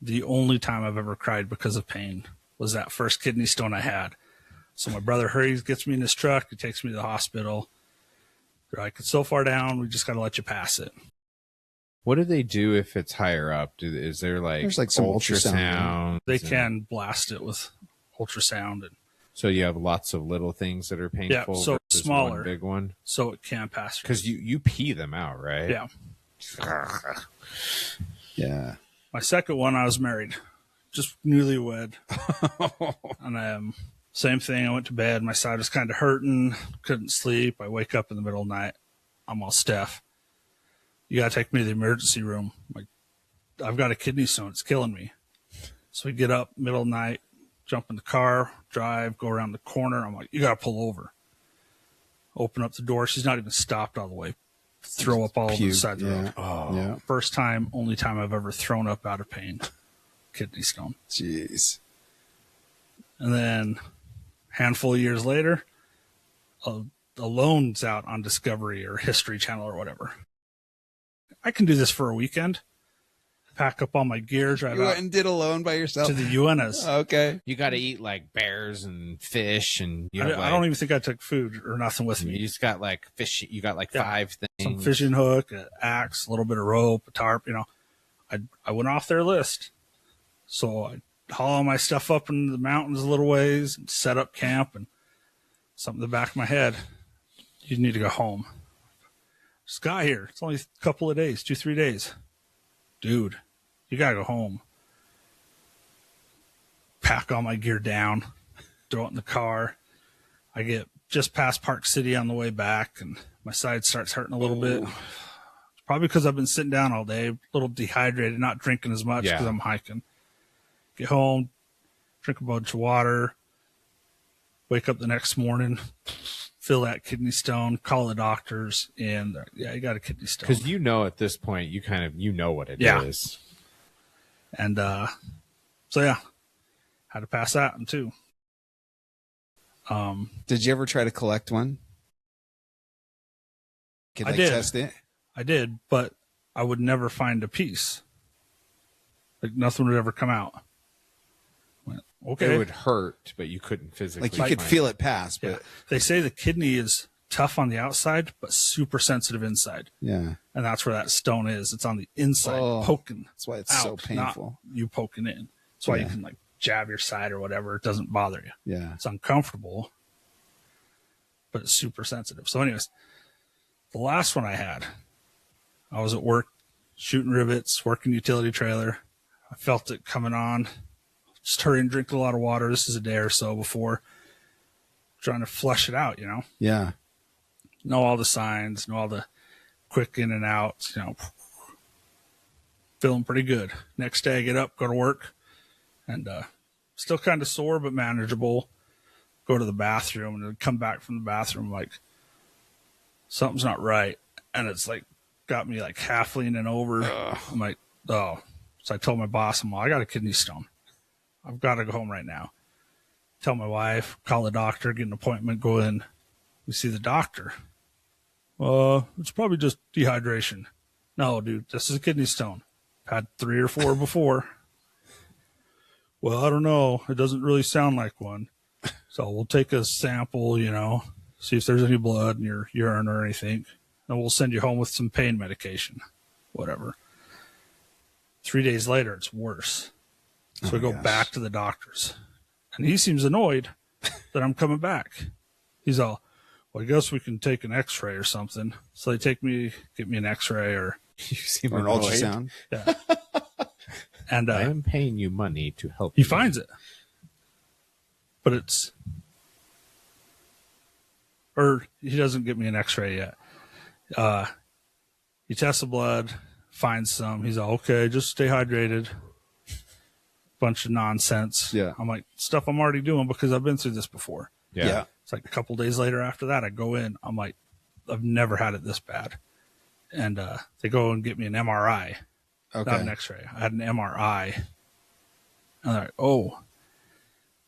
The only time I've ever cried because of pain was that first kidney stone I had. So my brother hurries, gets me in his truck. He takes me to the hospital. They're like, it's so far down, we just got to let you pass it. What do they do if it's higher up? Is there there's like some ultrasound? They can blast it with ultrasound. And so you have lots of little things that are painful. Yeah, so versus smaller, one big one. So it can pass. Because you pee them out, right? Yeah. Yeah. My second one, I was married, just newlywed, and same thing. I went to bed. My side was kind of hurting. Couldn't sleep. I wake up in the middle of the night. I'm all Steph, you got to take me to the emergency room. I'm like, I've got a kidney stone. It's killing me. So we get up middle of the night, jump in the car, drive, go around the corner. I'm like, you got to pull over. Open up the door. She's not even stopped all the way. Throw up all over the side of the road. Oh, yeah. First time, only time I've ever thrown up out of pain. Kidney stone. Jeez. And then handful of years later, a loan's out on Discovery or History Channel or whatever. I can do this for a weekend. Pack up all my gear, drive you out went and did a loan by yourself to the UNS. Okay. You got to eat like bears and fish, and I don't even think I took food or nothing with me. You just got like fish. You got like 5 things. Some fishing hook, an axe, a little bit of rope, a tarp. I went off their list. So I haul all my stuff up in the mountains a little ways and set up camp, and something in the back of my head, you need to go home. Just got here. It's only a couple of days, 2-3 days. Dude, you got to go home. Pack all my gear down, throw it in the car. I get just past Park City on the way back, and my side starts hurting a little bit. It's probably because I've been sitting down all day, a little dehydrated, not drinking as much because I'm hiking. Get home, drink a bunch of water, wake up the next morning, feel that kidney stone, call the doctors, and you got a kidney stone. Because at this point, you know what it is. And so yeah, had to pass that one too. Did you ever try to collect one? could I like did. test it? I did, but I would never find a piece. Like nothing would ever come out. Went, okay. It would hurt, but you couldn't physically. Like you could feel it pass, but Yeah. They say the kidney is tough on the outside, but super sensitive inside. yeah. And that's where that stone is. It's on the inside, poking. That's why it's out, so painful. Not you poking in. That's why Yeah. you can like jab your side or whatever. It doesn't bother you. Yeah. It's uncomfortable, but it's super sensitive. So anyways, the last one I had, I was at work shooting rivets, working utility trailer. I felt it coming on. Just hurry and drink a lot of water. This is a day or so before, trying to flush it out, you know? Yeah. Know all the signs, know all the quick in and outs, you know. Feeling pretty good. Next day I get up, go to work, and still kind of sore but manageable. Go to the bathroom and then come back from the bathroom like something's not right. And it's like got me like half leaning over. I'm like, oh. So I told my boss, I got a kidney stone. I've got to go home right now. Tell my wife, call the doctor, get an appointment, go in. We see the doctor. It's probably just dehydration. No, dude, this is a kidney stone. Had 3 or 4 before. Well, I don't know. It doesn't really sound like one. So we'll take a sample, you know, see if there's any blood in your urine or anything. And we'll send you home with some pain medication, whatever. 3 days later, it's worse. So we go back to the doctor's. And he seems annoyed that I'm coming back. He's all, well, I guess we can take an x-ray or something. So they get me an x-ray or You seem Or an annoyed. ultrasound. yeah. And I am paying you money to help. he you. finds it. But it's, or he doesn't get me an x-ray yet. He tests the blood, finds some. He's all, okay, just stay hydrated. Bunch of nonsense. Yeah. I'm like, stuff I'm already doing because I've been through this before. Yeah. It's like a couple days later after that, I go in. I'm like, I've never had it this bad. And they go and get me an MRI, not an Okay. x-ray. I had an MRI. And they're like, oh,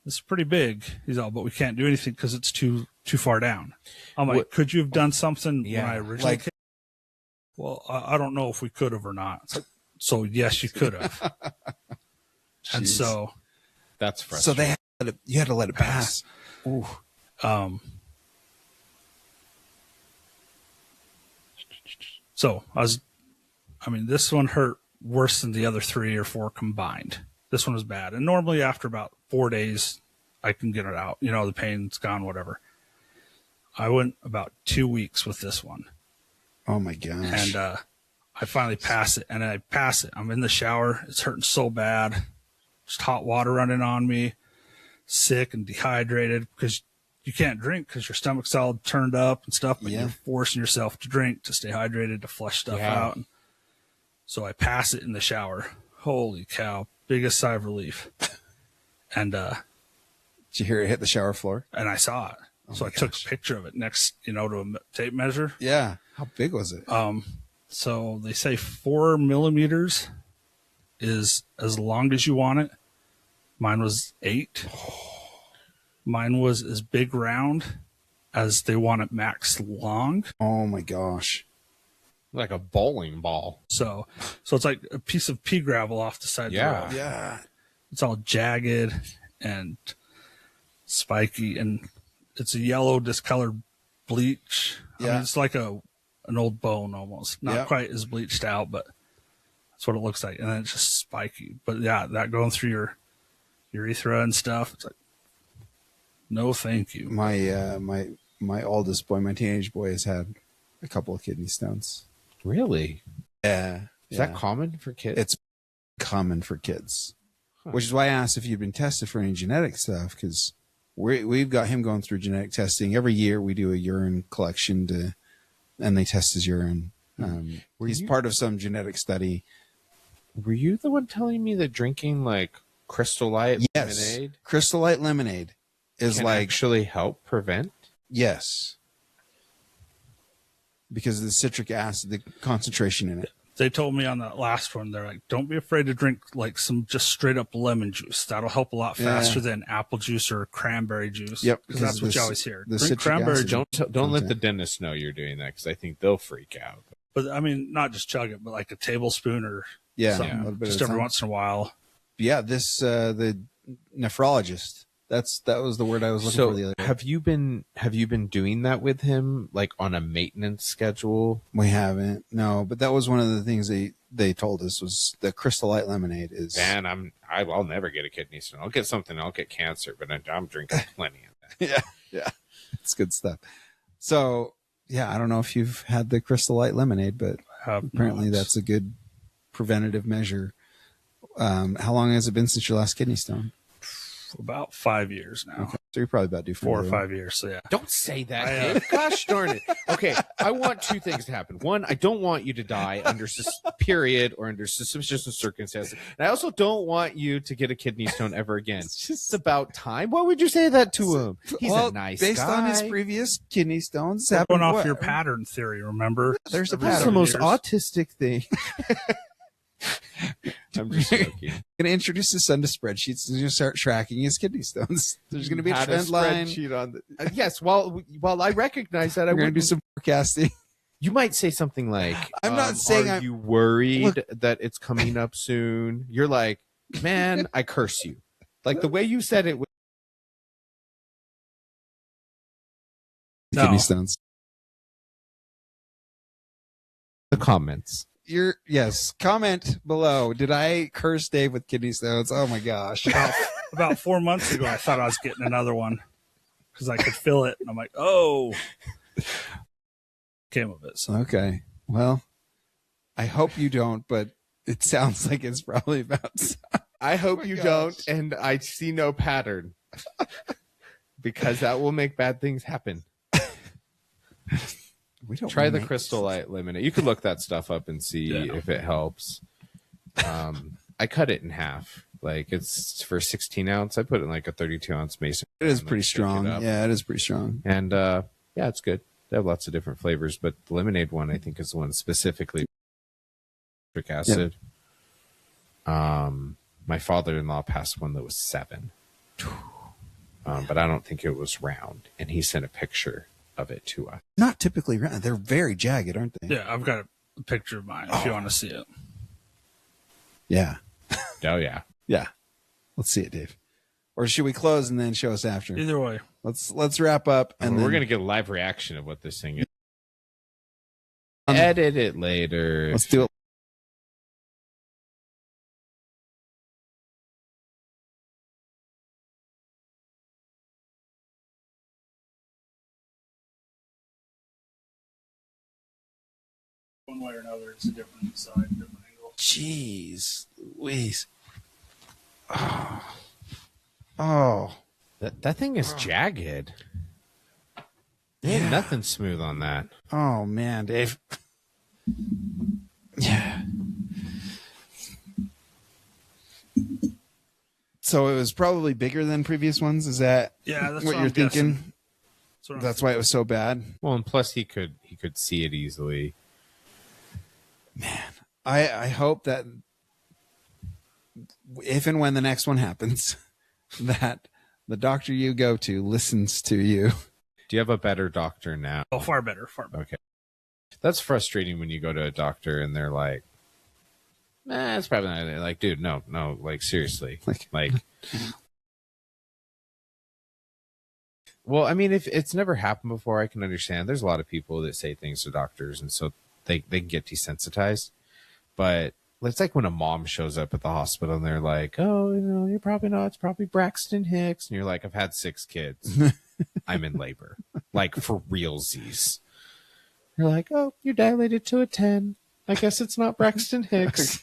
this is pretty big. He's all, but we can't do anything because it's too far down. I'm like, could you have done something when I originally came? Well, I don't know if we could have or not. It's like, so yes, you could have. And Jeez. so That's frustrating. So they had you had to let it pass. Ooh. So this one hurt worse than the other 3 or 4 combined. This one was bad. And normally after about 4 days, I can get it out. You know, the pain's gone, whatever. I went about 2 weeks with this one. Oh my gosh. And I finally pass it. And I pass it. I'm in the shower. It's hurting so bad. Just hot water running on me. Sick and dehydrated because you can't drink because your stomach's all turned up and stuff, but Yeah. you're forcing yourself to drink to stay hydrated, to flush stuff out. And so I pass it in the shower. Holy cow. Biggest sigh of relief. And Did you hear it hit the shower floor? and I saw it. So I took a picture of it next, to a tape measure. Yeah. How big was it? So they say 4 millimeters is as long as you want it. Mine was 8. Mine was as big round as they want it max long. Oh my gosh. Like a bowling ball. So it's like a piece of pea gravel off the side of the road. Yeah. It's all jagged and spiky, and it's a yellow discolored bleach. I mean, it's like an old bone almost. Not quite as bleached out, but that's what it looks like. And then it's just spiky. But yeah, that going through your urethra and stuff, it's like, no thank you. My oldest boy, my teenage boy, has had a couple of kidney stones. Really? Yeah. Is that common for kids? It's common for kids, which is why I asked if you'd been tested for any genetic stuff, because we've got him going through genetic testing every year. We do a urine collection and they test his urine. He's part of some genetic study. Were you the one telling me that drinking like Crystal Light lemonade Crystal Light lemonade is can like actually help prevent? yes, because of the citric acid, the concentration in it. They told me on that last one, they're like, don't be afraid to drink like some just straight up lemon juice. That'll help a lot faster than apple juice or cranberry juice. Yep, because that's what you always hear. The Drink cranberry juice. Don't let the dentist know you're doing that, because I think they'll freak out. But I mean, not just chug it, but like a tablespoon or something, just every once in a while. Yeah, this the nephrologist. That was the word I was looking for the other day. Have you been doing that with him, like on a maintenance schedule? We haven't, no. But that was one of the things they told us was the Crystal Light lemonade is. Man, I'll never get a kidney stone. I'll get something. I'll get cancer, but I'm drinking plenty of that. Yeah, it's good stuff. So yeah, I don't know if you've had the Crystal Light lemonade, but apparently that's a good preventative measure. How long has it been since your last kidney stone? About 5 years now. Okay. So you're probably about due for 4 or 5 years. So yeah. Don't say that, Dave. Gosh darn it. Okay, I want two things to happen. One, I don't want you to die under period or under suspicious circumstances. And I also don't want you to get a kidney stone ever again. It's about time. Why would you say that to him? He's a nice guy. Based on his previous kidney stones. Going off your pattern theory, remember? There's a pattern. That's the most autistic thing. I'm just joking. Going to introduce his son to spreadsheets and just start tracking his kidney stones. There's going to be a trend line. On the, yes, while I recognize that, I'm going to do some forecasting. You might say something like, I'm not saying are you worried that it's coming up soon? You're like, man, I curse you. Like the way you said it. Kidney stones. The comments. Comment below. Did I curse Dave with kidney stones? Oh my gosh. About 4 months ago, I thought I was getting another one because I could feel it. And I'm like, oh. Came of it. So. Okay. Well, I hope you don't, but it sounds like it's probably about. I hope you don't, and I see no pattern. Because that will make bad things happen. We don't try the Crystal Light lemonade. You could look that stuff up and see if it helps. I cut it in half. Like it's for 16 ounce. I put it in like a 32 ounce mason. It is pretty strong. Yeah, it is pretty strong. And yeah, it's good. They have lots of different flavors, but the lemonade one I think is the one specifically citric acid. My father-in-law passed one that was 7. But I don't think it was round. And he sent a picture of it to us. Not typically round. They're very jagged, aren't they? Yeah, I've got a picture of mine if you want to see it. Yeah. Oh yeah. Yeah. Let's see it, Dave. Or should we close and then show us after? Either way. Let's wrap up and we're gonna get a live reaction of what this thing is. Edit it later. Let's do it. One way or another, it's a different side, different angle. Jeez Louise. Oh. That thing is jagged. Ain't nothing smooth on that. Oh man, Dave. Yeah. So it was probably bigger than previous ones. Is that that's what you're thinking? That's why it was so bad. Well, and plus he could see it easily. Man, I hope that if and when the next one happens, that the doctor you go to listens to you. Do you have a better doctor now? Oh, far better. Okay. That's frustrating when you go to a doctor and they're like, it's probably not. They're like, dude, no, like seriously. Like well, I mean, if it's never happened before, I can understand. There's a lot of people that say things to doctors and so they can get desensitized. But it's like when a mom shows up at the hospital and they're like, oh, you're probably not. It's probably Braxton Hicks. And you're like, I've had 6 kids. I'm in labor. Like for realsies. You're like, oh, you're dilated to a 10. I guess it's not Braxton Hicks.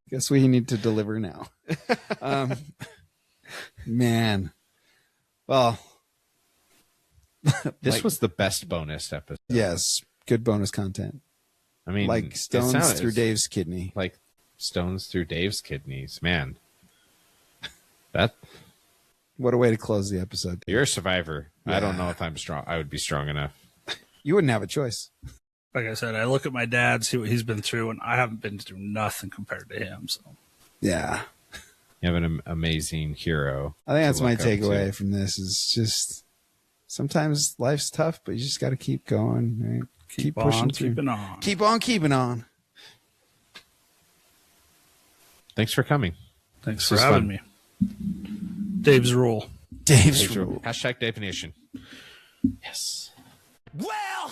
Guess we need to deliver now. Man. Well. This was the best bonus episode. Yes. Good bonus content. I mean, like stones through Dave's kidney. Like stones through Dave's kidneys. Man. What a way to close the episode. You're a survivor. Yeah. I don't know if I'm strong. I would be strong enough. You wouldn't have a choice. like I said, I look at my dad, see what he's been through, and I haven't been through nothing compared to him. So Yeah. You have an amazing hero. I think that's to my look up takeaway to. from this is just sometimes life's tough, but you just got to keep going, right? keep pushing on, through. keeping on. Keep on keeping on. Thanks for coming. Thanks This for was having fun. me. Dave's rule. Dave's Hashtag rule. Hashtag Dave Nation. Yes. Well,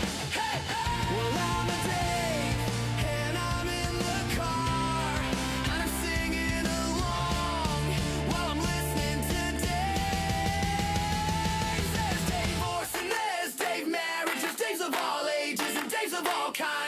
well, I'm a Dave, and I'm in the car. I'm singing along while I'm listening to Dave. There's Dave Orson, there's Dave Marriage, there's Daves of all ages and Daves of all kinds.